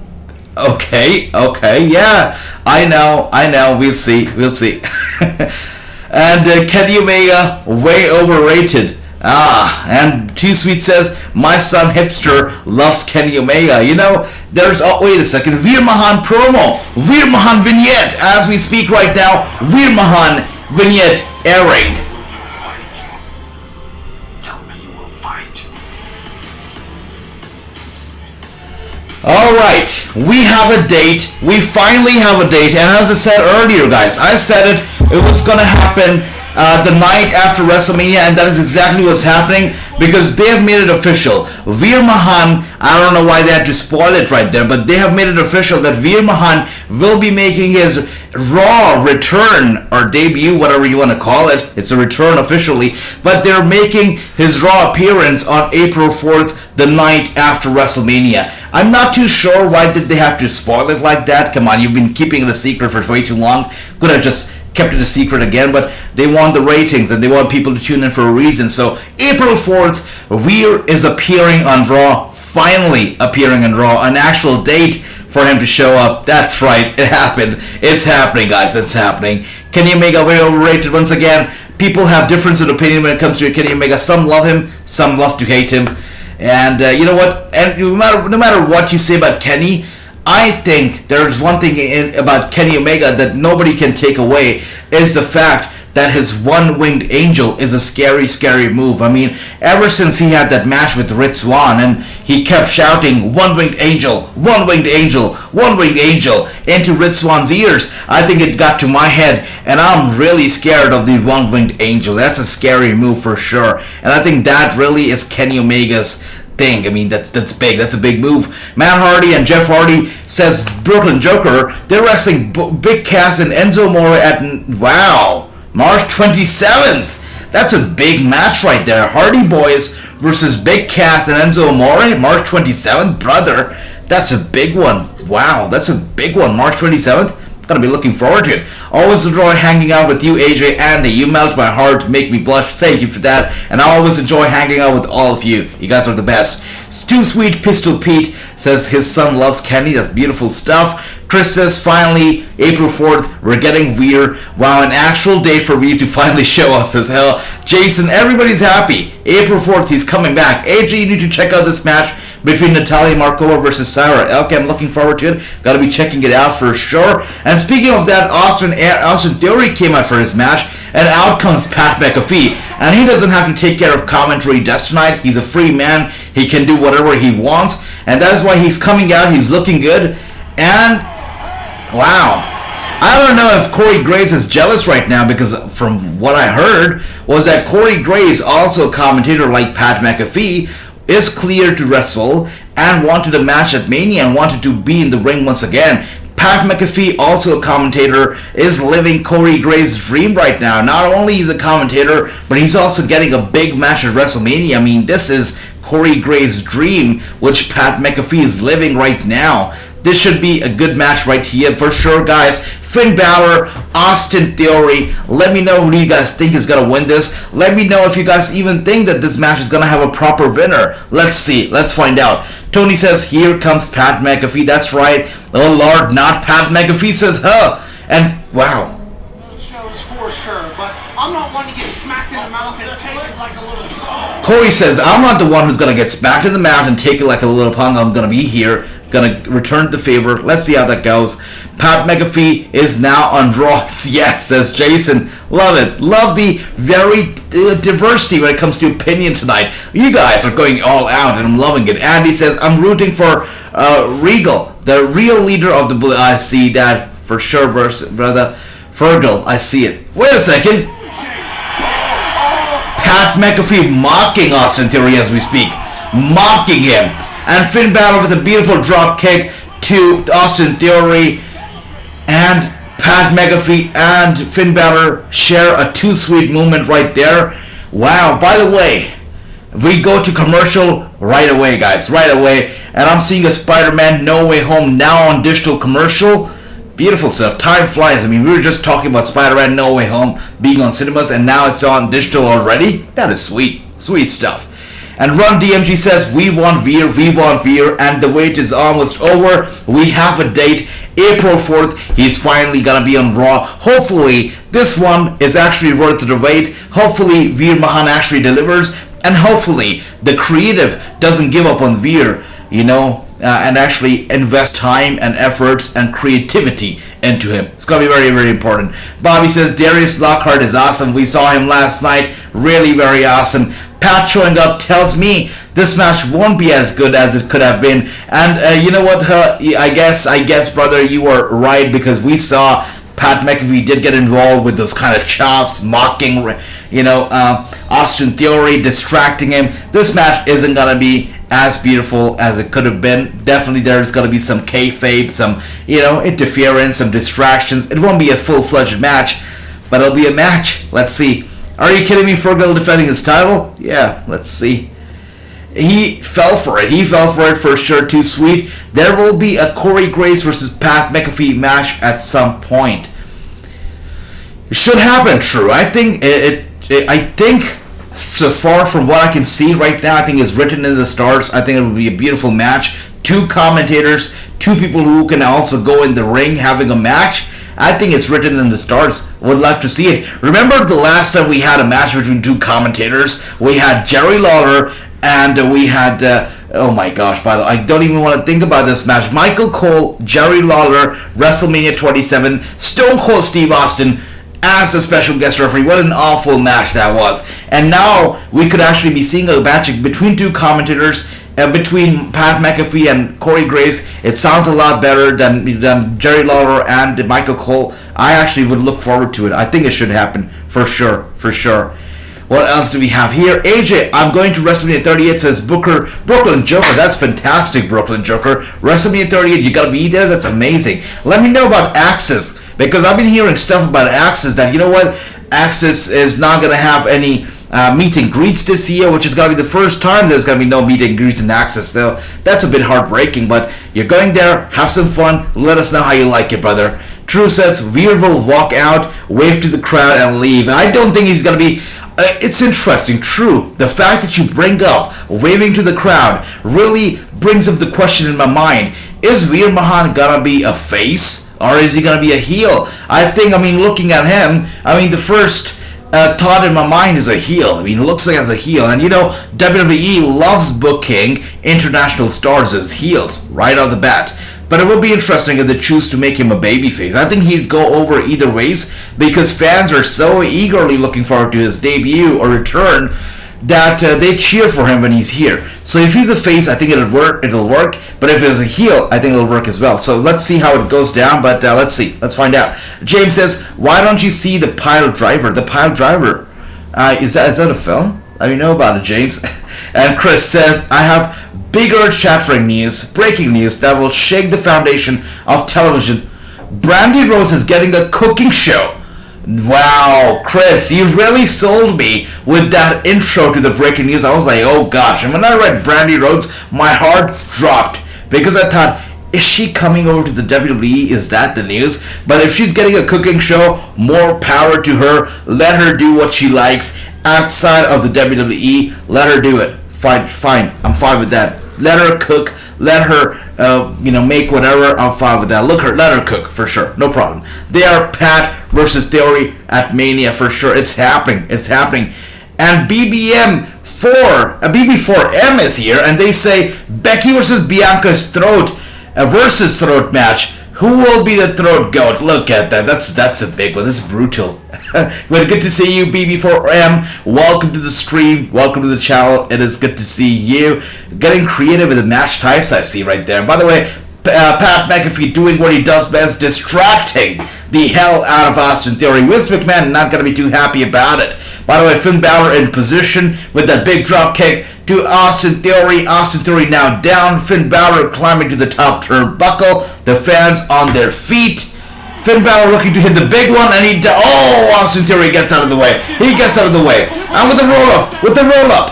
Okay, yeah. I know. We'll see. And Kenny Omega, way overrated. And Too Sweet says, my son Hipster loves Kenny Omega. There's, wait a second, Veer Mahan promo, Veer Mahan vignette, as we speak right now, Veer Mahan vignette airing. Tell me you will fight. Alright, we have a date, we finally have a date, and as I said earlier, guys, I said it was gonna happen the night after WrestleMania, and that is exactly what's happening because they have made it official. Veer Mahan, I don't know why they had to spoil it right there, but they have made it official that Veer Mahan will be making his Raw return or debut, whatever you want to call it. It's a return officially, but they're making his Raw appearance on April 4th, the night after WrestleMania. I'm not too sure why did they have to spoil it like that. Come on, you've been keeping it a secret for way too long. Could have just kept it a secret again, but they want the ratings and they want people to tune in for a reason. So April 4th, Veer is appearing on Raw, finally appearing on Raw, an actual date for him to show up. That's right, it happened. It's happening, guys, it's happening. Kenny Omega, very overrated once again. People have difference of opinion when it comes to Kenny Omega. Some love him, some love to hate him. And you know what, and no matter what you say about Kenny, I think there's one thing about Kenny Omega that nobody can take away is the fact that his one-winged angel is a scary, scary move. I mean, ever since he had that match with Rich Swann and he kept shouting, one-winged angel, one-winged angel, one-winged angel into Rich Swann's ears, I think it got to my head, and I'm really scared of the one-winged angel. That's a scary move for sure. And I think that really is Kenny Omega's thing. I mean, that's big. That's a big move. Matt Hardy and Jeff Hardy says Brooklyn Joker. They're wrestling Big Cass and Enzo Amore at March 27th. That's a big match right there. Hardy Boys versus Big Cass and Enzo Amore, March 27th, brother. That's a big one. Wow, that's a big one. March 27th. Gonna be looking forward to it. Always enjoy hanging out with you, AJ, Andy. You melt my heart, make me blush. Thank you for that. And I always enjoy hanging out with all of you. You guys are the best. Too Sweet Pistol Pete says his son loves Kenny. That's beautiful stuff. Chris says, finally, April 4th, we're getting Veer. Wow, an actual date for Veer to finally show up, says hell. Jason, everybody's happy. April 4th, he's coming back. AJ, you need to check out this match between Natalia Markova versus Sarah. Okay, I'm looking forward to it. Gotta be checking it out for sure. And speaking of that, Austin Theory came out for his match, and out comes Pat McAfee. And he doesn't have to take care of commentary desk tonight. He's a free man. He can do whatever he wants. And that is why he's coming out. He's looking good. And wow, I don't know if Corey Graves is jealous right now, because from what I heard was that Corey Graves, also a commentator like Pat McAfee, is cleared to wrestle and wanted a match at Mania and wanted to be in the ring once again. Pat McAfee, also a commentator, is living Corey Graves' dream right now. Not only is he a commentator, but he's also getting a big match at WrestleMania. I mean, this is Corey Graves' dream, which Pat McAfee is living right now. This should be a good match right here for sure, guys. Finn Balor, Austin Theory. Let me know who you guys think is going to win this. Let me know if you guys even think that this match is going to have a proper winner. Let's see. Let's find out. Tony says, here comes Pat McAfee. That's right. Oh, Lord, not Pat McAfee, says, huh. And, wow. Shows for sure, but I'm not one to get smacked in the mouth and take it like a little punk. Corey says, I'm not the one who's going to get smacked in the mouth and take it like a little punk. I'm going to be here. Going to return the favor. Let's see how that goes. Pat McAfee is now on Raw. Yes, says Jason. Love it. Love the very diversity when it comes to opinion tonight. You guys are going all out, and I'm loving it. Andy says, I'm rooting for Regal, the real leader of the Blue. I see that for sure, brother. Fergal, I see it. Wait a second. Pat McAfee mocking Austin Theory as we speak. Mocking him. And Finn Balor with a beautiful drop kick to Austin Theory. And Pat McAfee and Finn Balor share a too sweet moment right there. Wow, by the way, we go to commercial right away, guys, right away. And I'm seeing a Spider-Man No Way Home now on digital commercial. Beautiful stuff. Time flies. I mean, we were just talking about Spider-Man No Way Home being on cinemas, and now it's on digital already. That is sweet. Sweet stuff. And Run DMG says, we want Veer, and the wait is almost over. We have a date, April 4th. He's finally gonna be on Raw. Hopefully, this one is actually worth the wait. Hopefully, Veer Mahan actually delivers, and hopefully, the creative doesn't give up on Veer, and actually invest time and efforts and creativity into him. It's gonna be very, very important. Bobby says, Darius Lockhart is awesome. We saw him last night. Really, very awesome. Pat showing up tells me this match won't be as good as it could have been. And you know what? I guess, brother, you were right, because we saw Pat McAfee did get involved with those kind of chops, mocking, Austin Theory, distracting him. This match isn't gonna be as beautiful as it could have been. Definitely there's gonna be some kayfabe, some, interference, some distractions. It won't be a full-fledged match, but it'll be a match. Let's see. Are you kidding me? Fergal defending his title? Yeah, let's see. He fell for it. He fell for it for sure. Too sweet. There will be a Corey Graves versus Pat McAfee match at some point. It should happen. True. I think I think so far from what I can see right now, I think it's written in the stars. I think it will be a beautiful match. Two commentators, two people who can also go in the ring having a match. I think it's written in the stars. Would love to see it. Remember the last time we had a match between two commentators? We had Jerry Lawler and we had, oh my gosh, by the way, I don't even want to think about this match. Michael Cole, Jerry Lawler, WrestleMania 27, Stone Cold Steve Austin as a special guest referee. What an awful match that was. And now we could actually be seeing a match between two commentators, between Pat McAfee and Corey Graves. It sounds a lot better than Jerry Lawler and Michael Cole. I actually would look forward to it. I think it should happen for sure. What else do we have here? AJ, I'm going to WrestleMania 38, says Booker. Brooklyn Joker, that's fantastic, Brooklyn Joker. WrestleMania 38, you gotta be there, that's amazing. Let me know about Axis, because I've been hearing stuff about Axis that, you know what, Axis is not gonna have any meet and greets this year, which is going to be the first time there's going to be no meet and greets in Access. So that's a bit heartbreaking, but you're going there, have some fun, let us know how you like it, brother. True says Veer will walk out, wave to the crowd, and leave. And I don't think he's going to be... it's interesting, true. The fact that you bring up waving to the crowd really brings up the question in my mind. Is Veer Mahan going to be a face, or is he going to be a heel? I think, looking at him, the first... thought in my mind is a heel. He looks like as a heel. And WWE loves booking international stars as heels right off the bat. But it would be interesting if they choose to make him a babyface. I think he'd go over either ways because fans are so eagerly looking forward to his debut or return that they cheer for him when he's here. So if he's a face, I think it'll work. But if he's a heel, I think it'll work as well. So let's see how it goes down. But let's see. Let's find out. James says, "Why don't you see the pile driver? The pile driver. Is that a film? Let me know about it, James." And Chris says, "I have bigger chattering news, breaking news that will shake the foundation of television. Brandy Rhodes is getting a cooking show." Wow, Chris, you really sold me with that intro to the breaking news. I was like, oh gosh. And when I read Brandy Rhodes, my heart dropped because I thought, is she coming over to the WWE? Is that the news? But if she's getting a cooking show, more power to her. Let her do what she likes outside of the WWE. Let her do it. Fine. I'm fine with that. Let her cook. Let her, make whatever. I'm fine with that. Let her cook for sure. No problem. They are Pat versus Theory at Mania for sure. It's happening. And BB4M is here, and they say Becky versus Bianca's throat match. Who will be the throat goat? Look at that. That's a big one. This is brutal. Well, good to see you, BB4M. Welcome to the stream. Welcome to the channel. It is good to see you. Getting creative with the match types I see right there. By the way, Pat McAfee doing what he does best, distracting the hell out of Austin Theory. Vince McMahon not going to be too happy about it. By the way, Finn Balor in position with that big drop kick to Austin Theory. Austin Theory now down. Finn Balor climbing to the top turnbuckle. The fans on their feet. Finn Balor looking to hit the big one, and Austin Theory gets out of the way. He gets out of the way. And with the roll up.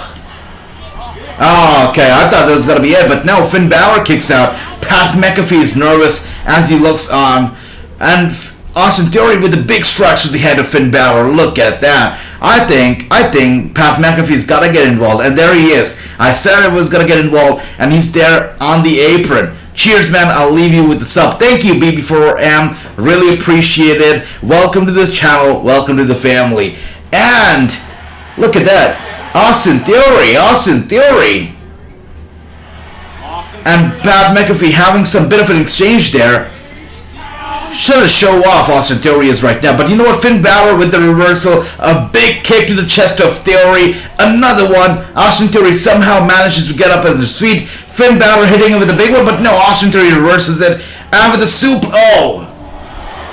Oh, okay, I thought that was going to be it, but no, Finn Balor kicks out. Pat McAfee is nervous as he looks on. And Austin Theory with the big strikes to the head of Finn Balor. Look at that. I think Pat McAfee's got to get involved, and there he is. I said I was going to get involved, and he's there on the apron. Cheers, man. I'll leave you with the sub. Thank you, BB4M. Really appreciate it. Welcome to the channel. Welcome to the family. And look at that. Austin Theory. And Pat McAfee having some bit of an exchange there. Should show off Austin Theory is right now. But you know what? Finn Balor with the reversal. A big kick to the chest of Theory. Another one. Austin Theory somehow manages to get up on his feet. Finn Balor hitting him with a big one. But no, Austin Theory reverses it. And with the soup. Oh.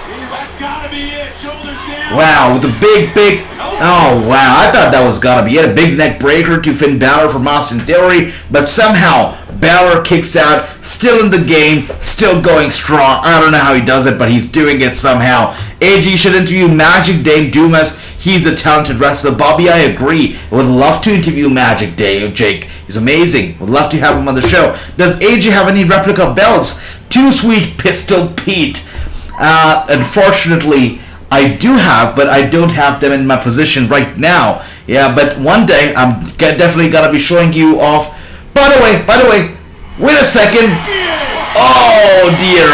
That's gotta be it. Shoulders down. Wow. With the big. Oh, wow. I thought that was gotta be it. A big neck breaker to Finn Balor from Austin Theory. But somehow Balor kicks out, still in the game, still going strong. I don't know how he does it, but he's doing it somehow. AG should interview Magic Dane Dumas. He's a talented wrestler. Bobby, I agree. Would love to interview Magic Dane, Jake. He's amazing. Would love to have him on the show. Does AG have any replica belts? Too Sweet Pistol Pete. Unfortunately, I do have, but I don't have them in my position right now. Yeah, but one day I'm definitely gonna be showing you off. By the way, wait a second. Oh dear.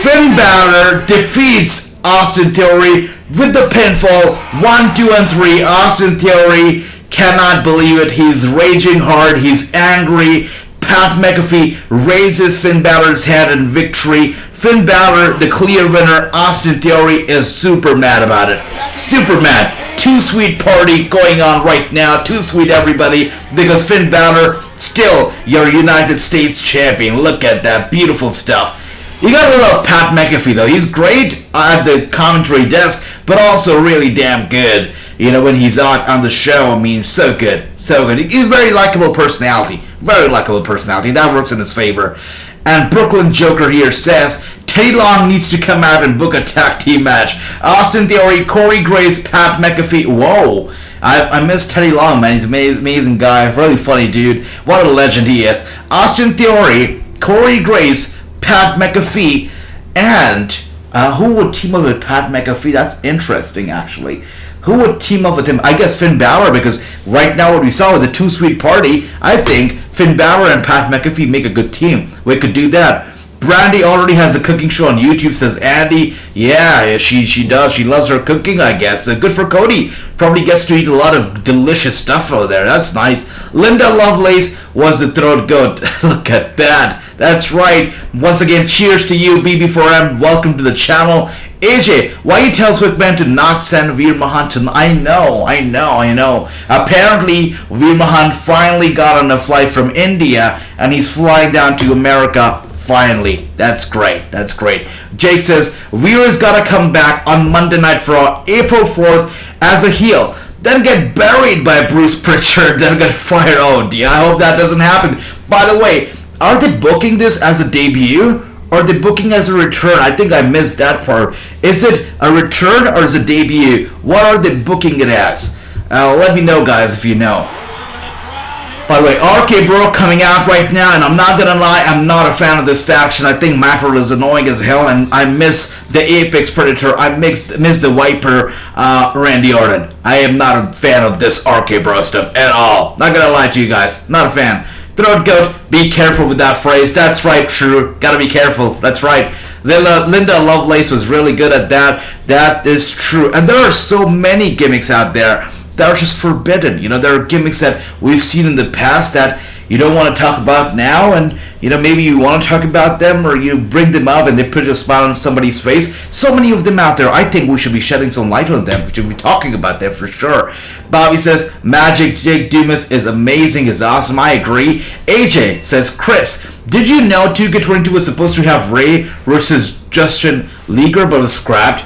Finn Balor defeats Austin Theory with the pinfall. 1, 2, and 3. Austin Theory cannot believe it. He's raging hard. He's angry. Pat McAfee raises Finn Balor's head in victory. Finn Balor, the clear winner. Austin Theory is super mad about it. Super mad. Too Sweet party going on right now. Too sweet, everybody. Because Finn Balor, still your United States champion. Look at that. Beautiful stuff. You gotta love Pat McAfee, though. He's great at the commentary desk, but also really damn good. When he's on the show, I mean, so good. He's a very likable personality. That works in his favor. And Brooklyn Joker here says, Teddy Long needs to come out and book a tag team match. Austin Theory, Corey Grace, Pat McAfee. Whoa. I miss Teddy Long, man. He's an amazing guy. Really funny dude. What a legend he is. Austin Theory, Corey Grace, Pat McAfee, and who would team up with Pat McAfee? That's interesting, actually. Who would team up with him? I guess Finn Balor, because right now what we saw with the Too Sweet party, I think Finn Balor and Pat McAfee make a good team. We could do that. Brandy already has a cooking show on YouTube, says Andy. Yeah, she does. She loves her cooking, I guess. Good for Cody. Probably gets to eat a lot of delicious stuff over there. That's nice. Linda Lovelace was the throat goat. Look at that. That's right. Once again, cheers to you, BB4M. Welcome to the channel. AJ, why you tell Swickman to not send Veer Mahan to... I know. Apparently, Veer Mahan finally got on a flight from India, and he's flying down to America finally. That's great. Jake says, Veer's gotta come back on Monday Night RAW, April 4th, as a heel. Then get buried by Bruce Pritchard, then get fired. Oh dear, I hope that doesn't happen. By the way, are they booking this as a debut? Or are they booking as a return? I think I missed that part. Is it a return or is it a debut? What are they booking it as? Let me know, guys, if you know. By the way, RK Bro coming out right now, and I'm not gonna lie, I'm not a fan of this faction. I think Matt is annoying as hell, and I miss the Apex Predator. I miss the Viper, Randy Orton. I am not a fan of this RK Bro stuff at all. Not gonna lie to you guys, not a fan. Throat Goat, be careful with that phrase. That's right, true. Gotta be careful. That's right. Linda Lovelace was really good at that. That is true. And there are so many gimmicks out there that are just forbidden. You know, there are gimmicks that we've seen in the past that you don't want to talk about now, and you know, maybe you want to talk about them, or you bring them up and they put a smile on somebody's face. So many of them out there. I think we should be shedding some light on them. We should be talking about them for sure. Bobby says Magic Jake Dumas is amazing, is awesome. I agree. AJ says, Chris, did you know 2K22 was supposed to have Ray versus Justin Liger, but was scrapped?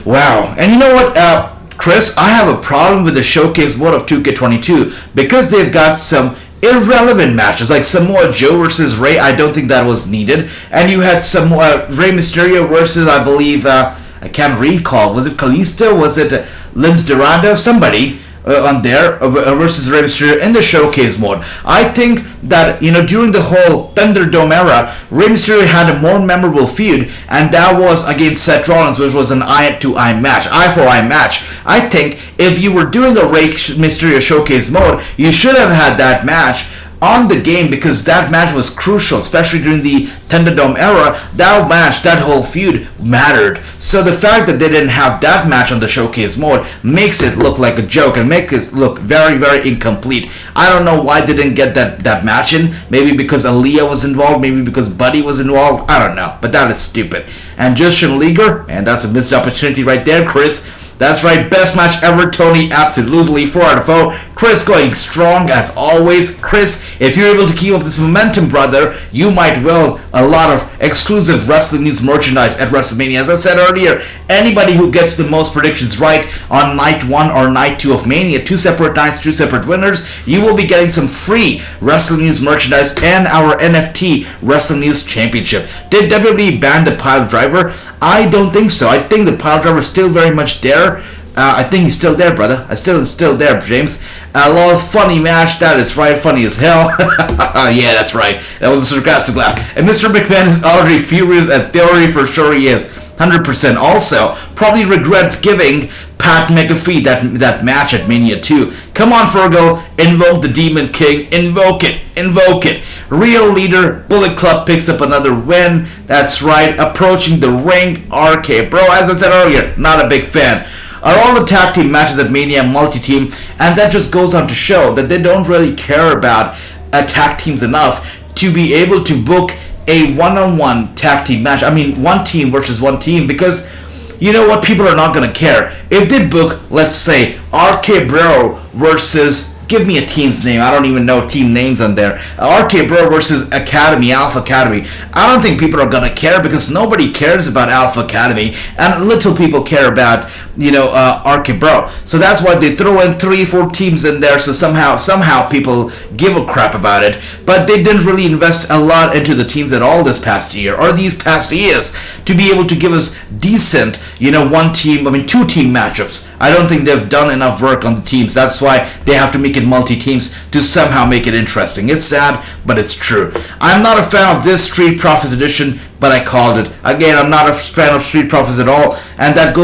Wow. And you know what, Chris, I have a problem with the showcase mode of 2K22 because they've got some irrelevant matches like Samoa Joe versus Ray. I don't think that was needed. And you had some Rey Mysterio versus, I believe, I can't recall. Was it Kalisto? Was it Lince Dorado? Somebody on there versus Rey Mysterio in the showcase mode. I think that, you know, during the whole Thunderdome era, Rey Mysterio had a more memorable feud, and that was against Seth Rollins, which was an eye-to-eye match, eye-for-eye match. I think if you were doing a Rey Mysterio showcase mode, you should have had that match on the game, because that match was crucial, especially during the Thunderdome era. That match, that whole feud mattered. So the fact that they didn't have that match on the showcase mode makes it look like a joke and makes it look very, very incomplete. I don't know why they didn't get that match in. Maybe because Aaliyah was involved, maybe because Buddy was involved. I don't know, but that is stupid. And Justin Liger, and that's a missed opportunity right there, Chris. That's right, best match ever, Tony, absolutely, 4 out of 4. Chris going strong as always. Chris, if you're able to keep up this momentum, brother, you might win a lot of exclusive Wrasslinews merchandise at WrestleMania. As I said earlier, anybody who gets the most predictions right on night 1 or night 2 of Mania, 2 separate nights, 2 separate winners, you will be getting some free Wrestlinews merchandise and our NFT Wrestlinews Championship. Did WWE ban the pile driver? I don't think so. I think the pile driver is still very much there. I think he's still there, brother. Still there, James. A lot of funny match. That is right, funny as hell. Yeah, that's right. That was a sarcastic laugh. And Mr. McMahon is already furious at Theory, for sure he is. 100%. Also, probably regrets giving Pat McAfee that match at Mania 2. Come on, Fergal. Invoke the Demon King. Invoke it. Real leader. Bullet Club picks up another win. That's right. Approaching the ring. RK. Bro, as I said earlier, not a big fan. Are all the tag team matches at Mania multi-team? And that just goes on to show that they don't really care about tag teams enough to be able to book a one-on-one tag team match. I mean, one team versus one team, because you know what? People are not going to care. If they book, let's say, RK Bro versus... Give me a team's name. I don't even know team names on there. RK Bro versus Academy, Alpha Academy. I don't think people are going to care, because nobody cares about Alpha Academy, and little people care about, you know, RK Bro. So that's why they throw in 3-4 teams in there, so somehow people give a crap about it. But they didn't really invest a lot into the teams at all this past year, or these past years, to be able to give us decent, you know, 2-team matchups. I don't think they've done enough work on the teams. That's why they have to make it multi-teams to somehow make it interesting. It's sad, but it's true. I'm not a fan of this Street Profits edition, but I called it. Again, I'm not a fan of Street Profits at all, and that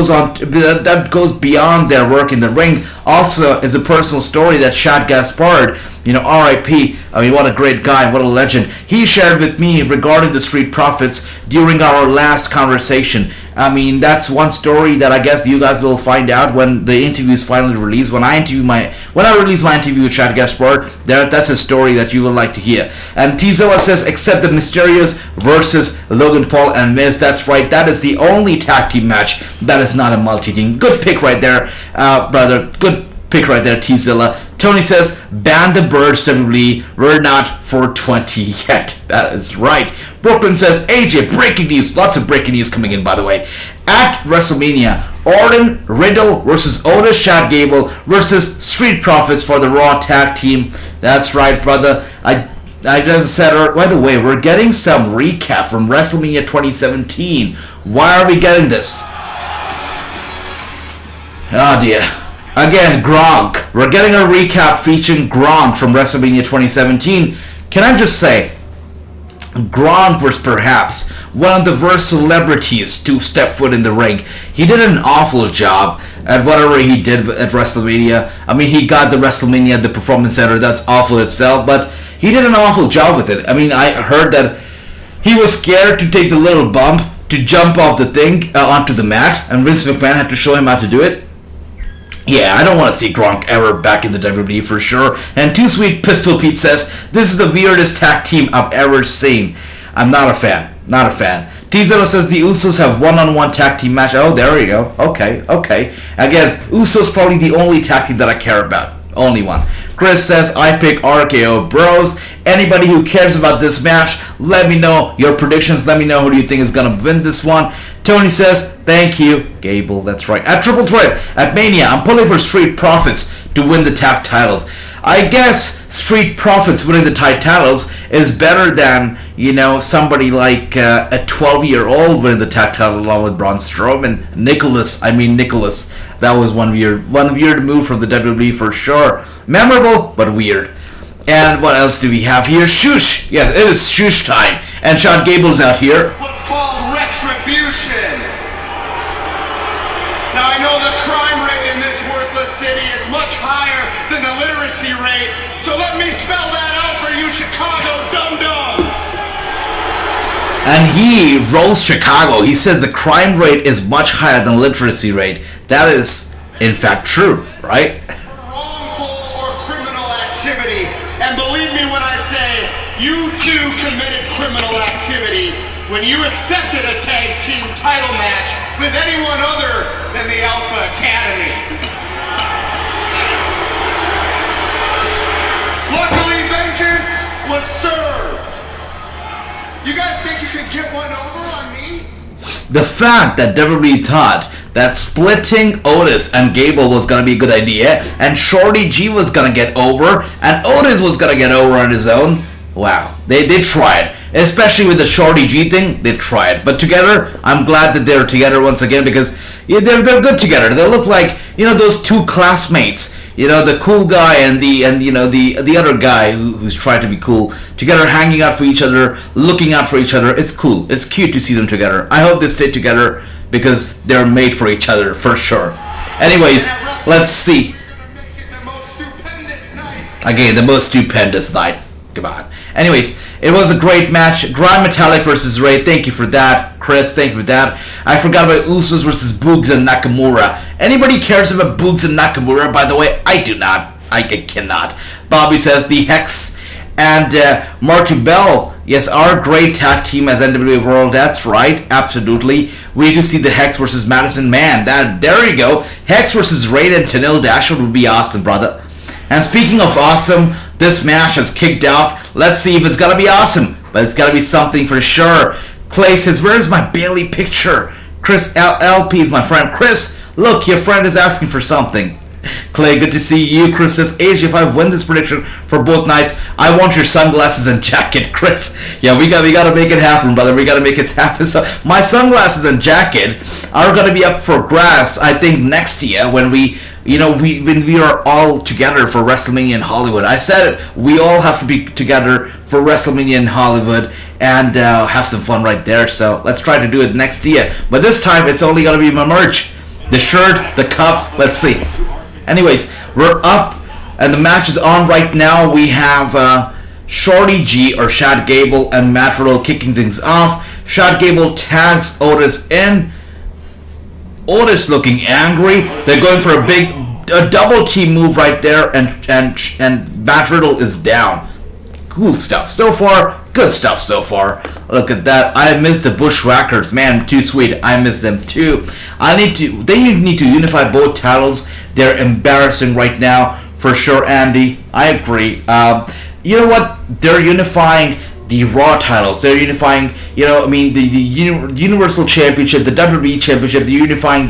goes beyond their work in the ring. Also, is a personal story that Shad Gaspard R.I.P. I mean, what a great guy, what a legend. He shared with me regarding the Street Profits during our last conversation. I mean, that's one story that I guess you guys will find out when the interview is finally released. When I release my interview with Chad Gaspard, that's a story that you will like to hear. And T-Zilla says, except the Mysterios versus Logan Paul and Miz. That's right, that is the only tag team match that is not a multi-team. Good pick right there, brother. Good pick right there, T-Zilla. Tony says, ban the birds, WWE. We're not 420 yet. That is right. Brooklyn says, AJ, breaking news. Lots of breaking news coming in, by the way. At WrestleMania, Orton, Riddle versus Otis, Chad Gable versus Street Profits for the Raw tag team. That's right, brother. I just said, by the way, we're getting some recap from WrestleMania 2017. Why are we getting this? Oh, dear. Again, Gronk. We're getting a recap featuring Gronk from WrestleMania 2017. Can I just say, Gronk was perhaps one of the worst celebrities to step foot in the ring. He did an awful job at whatever he did at WrestleMania. I mean, he got the WrestleMania at the Performance Center. That's awful itself, but he did an awful job with it. I mean, I heard that he was scared to take the little bump to jump off the thing onto the mat, and Vince McMahon had to show him how to do it. Yeah, I don't want to see Gronk ever back in the WWE for sure. And Too Sweet Pistol Pete says, this is the weirdest tag team I've ever seen. I'm not a fan. Not a fan. T-Zilla says the Usos have one-on-one tag team match. Oh, there we go. Okay. Again, Usos probably the only tag team that I care about. Only one. Chris says, I pick RKO Bros. Anybody who cares about this match, let me know your predictions. Let me know who do you think is going to win this one. Tony says, thank you, Gable. That's right. At Triple Threat, at Mania, I'm pulling for Street Profits to win the tag titles. I guess Street Profits winning the tag titles is better than, somebody like a 12-year-old winning the tag title along with Braun Strowman. Nicholas. That was one weird move from the WWE for sure. Memorable, but weird. And what else do we have here? Shush! Yes, it is shush time. And Sean Gable's out here. What's called retribution. Now I know the crime rate in this worthless city is much higher than the literacy rate, so let me spell that out for you Chicago dum-dums. And he rolls Chicago. He says the crime rate is much higher than literacy rate. That is, in fact, true, right? Wrongful or criminal activity. And believe me when I say, you too committed criminal activity when you accepted a tag team title match with anyone other than the Alpha Academy. Luckily, vengeance was served. You guys think you could get one over on me? The fact that WWE thought that splitting Otis and Gable was going to be a good idea, and Shorty G was going to get over, and Otis was going to get over on his own. Wow, they tried. Especially with the Shorty G thing, they tried. But together, I'm glad that they're together once again because they're good together. They look like, those two classmates. The cool guy and the other guy who's trying to be cool. Together, hanging out for each other, looking out for each other. It's cool. It's cute to see them together. I hope they stay together because they're made for each other, for sure. Anyways, let's see. Again, the most stupendous night. Come on. Anyways, it was a great match. Grind Metallic versus Rey. Thank you for that. Chris, thank you for that. I forgot about Usos versus Boogs and Nakamura. Anybody cares about Boogs and Nakamura, by the way? I do not. I cannot. Bobby says the Hex and Marty Bell. Yes, our great tag team as NWA World. That's right. Absolutely. We need to see the Hex versus Madison Man. There you go. Hex versus Raid and Tenille Dashwood would be awesome, brother. And speaking of awesome, this match has kicked off. Let's see if it's gonna be awesome. But it's gotta be something for sure. Clay says, where's my Bailey picture? Chris LP is my friend. Chris, look, your friend is asking for something. Clay, good to see you. Chris says, AJ, if I win this prediction for both nights, I want your sunglasses and jacket. Chris, yeah, we gotta make it happen, brother. We gotta make it happen. So my sunglasses and jacket are gonna be up for grabs, I think, next year when we are all together for WrestleMania in Hollywood. I said it. We all have to be together for WrestleMania in Hollywood and have some fun right there. So let's try to do it next year. But this time, it's only gonna be my merch. The shirt, the cups, let's see. Anyways, we're up And the match is on right now. We have Shorty G or Chad Gable and Matt Riddle kicking things off. Chad Gable tags Otis in. Otis looking angry. They're going for a double team move right there, and Matt Riddle is down. Cool stuff so far. Good stuff so far. Look at that. I miss the Bushwhackers, man. Too sweet. I miss them too. They need to unify both titles. They're embarrassing right now for sure, Andy. I agree. You know what? They're unifying the Raw titles. They're unifying, the Universal Championship, the WWE Championship. They're unifying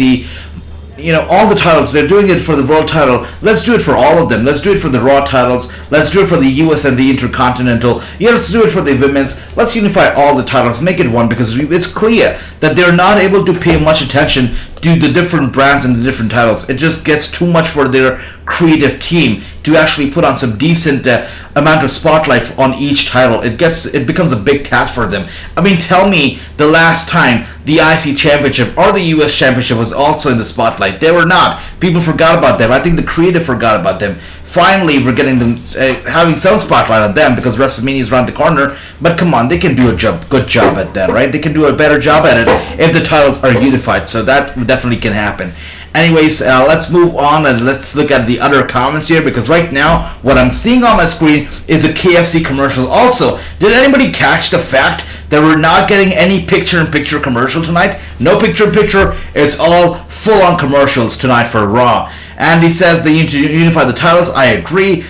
all the titles. They're doing it for the world title. Let's do it for all of them. Let's do it for the Raw titles. Let's do it for the US and the Intercontinental. Let's do it for the women's. Let's unify all the titles. Make it one, because it's clear that they're not able to pay much attention to the different brands and the different titles. It just gets too much for their creative team to actually put on some decent amount of spotlight on each title. It becomes a big task for them. I mean, tell me the last time the IC Championship or the US Championship was also in the spotlight. They were not. People forgot about them. I think the creative forgot about them. Finally, we're getting them having some spotlight on them because WrestleMania is around the corner. But come on, they can do a good job at that, right? They can do a better job at it if the titles are unified. So that definitely can happen. Anyways, let's move on and let's look at the other comments here, because right now what I'm seeing on my screen is a KFC commercial. Also, did anybody catch the fact that we're not getting any picture-in-picture commercial tonight? No picture-in-picture. It's all full-on commercials tonight for Raw. And he says they need to unify the titles. I agree.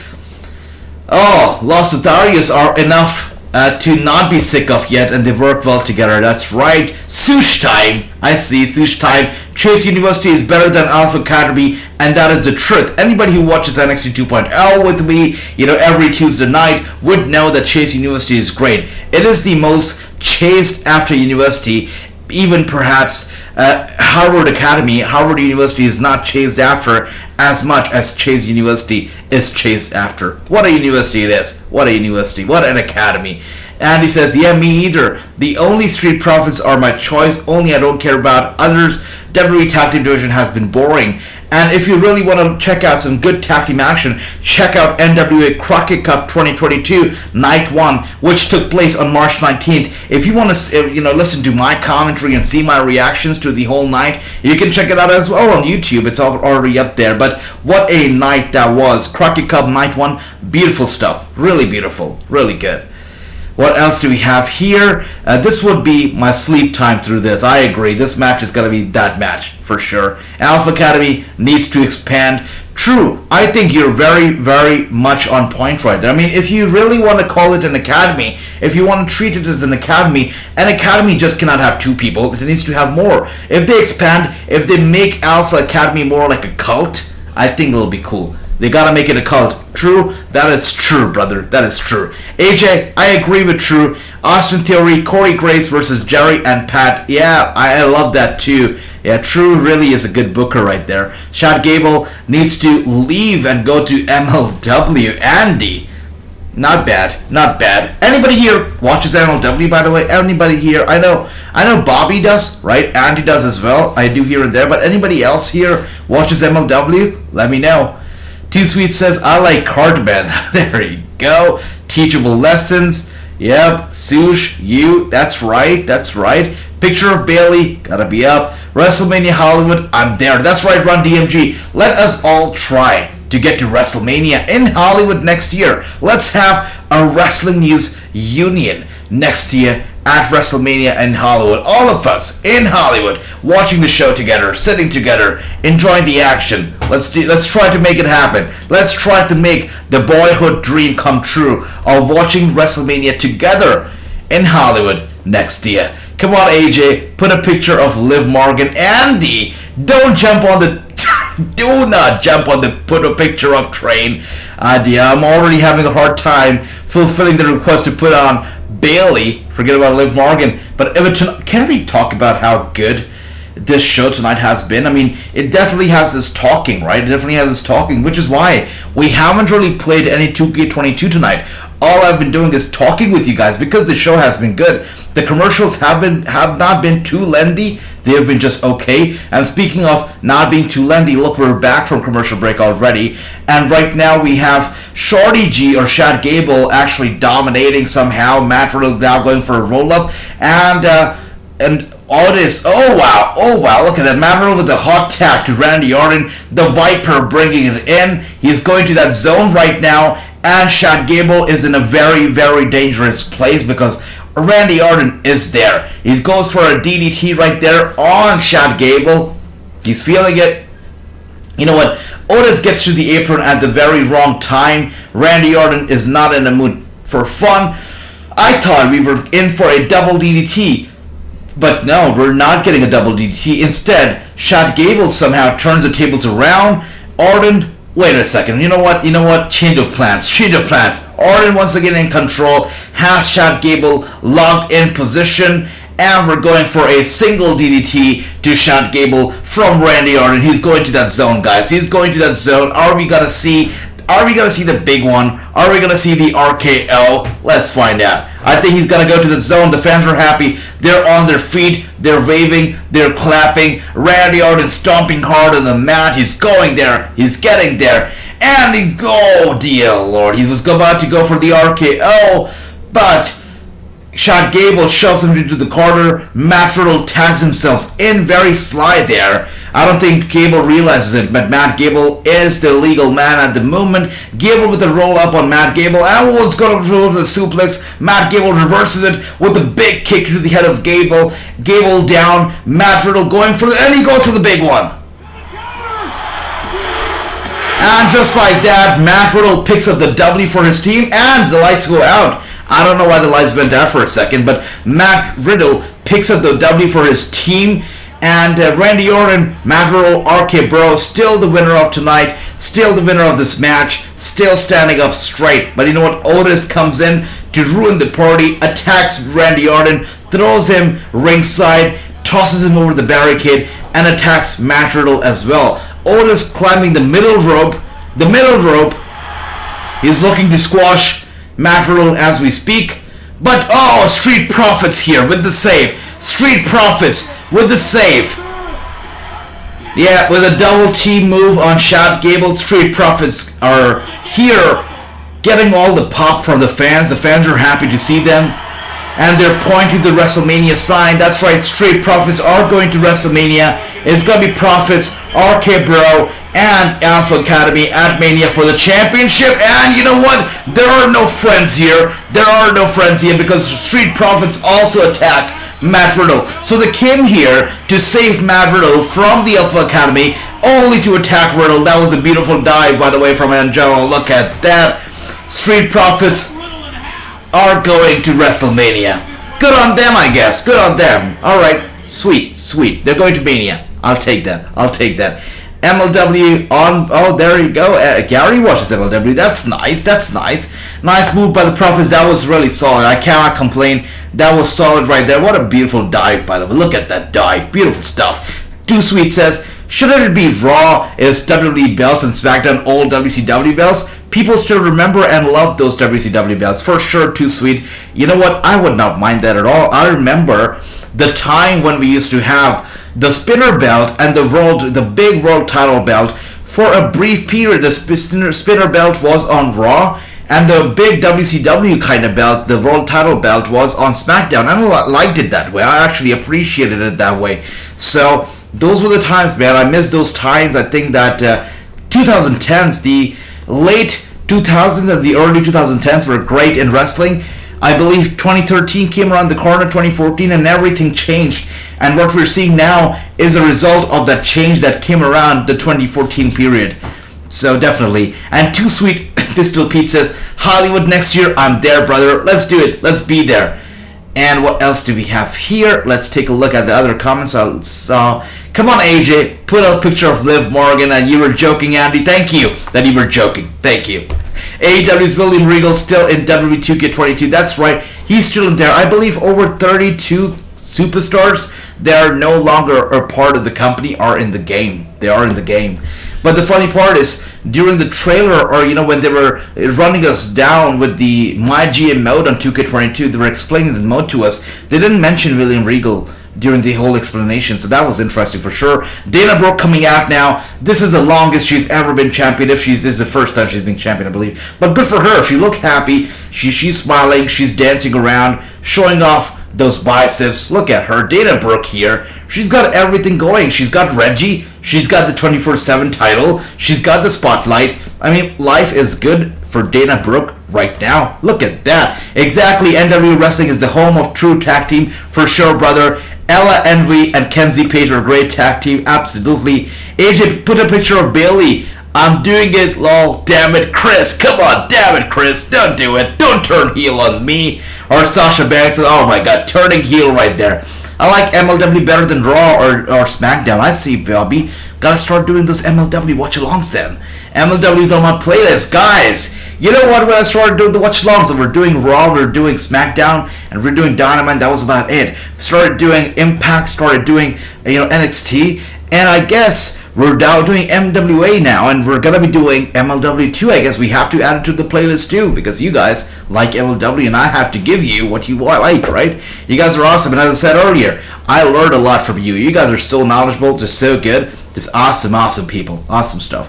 Oh, Los Lotharios are enough to not be sick of yet, and they work well together. That's right. Sush time. I see. Sush time. Chase University is better than Alpha Academy, and that is the truth. Anybody who watches NXT 2.0 with me, every Tuesday night would know that Chase University is great. It is the most chased after university. Even perhaps Harvard University is not chased after as much as Chase University is chased after. What a university it is. What a university. What an academy. And he says, yeah, me either. The only Street Profits are my choice. Only I don't care about others. WWE Tag Team Division has been boring. And if you really want to check out some good tag team action, check out NWA Crockett Cup 2022 Night 1, which took place on March 19th. If you want to, listen to my commentary and see my reactions to the whole night, you can check it out as well on YouTube. It's already up there. But what a night that was. Crockett Cup Night 1, beautiful stuff. Really beautiful. Really good. What else do we have here? This would be my sleep time through this. I agree. This match is going to be that match for sure. Alpha Academy needs to expand. True. I think you're very, very much on point right there. I mean, if you really want to call it an academy, if you want to treat it as an academy just cannot have two people. It needs to have more. If they expand, if they make Alpha Academy more like a cult, I think it'll be cool. They gotta make it a cult. True? That is true, brother. That is true. AJ, I agree with True. Austin Theory, Corey Grace versus Jerry and Pat. Yeah, I love that too. Yeah, True really is a good booker right there. Chad Gable needs to leave and go to MLW. Andy. Not bad. Not bad. Anybody here watches MLW, by the way? Anybody here? I know Bobby does, right? Andy does as well. I do here and there. But anybody else here watches MLW? Let me know. Too Sweet says, I like Cartman. There you go. Teachable lessons. Yep. Sush, you. That's right. That's right. Picture of Bailey. Gotta be up. WrestleMania Hollywood. I'm there. That's right, Run DMG. Let us all try to get to WrestleMania in Hollywood next year. Let's have a Wrasslinews union next year at WrestleMania in Hollywood. All of us in Hollywood watching the show together, sitting together, enjoying the action. Let's try to make it happen. Let's try to make the boyhood dream come true of watching WrestleMania together in Hollywood next year. Come on, AJ, put a picture of Liv Morgan. Andy, don't jump on the do not jump on the put a picture up train idea. I'm already having a hard time fulfilling the request to put on Bailey. Forget about Liv Morgan. But can we talk about how good this show tonight has been? I mean, it definitely has this talking, right? It definitely has this talking, which is why we haven't really played any 2K22 tonight. all I've been doing is talking with you guys because the show has been good. The commercials have not been too lengthy. They have been just okay. And speaking of not being too lengthy, look, we're back from commercial break already. And right now we have Shorty G or Chad Gable actually dominating somehow. Matt Riddle now going for a roll-up. And Otis, oh wow, look at that. Matt Riddle with the hot tag to Randy Orton. The Viper bringing it in. He's going to that zone right now. And Chad Gable is in a very, very dangerous place because Randy Orton is there. He goes for a DDT right there on Chad Gable. He's feeling it. You know what? Otis gets to the apron at the very wrong time. Randy Orton is not in the mood for fun. I thought we were in for a double DDT. But no, we're not getting a double DDT. Instead, Chad Gable somehow turns the tables around. Orton, wait a second. You know what? Change of plans. Orton once again in control. Has Chad Gable locked in position. And we're going for a single DDT to Chad Gable from Randy Orton. He's going to that zone, guys. He's going to that zone. Are we going to see the big one? Are we going to see the RKO? Let's find out. I think he's going to go to the zone. The fans are happy. They're on their feet. They're waving. They're clapping. Randy Orton stomping hard on the mat. He's going there. He's getting there. And oh dear Lord. He was about to go for the RKO. But Chad Gable shoves him into the corner. Matt Riddle tags himself in, very sly there. I don't think Gable realizes it, but Matt Gable is the legal man at the moment. Gable with a roll up on Matt Gable. And was going to roll the suplex. Matt Gable reverses it with a big kick to the head of Gable. Gable down. Matt Riddle going for and he goes for the big one. And just like that, Matt Riddle picks up the W for his team, and the lights go out. I don't know why the lights went out for a second, but Matt Riddle picks up the W for his team. And Randy Orton, Matt Riddle, RK Bro, still the winner of tonight, still the winner of this match, still standing up straight. But you know what? Otis comes in to ruin the party, attacks Randy Orton, throws him ringside, tosses him over the barricade, and attacks Matt Riddle as well. Otis climbing the middle rope. He's looking to squash Matt Riddle as we speak. But, Street Profits here with the save. Street Profits with the save. Yeah, with a double T move on Chad Gable. Street Profits are here getting all the pop from the fans. The fans are happy to see them. And they're pointing to the WrestleMania sign. That's right, Street Profits are going to WrestleMania. It's going to be Profits, RK Bro, and Alpha Academy at Mania for the championship. And you know what? There are no friends here. Because Street Profits also attack Matt Riddle. So they came here to save Matt Riddle from the Alpha Academy, only to attack Riddle. That was a beautiful dive, by the way, from Angelo. Look at that. Street Profits are going to WrestleMania. Good on them, I guess. Good on them. Alright. Sweet. They're going to Mania. I'll take that. MLW on... Oh, there you go. Gary watches MLW. That's nice. Nice move by the Profits. That was really solid. I cannot complain. That was solid right there. What a beautiful dive, by the way. Look at that dive. Beautiful stuff. Too Sweet says, shouldn't it be Raw is WWE belts and SmackDown old WCW belts? People still remember and love those WCW belts. For sure, Too Sweet. You know what? I would not mind that at all. I remember the time when we used to have the spinner belt and the big world title belt. For a brief period, the spinner belt was on Raw, and the big WCW kind of belt, the world title belt, was on SmackDown. I liked it that way. I actually appreciated it that way. So those were the times, man. I miss those times. I think that 2010s, the late 2000s and the early 2010s were great in wrestling. I believe 2013 came around the corner, 2014, and everything changed. And what we're seeing now is a result of that change that came around the 2014 period. So definitely. And Too Sweet Pistol Pete says, Hollywood next year, I'm there, brother. Let's do it. Let's be there. And what else do we have here? Let's take a look at the other comments. Come on, AJ. Put a picture of Liv Morgan, and you were joking, Andy. Thank you that you were joking. Thank you. AEW's William Regal still in WWE 2K22. That's right. He's still in there. I believe over 32 superstars that are no longer a part of the company are in the game. They are in the game. But the funny part is, during the trailer, or when they were running us down with the My GM mode on 2K22, they were explaining the mode to us. They didn't mention William Regal during the whole explanation, so that was interesting for sure. Dana Brooke coming out now. This is the longest she's ever been champion. This is the first time she's been champion, I believe. But good for her. She looked happy. She's smiling. She's dancing around, showing off those biceps. Look at her. Dana Brooke here. She's got everything going. She's got Reggie. She's got the 24/7 title. She's got the spotlight. I mean, life is good for Dana Brooke right now. Look at that. Exactly. NWE Wrestling is the home of true tag team for sure, brother. Ella Envy and Kenzie Page are a great tag team. Absolutely. AJ put a picture of Bailey. I'm doing it, lol. Damn it, Chris. Come on, damn it, Chris. Don't do it. Don't turn heel on me. Or Sasha Banks. Oh my god, turning heel right there. I like MLW better than Raw or SmackDown. I see, Bobby. Gotta start doing those MLW watch-alongs then. MLW's on my playlist. Guys, you know what? When I started doing the watch-alongs, we're doing Raw, we're doing SmackDown, and we're doing Dynamite. That was about it. Started doing Impact, started doing NXT, and I guess we're now doing MWA now, and we're gonna be doing MLW too. I guess we have to add it to the playlist too, because you guys like MLW, and I have to give you what you like, right? You guys are awesome, and as I said earlier, I learned a lot from you. You guys are so knowledgeable, just so good. Just awesome people, awesome stuff.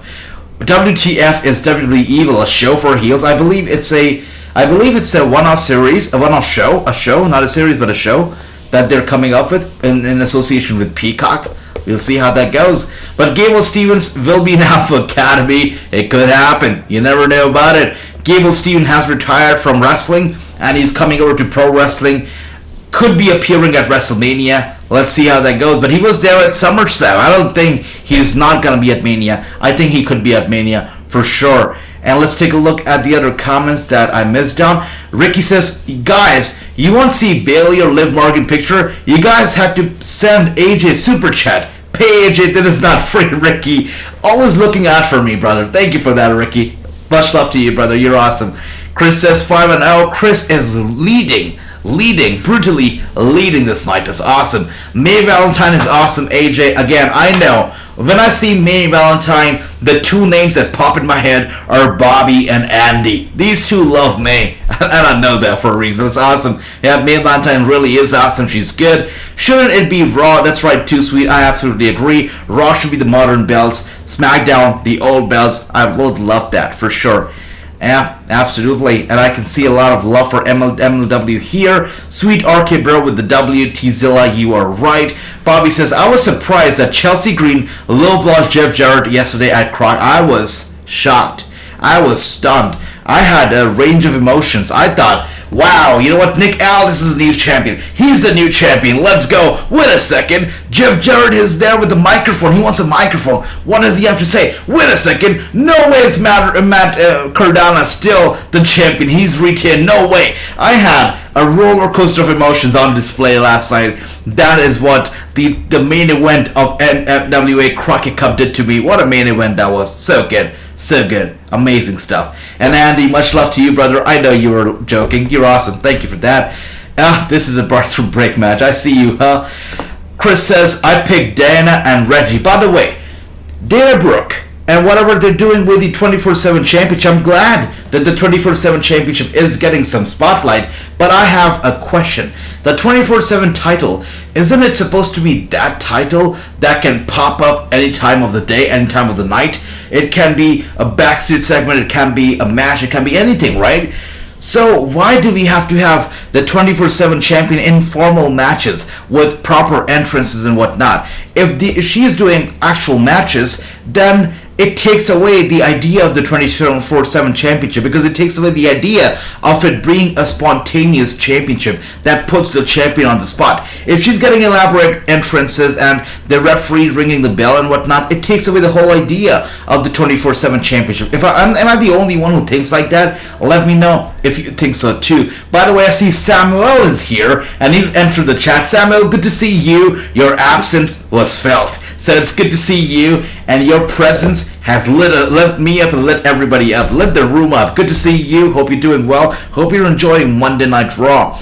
WTF is WWE Evil, a show for heels. I believe it's a one-off series, a one-off show, not a series, but a show that they're coming up with in association with Peacock. We'll see how that goes. But Gable Stevens will be in Alpha Academy. It could happen. You never know about it. Gable Stevens has retired from wrestling, and he's coming over to pro wrestling. Could be appearing at WrestleMania. Let's see how that goes. But he was there at SummerSlam. I don't think he's not going to be at Mania. I think he could be at Mania for sure. And let's take a look at the other comments that I missed down. Ricky says, guys, you won't see Bailey or Liv Morgan picture. You guys had to send AJ super chat. Pay AJ, that is not free, Ricky. Always looking out for me, brother. Thank you for that, Ricky. Much love to you, brother. You're awesome. Chris says 5-0. Chris is brutally leading this night. That's awesome. May Valentine is awesome, AJ. Again, I know. When I see May Valentine, the two names that pop in my head are Bobby and Andy. These two love May. And I know that for a reason. It's awesome. Yeah, May Valentine really is awesome. She's good. Shouldn't it be Raw? That's right, too sweet. I absolutely agree. Raw should be the modern belts. SmackDown, the old belts. I would love that for sure. Yeah, absolutely. And I can see a lot of love for MLW here. Sweet RK Bro with the W. T-Zilla, you are right. Bobby says, I was surprised that Chelsea Green low-blocked Jeff Jarrett yesterday at Croc. I was shocked. I was stunned. I had a range of emotions. I thought, wow, you know what, Nick Aldis is the new champion. He's the new champion. Let's go. Wait a second. Jeff Jarrett is there with the microphone. He wants a microphone. What does he have to say? Wait a second. No way is Matt Cardona still the champion. He's retained. No way. I had a roller coaster of emotions on display last night. That is what the main event of NWA Crockett Cup did to me. What a main event that was. So good. So good. Amazing stuff. And Andy, much love to you, brother. I know you were joking. You're awesome. Thank you for that. This is a bathroom break match. I see you, huh? Chris says, I picked Dana and Reggie. By the way, Dana Brooke and whatever they're doing with the 24/7 championship, I'm glad that the 24/7 championship is getting some spotlight, but I have a question. The 24/7 title, isn't it supposed to be that title that can pop up any time of the day, any time of the night? It can be a backstage segment, it can be a match, it can be anything, right? So why do we have to have the 24/7 champion in formal matches with proper entrances and whatnot? If she's doing actual matches, then it takes away the idea of the 24/7 championship, because it takes away the idea of it being a spontaneous championship that puts the champion on the spot. If she's getting elaborate entrances and the referee ringing the bell and whatnot, it takes away the whole idea of the 24/7 championship. Am I the only one who thinks like that? Let me know if you think so too. By the way, I see Samuel is here and he's entered the chat. Samuel, good to see you. Your absence was felt. So it's good to see you, and your presence has lit me up and lit everybody up. Lit the room up. Good to see you. Hope you're doing well. Hope you're enjoying Monday Night Raw.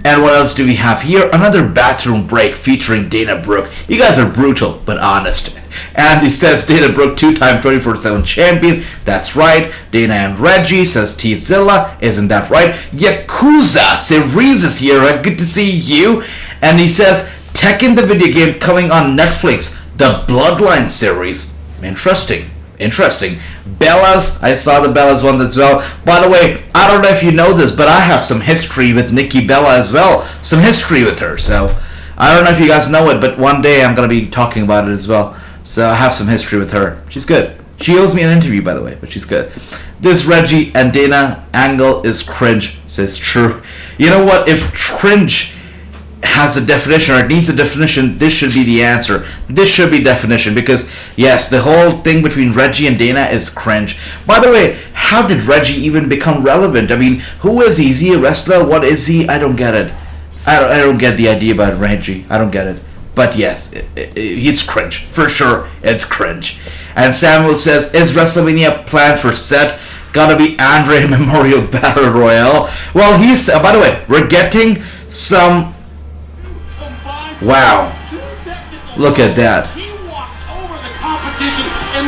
And what else do we have here? Another bathroom break featuring Dana Brooke. You guys are brutal, but honest. And he says Dana Brooke, 2-time 24/7 champion. That's right. Dana and Reggie, says T-Zilla. Isn't that right? Yakuza Series is here. Good to see you. And he says Tekken, the video game, coming on Netflix. The Bloodline series. Interesting. Bellas, I saw the Bellas one as well. By the way, I don't know if you know this, but I have some history with Nikki Bella as well. Some history with her. So I don't know if you guys know it, but one day I'm going to be talking about it as well. So I have some history with her. She's good. She owes me an interview, by the way, but she's good. This Reggie and Dana angle is cringe, says True. You know what? If cringe has a definition, or it needs a definition, this should be the answer. This should be definition, because yes, the whole thing between Reggie and Dana is cringe. By the way, how did Reggie even become relevant? I mean, who is he? Is he a wrestler? What is he? I don't get it. I don't get the idea about Reggie. I don't get it. But yes, it's cringe. For sure, it's cringe. And Samuel says, is WrestleMania plans for set gotta be Andre Memorial Battle Royale? Well, he's, by the way, we're getting some, wow, look at that.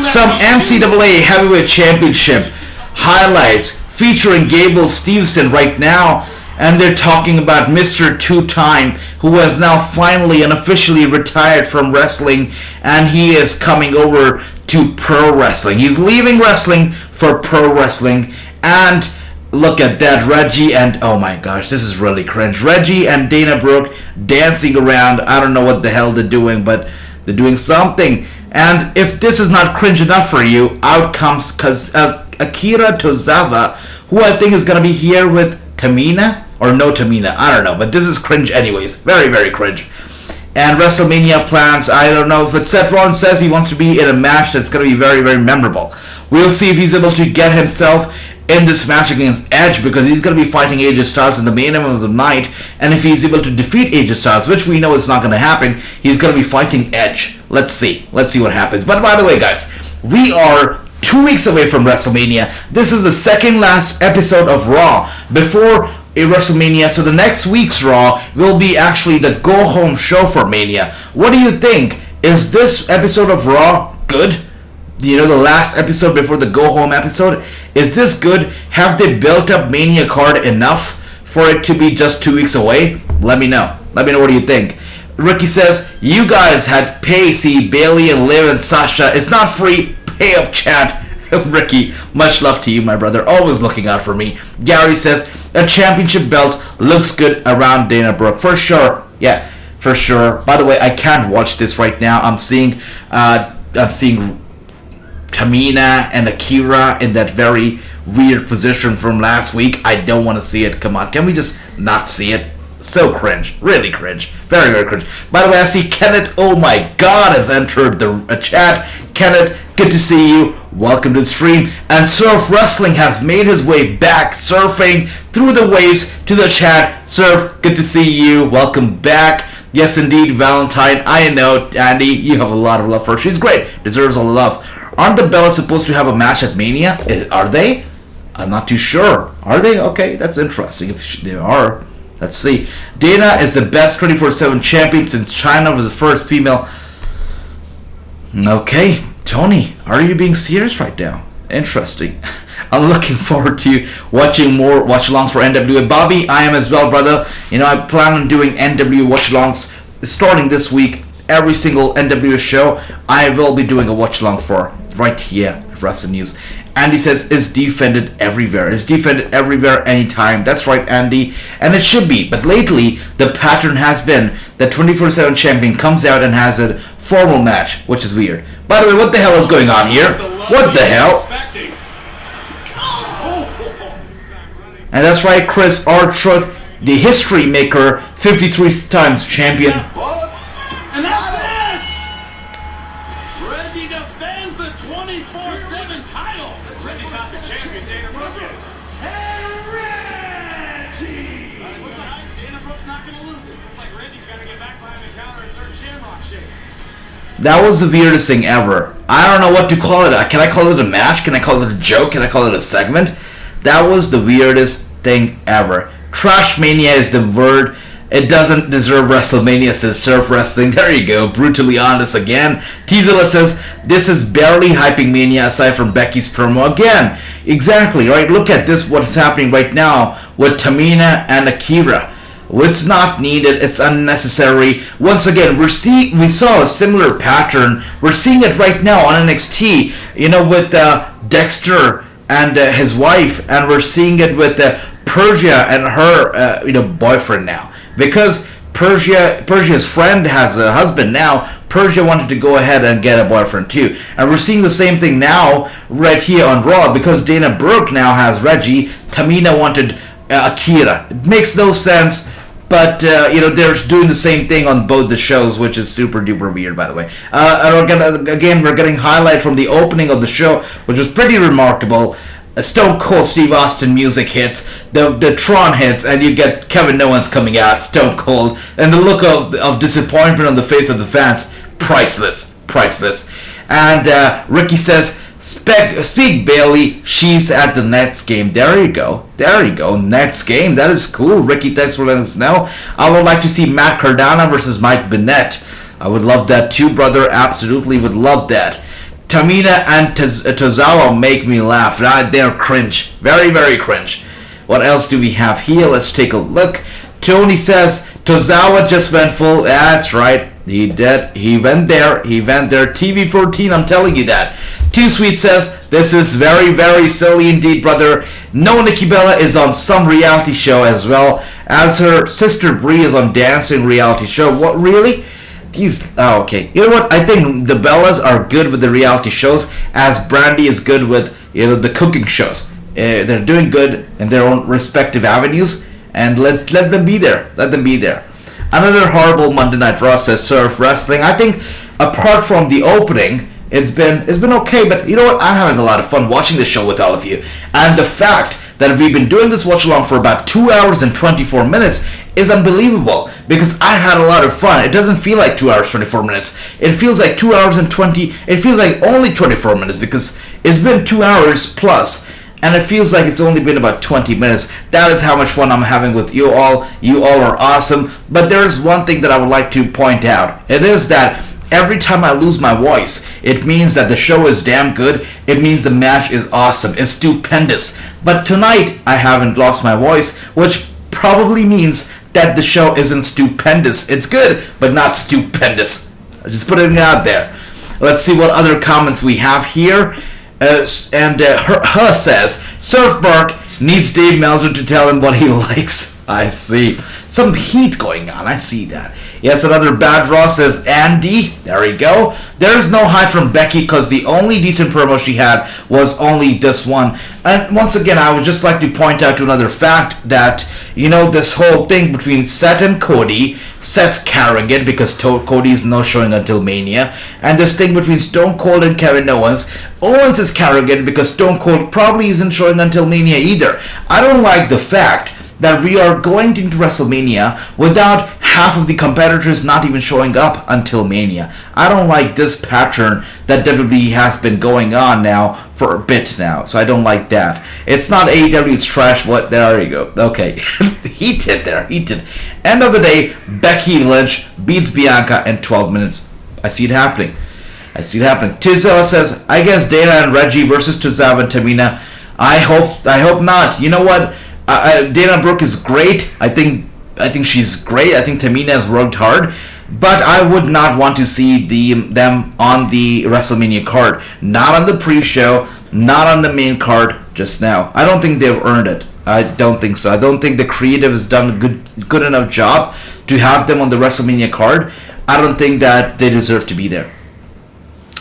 Some NCAA Heavyweight Championship highlights featuring Gable Steveson right now. And they're talking about Mr. Two-Time, who has now finally and officially retired from wrestling, and he is coming over to pro wrestling. He's leaving wrestling for pro wrestling, and look at that, Reggie and, oh my gosh, this is really cringe. Reggie and Dana Brooke dancing around. I don't know what the hell they're doing, but they're doing something. And if this is not cringe enough for you, out comes Akira Tozawa, who I think is going to be here with Tamina. Or no Tamina, I don't know, but this is cringe anyways. Very, very cringe. And WrestleMania plans, I don't know, but Seth Rollins says he wants to be in a match that's going to be very, very memorable. We'll see if he's able to get himself in this match against Edge, because he's going to be fighting AJ Styles in the main event of the night, and if he's able to defeat AJ Styles, which we know is not going to happen, he's going to be fighting Edge. Let's see what happens. But by the way, guys, we are 2 weeks away from WrestleMania. This is the second last episode of Raw before a WrestleMania, so the next week's Raw will be actually the go-home show for Mania. What do you think? Is this episode of Raw good? You know, the last episode before the go-home episode? Is this good? Have they built up Mania card enough for it to be just 2 weeks away? Let me know. Let me know what you think. Ricky says, you guys had pay, see Bailey and Liv and Sasha. It's not free. Pay up, chat. Ricky, much love to you, my brother. Always looking out for me. Gary says, a championship belt looks good around Dana Brooke. For sure. Yeah, for sure. By the way, I can't watch this right now. I'm seeing Tamina and Akira in that very weird position from last week. I don't want to see it. Come on. Can we just not see it? So cringe. Really cringe. Very, very cringe. By the way, I see Kenneth, oh my god, has entered the chat. Kenneth, good to see you. Welcome to the stream. And Surf Wrestling has made his way back, surfing through the waves to the chat. Surf, good to see you. Welcome back. Yes, indeed, Valentine. I know, Andy, you have a lot of love for her. She's great. Deserves all the love. Aren't the Bellas supposed to have a match at Mania? Are they? I'm not too sure. Are they? Okay, that's interesting if they are. Let's see. Dana is the best 24/7 champion since China was the first female. Okay, Tony, are you being serious right now? Interesting. I'm looking forward to watching more watch-alongs for NWA. Bobby, I am as well, brother. You know, I plan on doing NWA watch-alongs starting this week. Every single NWA show, I will be doing a watch-along for right here at Wrasslinews. Andy says, is defended everywhere. It's defended everywhere, anytime. That's right, Andy. And it should be. But lately, the pattern has been that 24/7 champion comes out and has a formal match, which is weird. By the way, what the hell is going on here? What the hell? And that's right, Chris R-Truth, the history maker, 53 times champion. And that's it! Reggie defends the 24/7 title. Reggie's not the champion, Dana Brooke is. And Reggie! Looks like Dana Brooke's not going to lose it. Looks like Reggie's got to get back behind the counter and serve Shamrock shakes. That was the weirdest thing ever. I don't know what to call it. Can I call it a match? Can I call it a joke? Can I call it a segment? That was the weirdest thing ever. Trash Mania is the word It doesn't deserve WrestleMania, says Surf Wrestling. There you go, brutally honest again. Tizela says, this is barely hyping Mania aside from Becky's promo. Again, exactly, right? Look at this, what's happening right now with Tamina and Akira. It's not needed, it's unnecessary. Once again, we saw a similar pattern. We're seeing it right now on NXT, with Dexter and his wife, and we're seeing it with Persia and her boyfriend now. Because Persia's friend has a husband now, Persia wanted to go ahead and get a boyfriend too. And we're seeing the same thing now right here on Raw, because Dana Brooke now has Reggie. Tamina wanted Akira. It makes no sense, but they're doing the same thing on both the shows, which is super duper weird, by the way. And we're getting highlight from the opening of the show, which was pretty remarkable. Stone Cold Steve Austin music hits, the Tron hits, and you get Kevin Owens coming out, Stone Cold, and the look of disappointment on the face of the fans, priceless. And Ricky says, speak Bailey, she's at the next game. There you go, next game, that is cool. Ricky, thanks for letting us know. I would like to see Matt Cardona versus Mike Bennett. I would love that too, brother, absolutely would love that. Tamina and Tozawa make me laugh. They're cringe. Very, very cringe. What else do we have here? Let's take a look. Tony says, Tozawa just went full. That's right. He did. He went there. TV14, I'm telling you that. Too Sweet says, this is very, very silly indeed, brother. No, Nikki Bella is on some reality show as well, as her sister Brie is on dancing reality show. What, really? Okay. You know what? I think the Bellas are good with the reality shows, as Brandy is good with the cooking shows. They're doing good in their own respective avenues, and let them be there. Another horrible Monday Night Raw, says Surf Wrestling. I think apart from the opening, it's been okay, but you know what? I'm having a lot of fun watching this show with all of you, and the fact that we've been doing this watch along for about 2 hours and 24 minutes is unbelievable, because I had a lot of fun. It doesn't feel like 2 hours 24 minutes. It feels like 2 hours and 20. It feels like only 24 minutes, because it's been 2 hours plus, and it feels like it's only been about 20 minutes. That is how much fun I'm having with you all. You all are awesome. But there's one thing that I would like to point out. It is that every time I lose my voice, it means that the show is damn good. It means the match is awesome. It's stupendous. But tonight, I haven't lost my voice, which probably means that the show isn't stupendous. It's good, but not stupendous. Just putting it out there. Let's see what other comments we have here. Her says, Surf Bark needs Dave Meltzer to tell him what he likes. I see. Some heat going on. I see that. Yes, another bad Raw, says Andy. There we go. There's no hype from Becky because the only decent promo she had was only this one. And once again, I would just like to point out to another fact that, this whole thing between Seth and Cody, Seth's carrying it because Cody's not showing until Mania. And this thing between Stone Cold and Kevin Owens is carrying it because Stone Cold probably isn't showing until Mania either. I don't like the fact that we are going into WrestleMania without half of the competitors not even showing up until Mania. I don't like this pattern that WWE has been going on now for a bit now, so I don't like that. It's not AEW, it's trash. What? There you go. Okay. Heated there. End of the day, Becky Lynch beats Bianca in 12 minutes. I see it happening. Tizella says, I guess Dana and Reggie versus Tozawa and Tamina. I hope not. You know what? Dana Brooke is great. I think she's great. I think Tamina has worked hard, but I would not want to see them on the WrestleMania card. Not on the pre-show, not on the main card just now. I don't think they've earned it. I don't think so. I don't think the creative has done a good enough job to have them on the WrestleMania card. I don't think that they deserve to be there.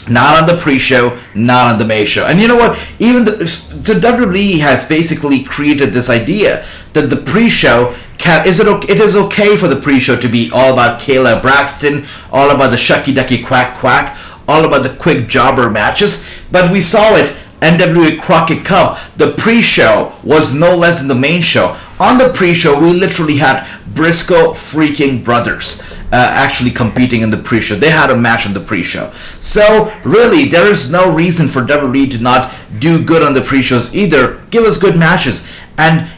Not on the pre-show, not on the main show. And you know what? So WWE has basically created this idea that the pre-show it is okay for the pre-show to be all about Kayla Braxton, all about the shucky ducky quack quack, all about the quick jobber matches. But we saw it, NWA Crockett Cup. The pre-show was no less than the main show. On the pre-show, we literally had Briscoe freaking brothers actually competing in the pre-show. They had a match on the pre-show. So really, there is no reason for WWE to not do good on the pre-shows either. Give us good matches and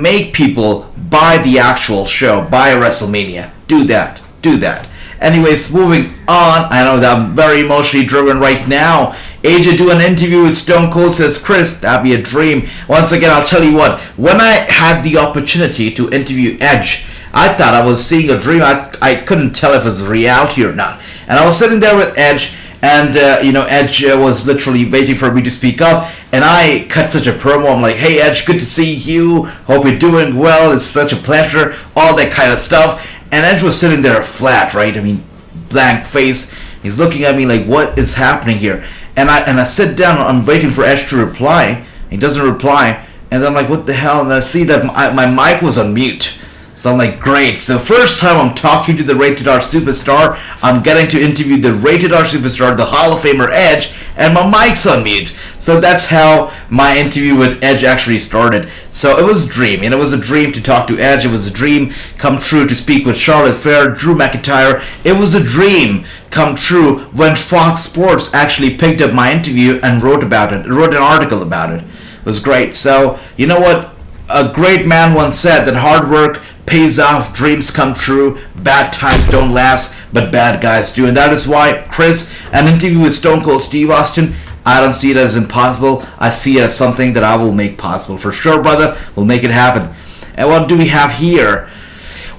make people buy the actual show, buy WrestleMania. Do that. Anyways, moving on. I know that I'm very emotionally driven right now. AJ do an interview with Stone Cold, says, Chris, that'd be a dream. Once again, I'll tell you what, when I had the opportunity to interview Edge, I thought I was seeing a dream. I couldn't tell if it was reality or not. And I was sitting there with Edge, and Edge was literally waiting for me to speak up, and I cut such a promo. I'm like, hey Edge, good to see you, hope you're doing well, it's such a pleasure, all that kind of stuff. And Edge was sitting there flat, right? I mean, blank face. He's looking at me like, what is happening here? And I sit down, I'm waiting for Edge to reply. He doesn't reply, and then I'm like, what the hell? And I see that my mic was on mute. So I'm like, great. So first time I'm talking to the Rated R Superstar, I'm getting to interview the Rated R Superstar, the Hall of Famer Edge, and my mic's on mute. So that's how my interview with Edge actually started. So it was a dream. It was a dream to talk to Edge. It was a dream come true to speak with Charlotte Flair, Drew McIntyre. It was a dream come true when Fox Sports actually picked up my interview and wrote about it, wrote an article about it. It was great. So, you know what? A great man once said that hard work pays off, dreams come true, bad times don't last, but bad guys do. And that is why, Chris, an interview with Stone Cold Steve Austin, I don't see it as impossible. I see it as something that I will make possible. For sure, brother, we'll make it happen. And what do we have here?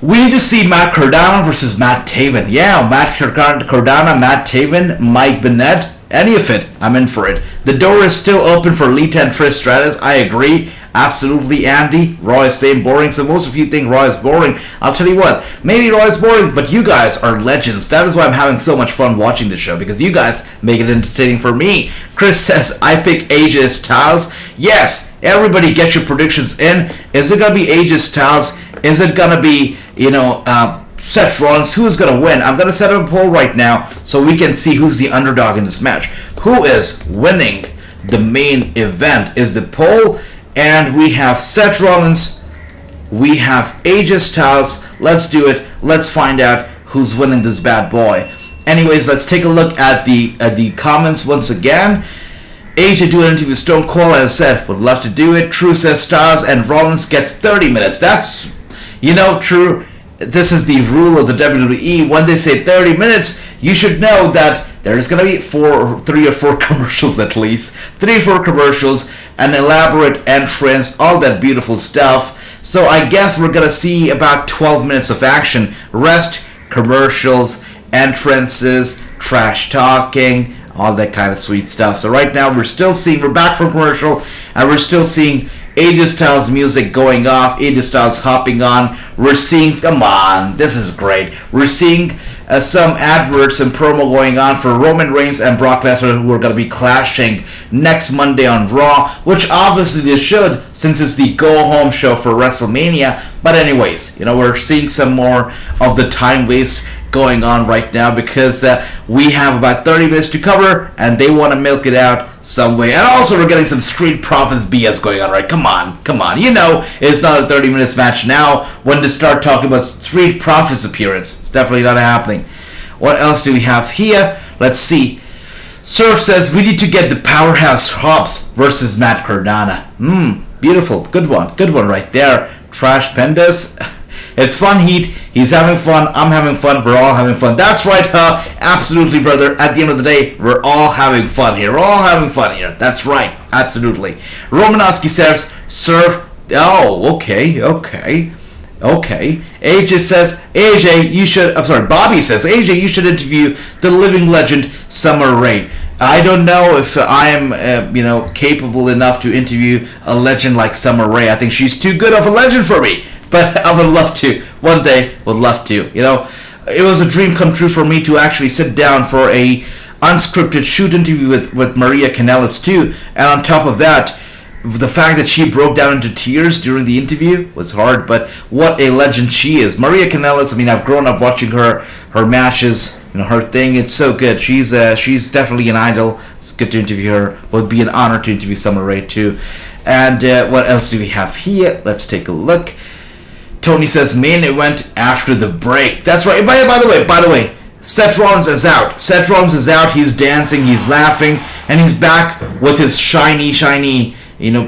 We need to see Matt Cardona versus Matt Taven. Yeah, Matt Cardona, Matt Taven, Mike Bennett, any of it, I'm in for it. The door is still open for Lita and Trish Stratus. I agree. Absolutely, Andy. Raw is saying boring, so most of you think Raw is boring. I'll tell you what, maybe Raw is boring, but you guys are legends. That is why I'm having so much fun watching the show, because you guys make it entertaining for me. Chris says, I pick AJ Styles. Yes, everybody get your predictions in. Is it going to be AJ Styles? Is it going to be, Seth Rollins? Who's going to win? I'm going to set up a poll right now so we can see who's the underdog in this match. Who is winning the main event is the poll. And we have Seth Rollins, we have AJ Styles. Let's do it. Let's find out who's winning this bad boy. Anyways, let's take a look at the comments once again. AJ do an interview with Stone Cold, as I said, would love to do it. True says Styles and Rollins gets 30 minutes. That's, True, this is the rule of the WWE. When they say 30 minutes, you should know that there's going to be 3 or 4 commercials at least. 3 or 4 commercials, an elaborate entrance, all that beautiful stuff. So I guess we're going to see about 12 minutes of action. Rest, commercials, entrances, trash talking, all that kind of sweet stuff. So right now we're back from commercial, and we're still seeing AJ Styles music going off, AJ Styles hopping on. We're seeing, come on, this is great. We're seeing some adverts and promo going on for Roman Reigns and Brock Lesnar, who are going to be clashing next Monday on Raw, which obviously they should, since it's the go-home show for WrestleMania. But anyways, we're seeing some more of the time waste going on right now, because we have about 30 minutes to cover, and they want to milk it out some way. And also we're getting some Street Profits BS going on, right? Come on. It's not a 30 minutes match now when they start talking about Street Profits appearance. It's definitely not happening. What else do we have here? Let's see. Surf says we need to get the Powerhouse Hobbs versus Matt Cardona. Beautiful. Good one right there. Trash Pendas. It's fun, Heat. He's having fun. I'm having fun. We're all having fun. That's right, huh? Absolutely, brother. At the end of the day, we're all having fun here. That's right. Absolutely. Romanowski says, serve. Oh, okay. AJ says, Bobby says, AJ, you should interview the living legend, Summer Rae. I don't know if I am, capable enough to interview a legend like Summer Rae. I think she's too good of a legend for me. But I would love to. One day, would love to. It was a dream come true for me to actually sit down for a unscripted shoot interview with Maria Kanellis too. And on top of that, the fact that she broke down into tears during the interview was hard. But what a legend she is. Maria Kanellis, I've grown up watching her matches, her thing. It's so good. She's definitely an idol. It's good to interview her. It would be an honor to interview Summer Rae too. And what else do we have here? Let's take a look. Tony says main event after the break. That's right. By the way, Seth Rollins is out. He's dancing, he's laughing, and he's back with his shiny,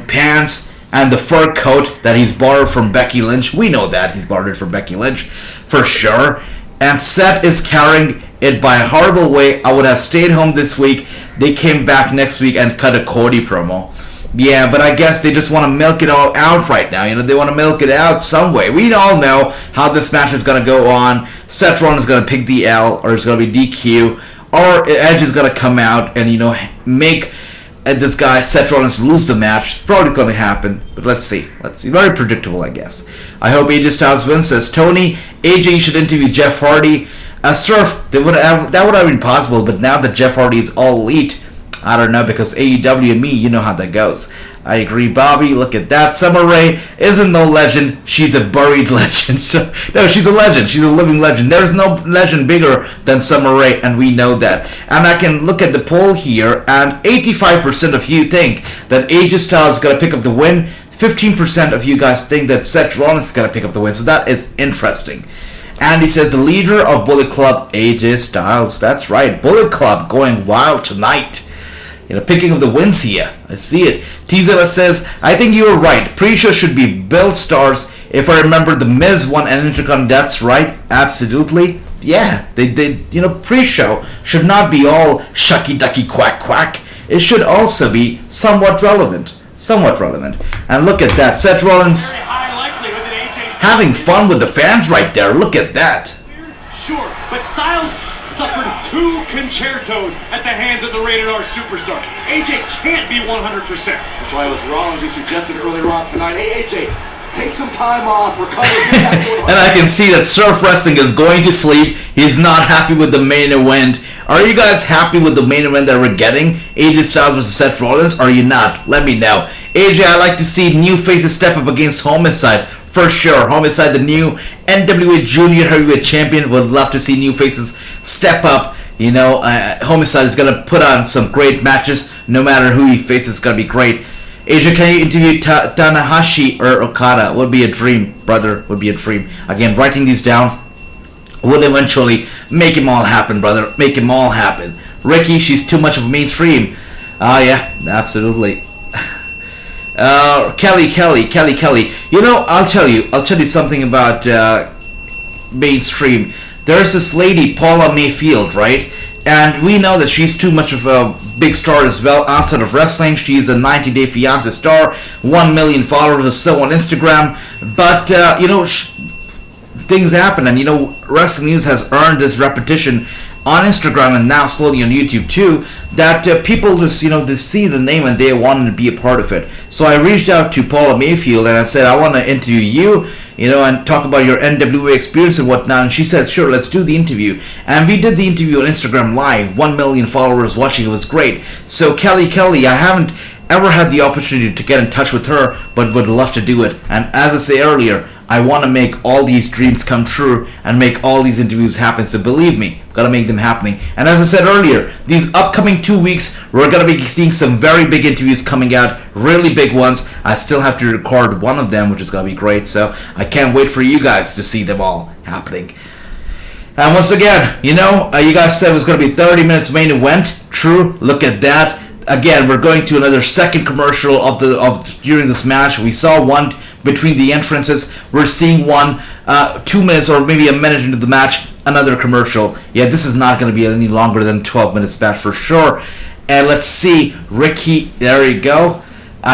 pants and the fur coat that he's borrowed from Becky Lynch. We know that he's borrowed it from Becky Lynch for sure. And Seth is carrying it by a horrible way. I would have stayed home this week. They came back next week and cut a Cody promo. Yeah, but I guess they just want to milk it all out right now. They want to milk it out some way. We all know how this match is going to go on. Seth Rollins is going to pick the L, or it's going to be DQ, or Edge is going to come out and, make this guy, Seth Rollins, lose the match. It's probably going to happen, but let's see. Very predictable, I guess. I hope AJ Styles wins. Says Tony, AJ should interview Jeff Hardy. Surf, that would have been possible, but now that Jeff Hardy is all elite, I don't know, because AEW and me, you know how that goes. I agree, Bobby. Look at that. Summer Rae isn't no legend. She's a buried legend. So, no, she's a legend. She's a living legend. There's no legend bigger than Summer Rae, and we know that. And I can look at the poll here, and 85% of you think that AJ Styles is going to pick up the win. 15% of you guys think that Seth Rollins is going to pick up the win. So that is interesting. Andy says the leader of Bullet Club, AJ Styles. That's right. Bullet Club going wild tonight. Picking up the wins here. I see it. T-Zilla says, I think you were right. Pre-show should be build stars. If I remember, The Miz won an Intercon. That's right. Absolutely. Yeah, they did. Pre-show should not be all shucky ducky quack quack. It should also be somewhat relevant. And look at that. Seth Rollins having fun with the fans right there. Look at that. Sure, but Styles suffered 2 concertos at the hands of the Rated R superstar. AJ can't be 100%. That's why it was Rollins who suggested earlier on tonight, hey AJ, take some time off, recover. And I can see that Surf Wrestling is going to sleep. He's not happy with the main event. Are you guys happy with the main event that we're getting? AJ Styles versus Seth Rollins? Are you not? Let me know. AJ, I like to see new faces step up against Homicide. For sure. Homicide, the new NWA Junior Heavyweight Champion. Would love to see new faces step up. Homicide is going to put on some great matches. No matter who he faces, it's going to be great. AJ, can you interview Tanahashi or Okada? Would be a dream, brother. Would be a dream. Again, writing these down will eventually make them all happen, brother. Make them all happen. Ricky, she's too much of a mainstream. Yeah, absolutely. Kelly. I'll tell you something about mainstream. There's this lady, Paula Mayfield, right? And we know that she's too much of a big star as well outside of wrestling. She's a 90-Day Fiancé star, 1 million followers or so on Instagram. But, things happen, and, Wrasslinews has earned this repetition on Instagram and now slowly on YouTube too, that people just, they see the name and they want to be a part of it. So I reached out to Paula Mayfield and I said, I want to interview you, and talk about your NWA experience and whatnot. And she said, sure, let's do the interview. And we did the interview on Instagram Live, 1 million followers watching. It was great. So Kelly, I haven't ever had the opportunity to get in touch with her, but would love to do it. And as I say earlier, I want to make all these dreams come true and make all these interviews happen. So believe me, gotta make them happening. And as I said earlier, these upcoming 2 weeks, we're gonna be seeing some very big interviews coming out, really big ones. I still have to record one of them, which is gonna be great. So I can't wait for you guys to see them all happening. And once again, you guys said it was gonna be 30 minutes main event. True. Look at that. Again, we're going to another second commercial of during this match. We saw one between the entrances. We're seeing one 2 minutes or maybe a minute into the match. Another commercial. Yeah, this is not going to be any longer than 12 minutes match for sure. And let's see, Ricky. There you go.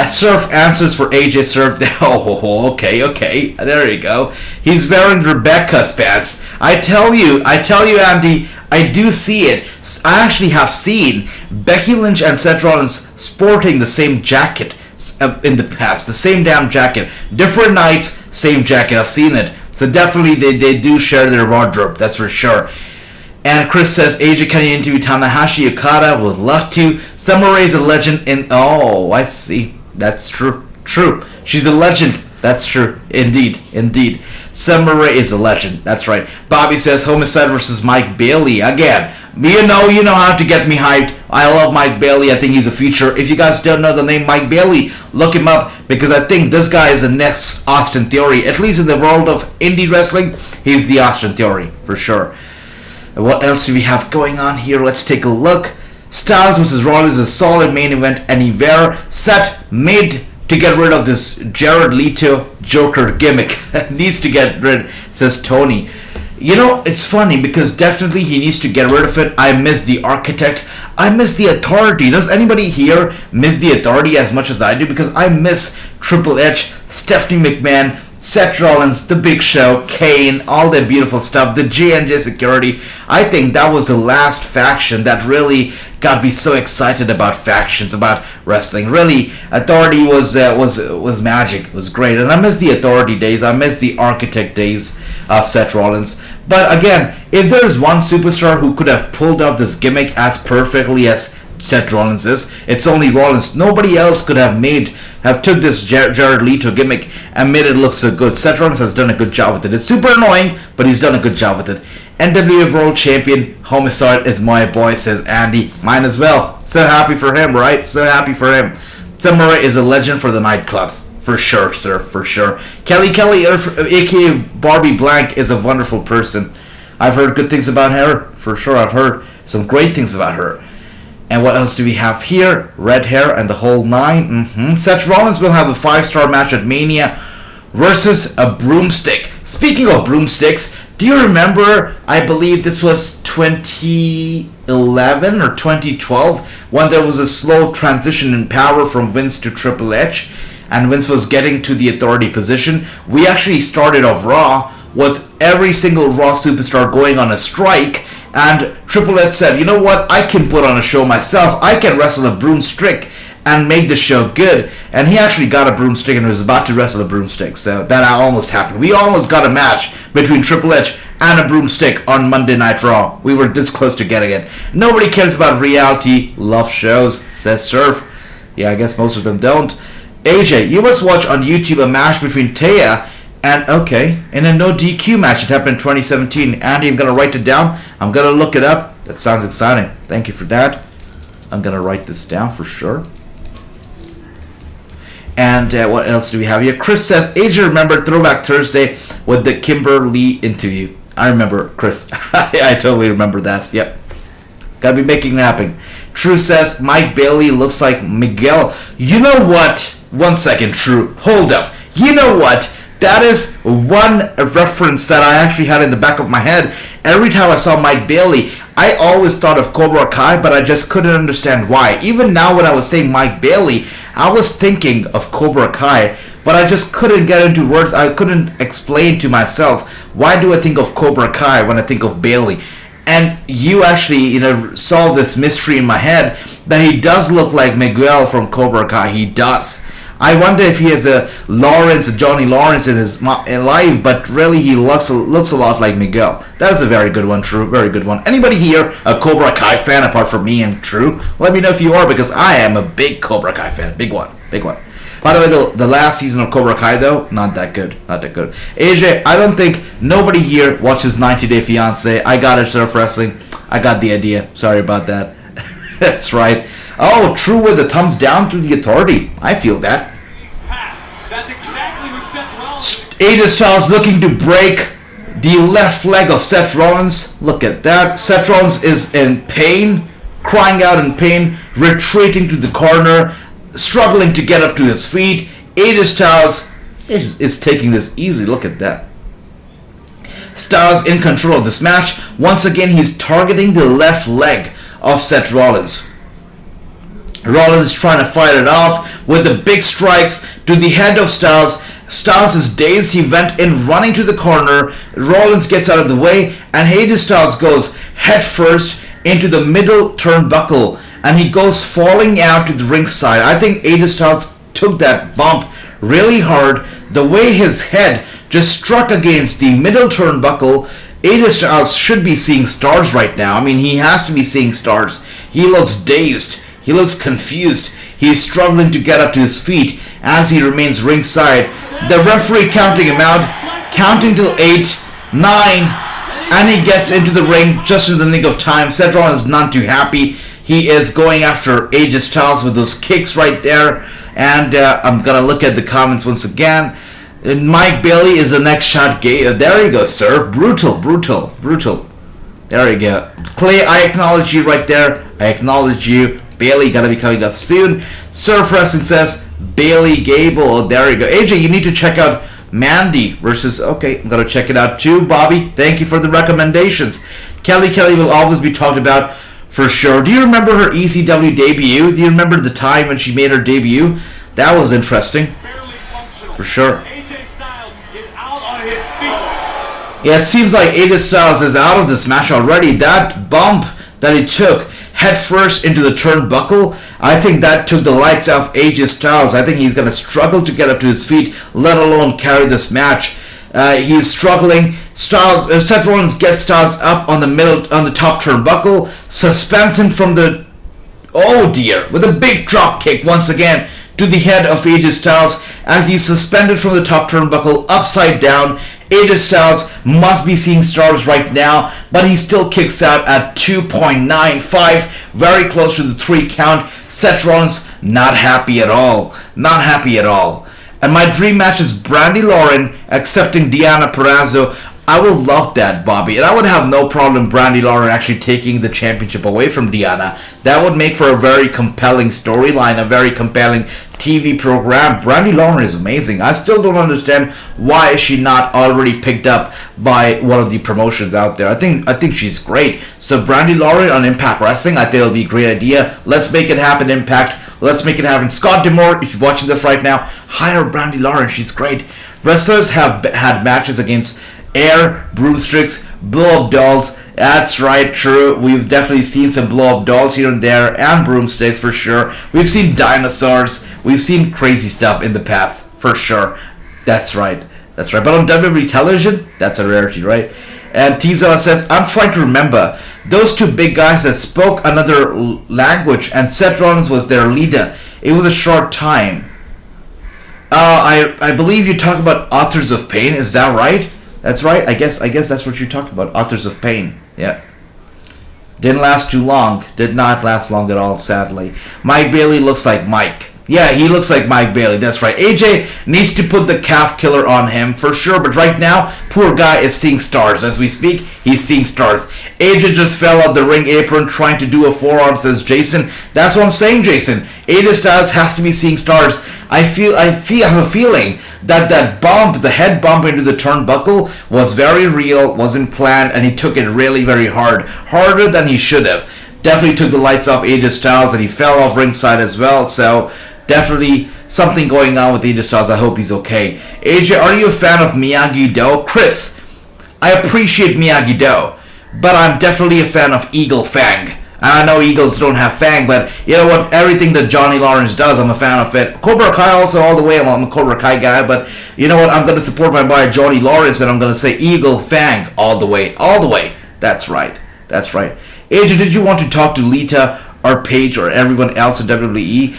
Surf answers for AJ Surf. Oh, okay. There you go. He's wearing Rebecca's pants. I tell you, Andy. I do see it. I actually have seen Becky Lynch and Seth Rollins sporting the same jacket in the past. The same damn jacket. Different nights, same jacket. I've seen it. So definitely they do share their wardrobe. That's for sure. And Chris says, AJ, can you interview Tanahashi Okada? Would love to. Summer Rae's a legend in... Oh, I see. That's true. She's a legend. That's true. Indeed. Summer Rae is a legend. That's right. Bobby says Homicide versus Mike Bailey. Again, you know how to get me hyped. I love Mike Bailey. I think he's a future. If you guys don't know the name Mike Bailey, look him up, because I think this guy is the next Austin Theory. At least in the world of indie wrestling, he's the Austin Theory, for sure. What else do we have going on here? Let's take a look. Styles vs. Rollins is a solid main event anywhere. Set mid to get rid of this Jared Leto Joker gimmick. Needs to get rid, says Tony. You know, it's funny because definitely he needs to get rid of it. I miss the Architect. I miss the Authority. Does anybody here miss the Authority as much as I do? Because I miss Triple H, Stephanie McMahon, Seth Rollins, The Big Show, Kane, all that beautiful stuff, the J&J Security. I think that was the last faction that really got me so excited about factions, about wrestling. Really, Authority was magic, was great. And I miss the Authority days. I miss the Architect days of Seth Rollins. But again, if there's one superstar who could have pulled off this gimmick as perfectly as Seth Rollins is, it's only Rollins. Nobody else could have took this Jared Leto gimmick and made it look so good. Seth Rollins has done a good job with it. It's super annoying, but he's done a good job with it. NWA World Champion Homicide is my boy, says Andy. Mine as well. So happy for him, right? So happy for him. Samurai is a legend for the nightclubs. For sure, sir, for sure. Kelly, aka Barbie Blank, is a wonderful person. I've heard good things about her. For sure, I've heard some great things about her. And what else do we have here? Red hair and the whole nine. Seth Rollins will have a 5-star match at Mania versus a broomstick. Speaking of broomsticks, do you remember, I believe this was 2011 or 2012, when there was a slow transition in power from Vince to Triple H, and Vince was getting to the Authority position? We actually started off Raw with every single Raw superstar going on a strike, and Triple H said, you know what, I can put on a show myself. I can wrestle a broomstick and make the show good. And he actually got a broomstick and was about to wrestle a broomstick. So that almost happened. We almost got a match between Triple H and a broomstick on Monday Night Raw. We were this close to getting it. Nobody cares about reality love shows, says Surf. Yeah, I guess most of them don't. AJ, you must watch on YouTube a match between Taya and, in a no DQ match. It happened in 2017. Andy, I'm going to write it down. I'm going to look it up. That sounds exciting. Thank you for that. I'm going to write this down for sure. And what else do we have here? Chris says, AJ, remember Throwback Thursday with the Kimberly interview. I remember, Chris. I totally remember that. Yep. Gotta be making it happen. True says, Mike Bailey looks like Miguel. You know what? 1 second, True. Hold up. You know what? That is one reference that I actually had in the back of my head. Every time I saw Mike Bailey, I always thought of Cobra Kai, but I just couldn't understand why. Even now when I was saying Mike Bailey, I was thinking of Cobra Kai, but I just couldn't get into words. I couldn't explain to myself, why do I think of Cobra Kai when I think of Bailey? And you actually, solved this mystery in my head that he does look like Miguel from Cobra Kai. He does. I wonder if he has a Johnny Lawrence in life, but really he looks a lot like Miguel. That is a very good one, True. Very good one. Anybody here a Cobra Kai fan apart from me and True? Let me know if you are, because I am a big Cobra Kai fan. Big one. Big one. By the way, the last season of Cobra Kai, though, not that good. Not that good. AJ, I don't think nobody here watches 90 Day Fiancé. I got it, Surf Wrestling. I got the idea. Sorry about that. That's right. Oh, True with the thumbs down to the Authority. I feel that. That's exactly what Seth Rollins. AJ Styles looking to break the left leg of Seth Rollins. Look at that. Seth Rollins is in pain, crying out in pain, retreating to the corner, struggling to get up to his feet. AJ Styles is taking this easy. Look at that. Styles in control of this match. Once again, he's targeting the left leg of Seth Rollins. Rollins is trying to fight it off with the big strikes to the head of Styles. Styles is dazed. He went in running to the corner. Rollins gets out of the way, and AJ Styles goes head first into the middle turnbuckle, and he goes falling out to the ringside. I think AJ Styles took that bump really hard. The way his head just struck against the middle turnbuckle, AJ Styles should be seeing stars right now. I mean, he has to be seeing stars. He looks dazed. He looks confused. He's struggling to get up to his feet as he remains ringside. The referee counting him out, counting till 8, 9, and he gets into the ring just in the nick of time. Seth Rollins is none too happy. He is going after AJ Styles with those kicks right there. And I'm going to look at the comments once again. Mike Bailey is the next shot. There you go, sir. Brutal. There you go. Clay, I acknowledge you right there. I acknowledge you. Bailey, gotta be coming up soon. Surf Wrestling says, Bailey Gable. There you go. AJ, you need to check out Mandy versus... Okay, I'm going to check it out too. Bobby, thank you for the recommendations. Kelly will always be talked about for sure. Do you remember her ECW debut? Do you remember the time when she made her debut? That was interesting. For sure. AJ Styles is out on his feet. Yeah, it seems like AJ Styles is out of this match already. That bump that he took head first into the turnbuckle, I think that took the lights off AJ Styles. I think he's going to struggle to get up to his feet, let alone carry this match. He's struggling. Seth Rollins gets Styles up on the top turnbuckle, suspends him from the... Oh dear, with a big drop kick once again to the head of AJ Styles as he's suspended from the top turnbuckle upside down. AJ Styles must be seeing stars right now, but he still kicks out at 2.95, very close to the 3 count. Seth Rollins not happy at all. Not happy at all. And my dream match is Brandi Lauren accepting Deonna Purrazzo. I would love that, Bobby. And I would have no problem Brandi Lauren actually taking the championship away from Deonna. That would make for a very compelling storyline, a very compelling TV program. Brandi Lauren is amazing. I still don't understand why is she not already picked up by one of the promotions out there. I think she's great. So Brandi Lauren on Impact Wrestling, I think it'll be a great idea. Let's make it happen, Impact. Let's make it happen. Scott D'Amore, if you're watching this right now, hire Brandi Lauren. She's great. Wrestlers have had matches against air, broomsticks, blow-up dolls. That's right, true. We've definitely seen some blow-up dolls here and there, and broomsticks for sure. We've seen dinosaurs. We've seen crazy stuff in the past, for sure. That's right. That's right. But on WWE television, that's a rarity, right? And Tizella says, I'm trying to remember those two big guys that spoke another language, and Seth Rollins was their leader. It was a short time. I believe you talk about Authors of Pain. Is that right? That's right. I guess that's what you're talking about. Authors of Pain. Yeah. Didn't last too long. Did not last long at all, sadly. Mike Bailey looks like Mike. Yeah, he looks like Mike Bailey. That's right. AJ needs to put the calf killer on him for sure. But right now, poor guy is seeing stars. As we speak, he's seeing stars. AJ just fell out the ring apron trying to do a forearm, says Jason. That's what I'm saying, Jason. AJ Styles has to be seeing stars. I have a feeling that bump, the head bump into the turnbuckle, was very real, wasn't planned, and he took it really very hard. Harder than he should have. Definitely took the lights off AJ Styles, and he fell off ringside as well, so definitely something going on with AJ Styles. I hope he's okay. AJ, are you a fan of Miyagi-Do? Chris, I appreciate Miyagi-Do, but I'm definitely a fan of Eagle Fang. I know Eagles don't have Fang, but you know what? Everything that Johnny Lawrence does, I'm a fan of it. Cobra Kai also all the way. I'm a Cobra Kai guy, but you know what? I'm going to support my boy Johnny Lawrence, and I'm going to say Eagle Fang all the way. All the way. That's right. That's right. AJ, did you want to talk to Lita or Paige or everyone else in WWE?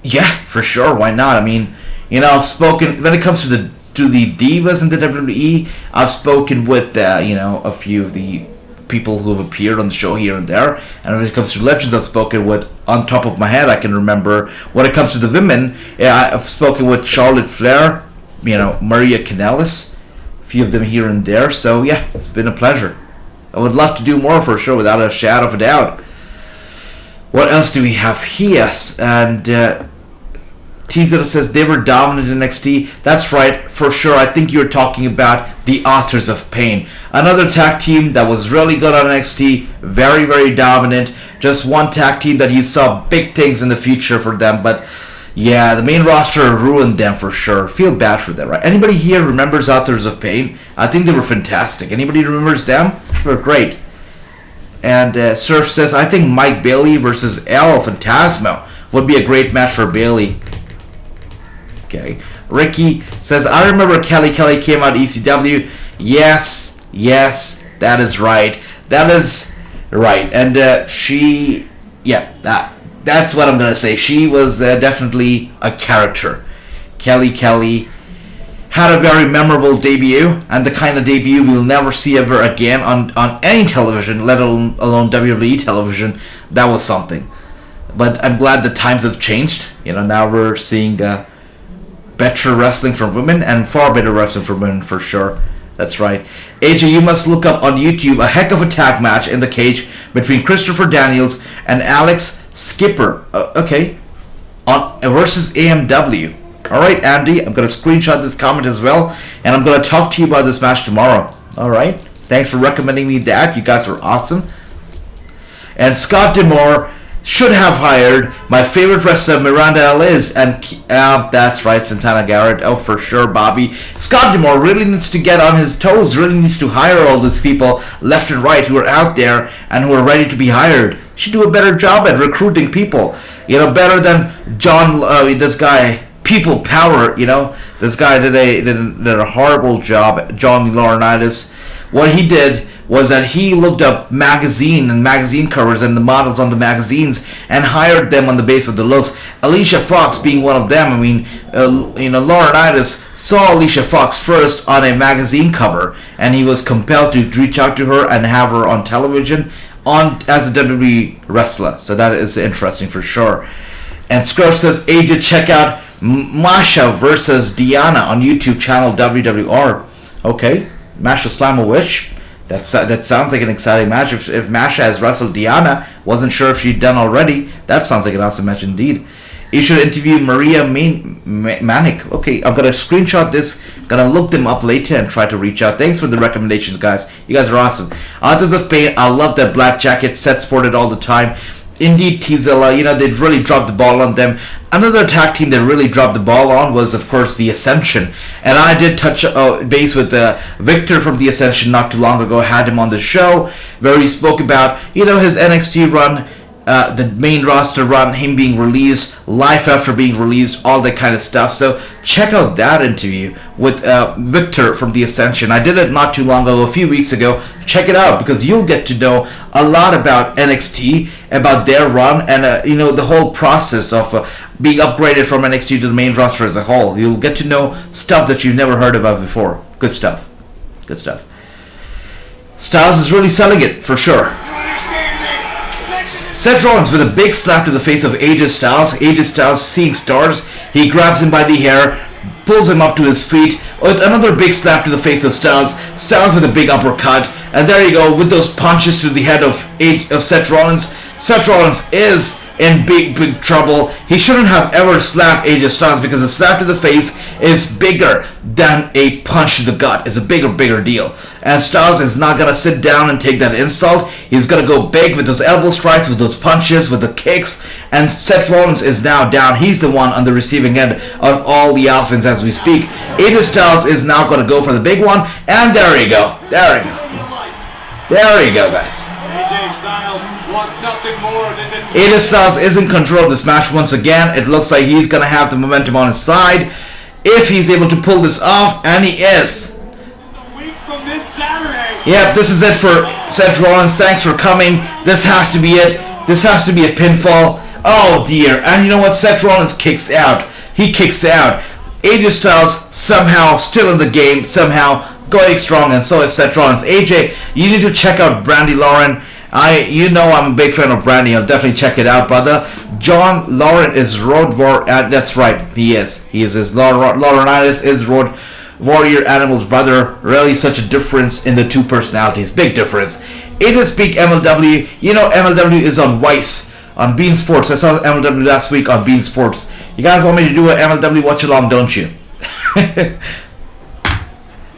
Yeah, for sure. Why not? I mean, you know, I've spoken when it comes to the divas in the WWE. I've spoken with a few of the people who have appeared on the show here and there. And when it comes to legends, I've spoken with, on top of my head, I can remember. When it comes to the women, I've spoken with Charlotte Flair, Maria Kanellis, a few of them here and there. So yeah, it's been a pleasure. I would love to do more for sure, without a shadow of a doubt. What else do we have here? And Teaser says they were dominant in NXT. That's right, for sure. I think you're talking about the Authors of Pain. Another tag team that was really good on NXT. Very, very dominant. Just one tag team that you saw big things in the future for them. But yeah, the main roster ruined them for sure. Feel bad for them, right? Anybody here remembers Authors of Pain? I think they were fantastic. Anybody remembers them? They were great. And Surf says, I think Mike Bailey versus El Phantasmo would be a great match for Bailey. Okay. Ricky says, I remember Kelly came out ECW. Yes, that is right. That is right. And that's what I'm going to say. She was definitely a character. Kelly had a very memorable debut, and the kind of debut we'll never see ever again on any television, let alone WWE television. That was something. But I'm glad the times have changed. Now we're seeing better wrestling for women, and far better wrestling for women for sure. That's right. AJ, you must look up on YouTube a heck of a tag match in the cage between Christopher Daniels and Alex Skipper. Okay. on versus AMW. Alright, Andy, I'm going to screenshot this comment as well, and I'm going to talk to you about this match tomorrow. Alright, thanks for recommending me that. You guys are awesome. And Scott D'Amore should have hired my favorite wrestler, Miranda Liz, and that's right, Santana Garrett. Oh, for sure, Bobby. Scott D'Amore really needs to get on his toes, really needs to hire all these people left and right who are out there and who are ready to be hired. Should do a better job at recruiting people. You know, better than John, this guy, People Power, you know. This guy did a horrible job, John Laurinaitis. What he did was that he looked up magazine covers and the models on the magazines and hired them on the basis of the looks. Alicia Fox being one of them. I mean, Laurinaitis saw Alicia Fox first on a magazine cover, and he was compelled to reach out to her and have her on television as a WWE wrestler. So that is interesting for sure. And Scrub says, AJ, check out Masha versus Diana on YouTube channel WWR. Okay, Masha Slamovich. That sounds like an exciting match. If Masha has wrestled Diana, wasn't sure if she'd done already. That sounds like an awesome match indeed. You should interview Maria Manic. Okay, I'm going to screenshot this. Going to look them up later and try to reach out. Thanks for the recommendations, guys. You guys are awesome. Authors of Pain, I love that black jacket. Seth sported all the time. Indeed, Tizilla, they really dropped the ball on them. Another tag team that really dropped the ball on was, of course, the Ascension. And I did touch base with Victor from the Ascension not too long ago. I had him on the show where he spoke about, his NXT run, the main roster run, him being released, life after being released, all that kind of stuff. So check out that interview with Victor from the Ascension. I did it not too long ago, a few weeks ago. Check it out because you'll get to know a lot about NXT, about their run, and the whole process of being upgraded from NXT to the main roster as a whole. You'll get to know stuff that you've never heard about before. Good stuff. Good stuff. Styles is really selling it, for sure. Seth Rollins with a big slap to the face of AJ Styles. AJ Styles seeing stars. He grabs him by the hair, pulls him up to his feet with another big slap to the face of Styles. Styles with a big uppercut. And there you go with those punches to the head of Seth Rollins. Seth Rollins is in big trouble. He shouldn't have ever slapped AJ Styles because a slap to the face is bigger than a punch to the gut. It's a bigger deal. And Styles is not going to sit down and take that insult. He's going to go big with those elbow strikes, with those punches, with the kicks. And Seth Rollins is now down. He's the one on the receiving end of all the offense as we speak. AJ Styles is now going to go for the big one. And there you go. There you go, guys. AJ Styles wants nothing more than the AJ Styles is in control of this match once again. It looks like he's going to have the momentum on his side if he's able to pull this off, and he is. a week from this Saturday. Yep, this is it for Seth Rollins. Thanks for coming. This has to be it. This has to be a pinfall. Oh dear. And you know what? Seth Rollins kicks out. He kicks out. AJ Styles somehow still in the game, somehow going strong, and so is Seth Rollins. AJ, you need to check out Brandy Lauren. I'm a big fan of Brandy. I'll definitely check it out, brother. John Lauren is Road War. That's right, he is. He is. Laurinaitis is Road Warrior Animal's brother. Really, such a difference in the two personalities. Big difference. It is peak MLW. MLW is on Vice. On Bean Sports. I saw MLW last week on Bean Sports. You guys want me to do an MLW watch-along, don't you?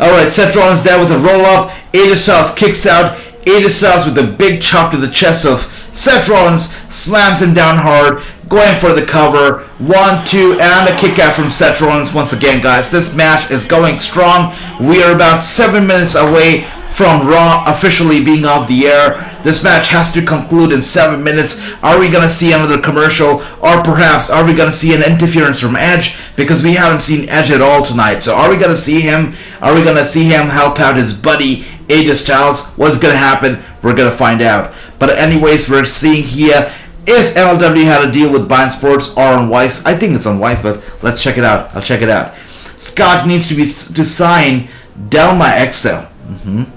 Alright, Seth Rollins there with a roll-up. AJ Styles kicks out. AJ Styles with a big chop to the chest of Seth Rollins. Slams him down hard. Going for the cover. 1, 2, and a kick out from Seth Rollins once again, guys. This match is going strong. We are about 7 minutes away from Raw officially being off the air. This match has to conclude in 7 minutes. Are we going to see another commercial? Or perhaps are we going to see an interference from Edge? Because we haven't seen Edge at all tonight. So are we going to see him? Are we going to see him help out his buddy AJ Styles? What's going to happen? We're going to find out. But anyways, we're seeing here, is MLW had a deal with Bein Sports or on Vice? I think it's on Vice, but let's check it out. I'll check it out. Scott needs to sign Delma Exo.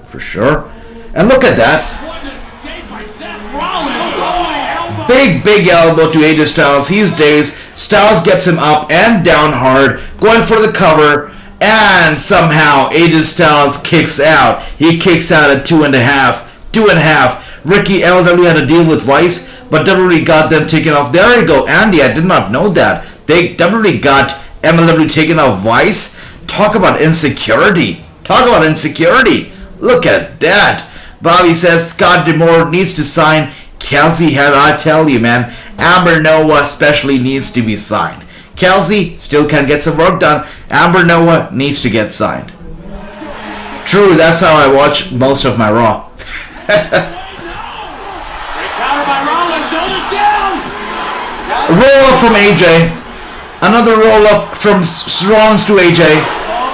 For sure. And look at that. Big elbow to AJ Styles. He's dazed. Styles gets him up and down hard, going for the cover, and somehow AJ Styles kicks out. He kicks out at 2.5. 2.5. Ricky, LW had to deal with Vice, but WWE got them taken off. There you go, Andy. I did not know that. WWE got MLW taken off Vice. Talk about insecurity. Look at that. Bobby says Scott D'Amore needs to sign Kelsey Head. I tell you, man, Amber Noah especially needs to be signed. Kelsey still can get some work done. Amber Noah needs to get signed. True, that's how I watch most of my Raw. Roll up from AJ. Another roll up from Rollins to AJ.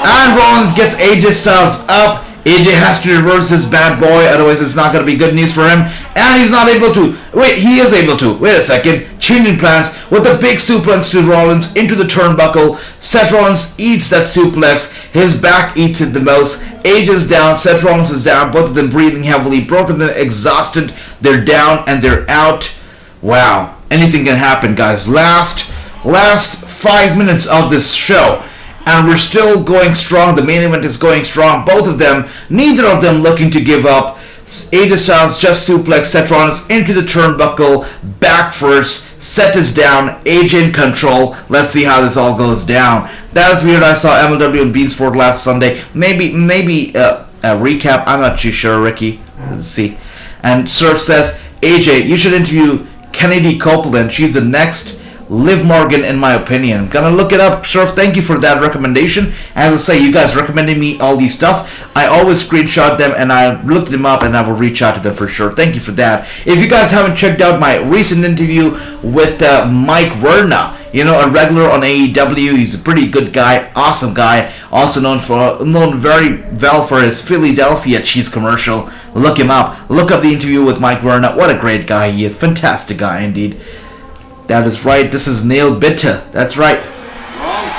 And Rollins gets AJ Styles up. AJ has to reverse this bad boy, otherwise it's not going to be good news for him. And he's not able to. Wait, he is able to. Wait a second. Changing plans with a big suplex to Rollins into the turnbuckle. Seth Rollins eats that suplex. His back eats it the most. AJ's down. Seth Rollins is down. Both of them breathing heavily. Both of them exhausted. They're down and they're out. Wow. Anything can happen, guys. Last 5 minutes of this show. And we're still going strong. The main event is going strong. Both of them, neither of them looking to give up. AJ Styles just suplex Seth Rollins into the turnbuckle. Back first. Seth is down. AJ in control. Let's see how this all goes down. That was weird. I saw MLW and Beansport last Sunday. Maybe a recap. I'm not too sure, Ricky. Let's see. And Surf says, AJ, you should interview Kennedy Copeland. She's the next Liv Morgan, in my opinion. I'm gonna look it up. Surf, thank you for that recommendation. As I say, you guys recommended me all these stuff. I always screenshot them and I look them up and I will reach out to them for sure. Thank you for that. If you guys haven't checked out my recent interview with Mike Verna, you know, a regular on AEW, he's a pretty good guy, awesome guy, also known very well for his Philadelphia cheese commercial. Look him up. Look up the interview with Mike Verna. What a great guy he is. Fantastic guy indeed. That is right. This is Nail Bitter. That's right.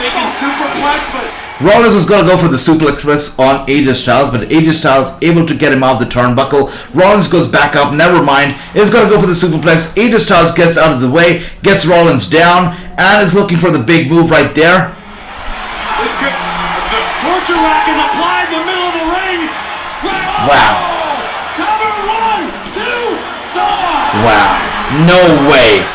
Thinking superplex, but Rollins was going to go for the suplex on AJ Styles, but AJ Styles able to get him off the turnbuckle. Rollins goes back up. Never mind. He's going to go for the superplex. AJ Styles gets out of the way, gets Rollins down, and is looking for the big move right there. The torture rack is applied in the middle of the ring. Wow. cover 1, 2, 3. Wow. No way.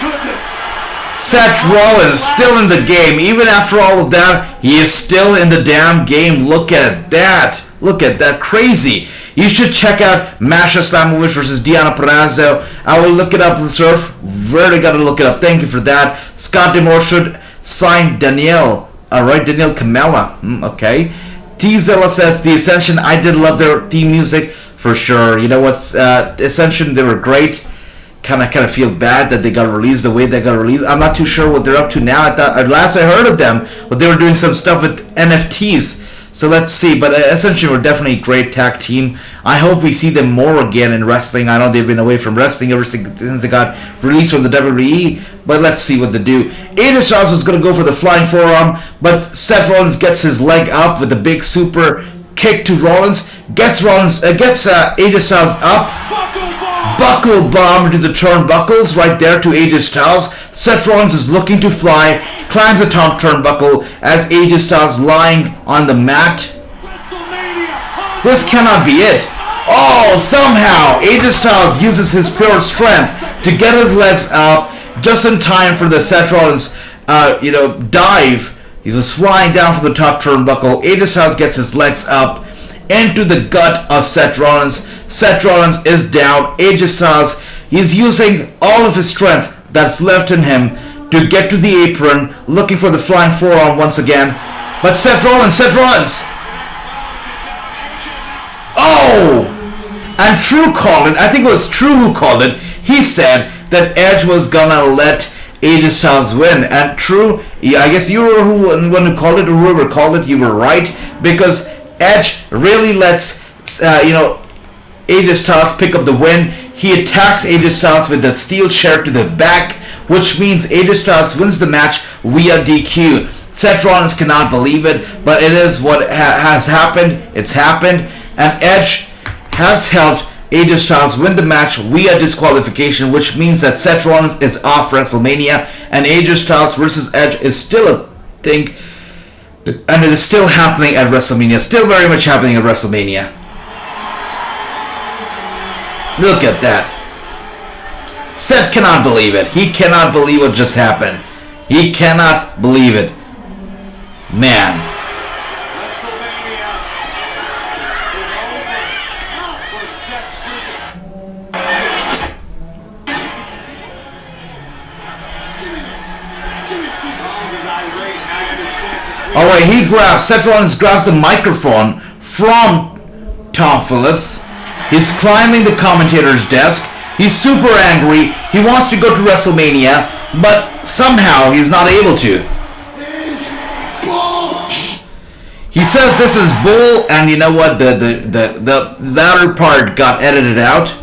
Seth Rollins still in the game. Even after all of that, he is still in the damn game. Look at that. Look at that. Crazy. You should check out Masha Slamovich versus Deonna Purrazzo. I will look it up on Surf. Really got to look it up. Thank you for that. Scott D'Amore should sign Danielle. Alright, Danielle Kamela. Okay. T Zilla says, The Ascension, I did love their theme music for sure. You know what? Ascension, they were great. Kind of feel bad that they got released the way they got released. I'm not too sure what they're up to now. At last I heard of them, but they were doing some stuff with NFTs. So let's see. But essentially, we're definitely a great tag team. I hope we see them more again in wrestling. I know they've been away from wrestling ever since they got released from the WWE. But let's see what they do. AJ Styles was going to go for the flying forearm, but Seth Rollins gets his leg up with a big super kick to Rollins. Gets AJ Styles up. Buckle bomb to the turnbuckles right there to AJ Styles. Seth Rollins is looking to fly, climbs the top turnbuckle as AJ Styles lying on the mat. This cannot be it. Oh, somehow AJ Styles uses his pure strength to get his legs up just in time for the Seth Rollins, dive. He was flying down from the top turnbuckle. AJ Styles gets his legs up into the gut of Seth Rollins. Seth Rollins is down. AJ Styles, he's using all of his strength that's left in him to get to the apron, looking for the flying forearm once again. But Seth Rollins. Oh! And True called it. I think it was True who called it. He said that Edge was gonna let AJ Styles win. And True, I guess you were the one who called it, or whoever called it, you were right. Because Edge really lets, AJ Styles pick up the win. He attacks AJ Styles with that steel chair to the back, which means AJ Styles wins the match via DQ. Seth Rollins cannot believe it, but it is what has happened. It's happened, and Edge has helped AJ Styles win the match via disqualification, which means that Seth Rollins is off WrestleMania, and AJ Styles versus Edge is still a thing, and it is still happening at WrestleMania. Still very much happening at WrestleMania. Look at that. Seth cannot believe it. He cannot believe what just happened. He cannot believe it. Man. WrestleMania is over for Seth freaking. Rollins is irate, and I understand. Alright, Seth Rollins grabs the microphone from Tom Phillips. He's climbing the commentator's desk. He's super angry. He wants to go to WrestleMania, but somehow he's not able to. He says this is bull, and you know what? The latter part got edited out.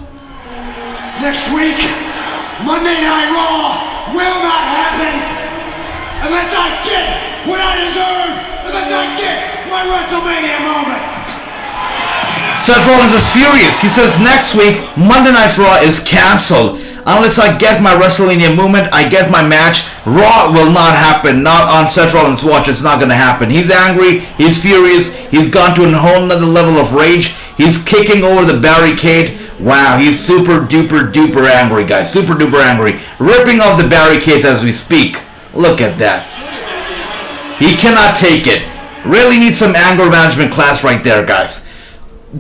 Next week, Monday Night Raw will not happen unless I get what I deserve, unless I get my WrestleMania moment. Seth Rollins is furious. He says next week, Monday Night Raw is cancelled. Unless I get my WrestleMania moment, I get my match, Raw will not happen. Not on Seth Rollins' watch. It's not going to happen. He's angry. He's furious. He's gone to a whole nother level of rage. He's kicking over the barricade. Wow, he's super duper duper angry, guys. Super duper angry. Ripping off the barricades as we speak. Look at that. He cannot take it. Really needs some anger management class right there, guys.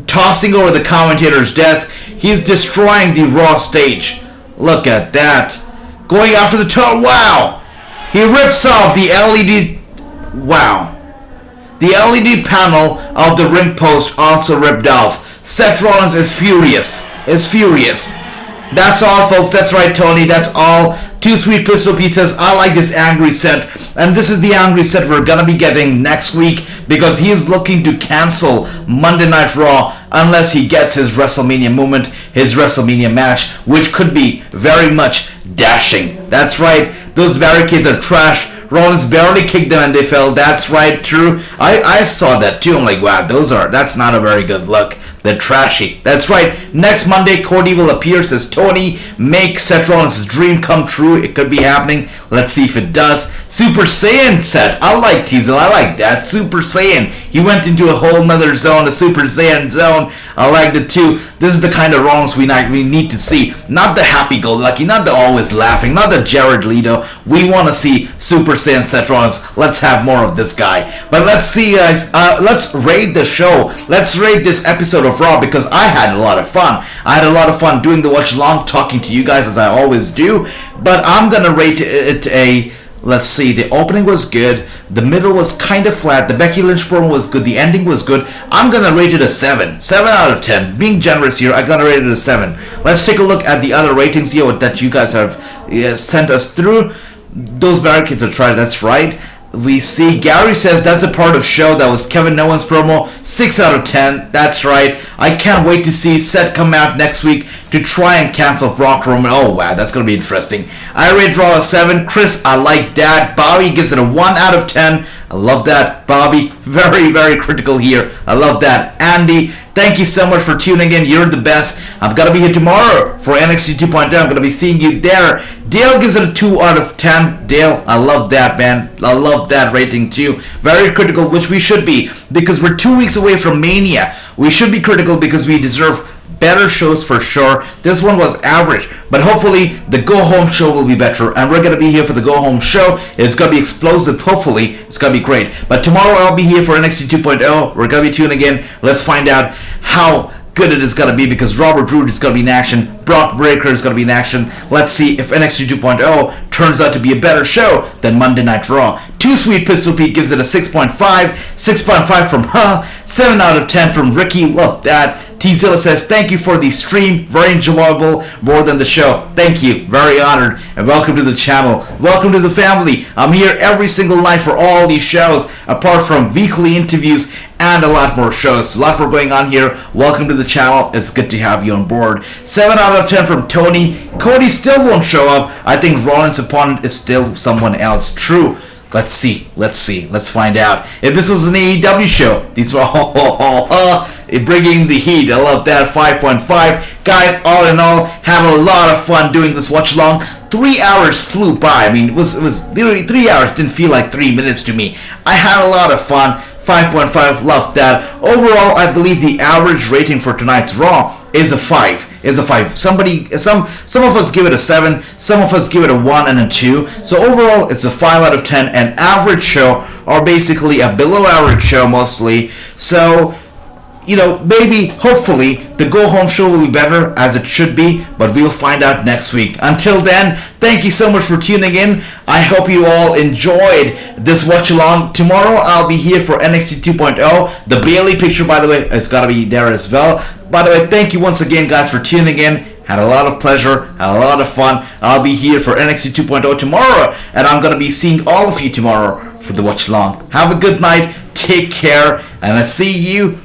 Tossing over the commentator's desk. He's destroying the Raw stage. Look at that. Going after the toe. Wow. He rips off the LED. Wow. The LED panel of the ring post also ripped off. Seth Rollins is furious. That's all, folks. That's right, Tony. That's all. Two Sweet Pistol Pete says, I like this angry Seth. And this is the angry Seth we're going to be getting next week because he is looking to cancel Monday Night Raw unless he gets his WrestleMania moment, his WrestleMania match, which could be very much dashing. That's right. Those barricades are trash. Rollins barely kicked them and they fell. That's right, true. I saw that too. I'm like, wow, that's not a very good look. They're trashy. That's right. Next Monday, Cody will appear, says Tony. Make Seth Rollins' dream come true. It could be happening. Let's see if it does. Super Saiyan set. I like Teasel. I like that. Super Saiyan. He went into a whole nother zone, the Super Saiyan zone. I liked it too. This is the kind of Rollins we need to see. Not the happy-go-lucky, not the always laughing, not the Jared Leto. We want to see Super Saiyan Seth Rollins. Let's have more of this guy. But let's see, let's rate the show. Let's rate this episode of Raw because I had a lot of fun. I had a lot of fun doing the watch along, talking to you guys as I always do. But I'm gonna rate it a, let's see, the opening was good, the middle was kind of flat, the Becky Lynch promo was good, the ending was good. I'm gonna rate it a 7 out of 10. Being generous here, I'm gonna rate it a 7. Let's take a look at the other ratings here that you guys have sent us through. Those barricades are tried, that's right. We see Gary says that's a part of show. That was Kevin Owens promo. 6 out of 10. That's right. I can't wait to see Seth come out next week to try and cancel Brock Roman. Oh wow, that's gonna be interesting. I rate Raw a 7. Chris, I like that. Bobby gives it a 1 out of 10. I love that, Bobby. Very, very critical here. I love that. Andy, thank you so much for tuning in. You're the best. I'm gonna be here tomorrow for NXT 2.0. I'm gonna be seeing you there. Dale gives it a 2 out of 10. Dale, I love that, man. I love that rating too. Very critical, which we should be, because we're 2 weeks away from Mania. We should be critical because we deserve better shows for sure. This one was average, but hopefully the go home show will be better, and we're gonna be here for the go home show. It's gonna be explosive. Hopefully it's gonna be great. But tomorrow I'll be here for NXT 2.0. We're gonna be tuning in. Let's find out how good it is going to be, because Robert Roode is going to be in action, Brock Breaker is going to be in action. Let's see if NXT 2.0 turns out to be a better show than Monday Night Raw. Too Sweet Pistol Pete gives it a 6.5, 6.5 from her, 7 out of 10 from Ricky, love that. T-Zilla says, thank you for the stream, very enjoyable, more than the show. Thank you, very honored, and welcome to the channel. Welcome to the family. I'm here every single night for all these shows, apart from weekly interviews and a lot more shows. A lot more going on here. Welcome to the channel. It's good to have you on board. 7 out of 10 from Tony. Cody still won't show up. I think Rollins' opponent is still someone else. True. Let's see. Let's find out. If this was an AEW show, these were bringing the heat. I love that. 5.5. Guys, all in all, have a lot of fun doing this watch along. 3 hours flew by. I mean, it was literally 3 hours. Didn't feel like 3 minutes to me. I had a lot of fun. 5.5, love that. Overall, I believe the average rating for tonight's Raw is a 5. is a 5. Some of us give it a 7, some of us give it a 1 and a 2. So overall, it's a 5 out of 10. An average show, or basically a below average show mostly. So, maybe, hopefully, the go-home show will be better, as it should be, but we'll find out next week. Until then, thank you so much for tuning in. I hope you all enjoyed this watch-along. Tomorrow, I'll be here for NXT 2.0. The Bailey picture, by the way, is got to be there as well. By the way, thank you once again, guys, for tuning in. Had a lot of pleasure, had a lot of fun. I'll be here for NXT 2.0 tomorrow, and I'm going to be seeing all of you tomorrow for the watch-along. Have a good night, take care, and I'll see you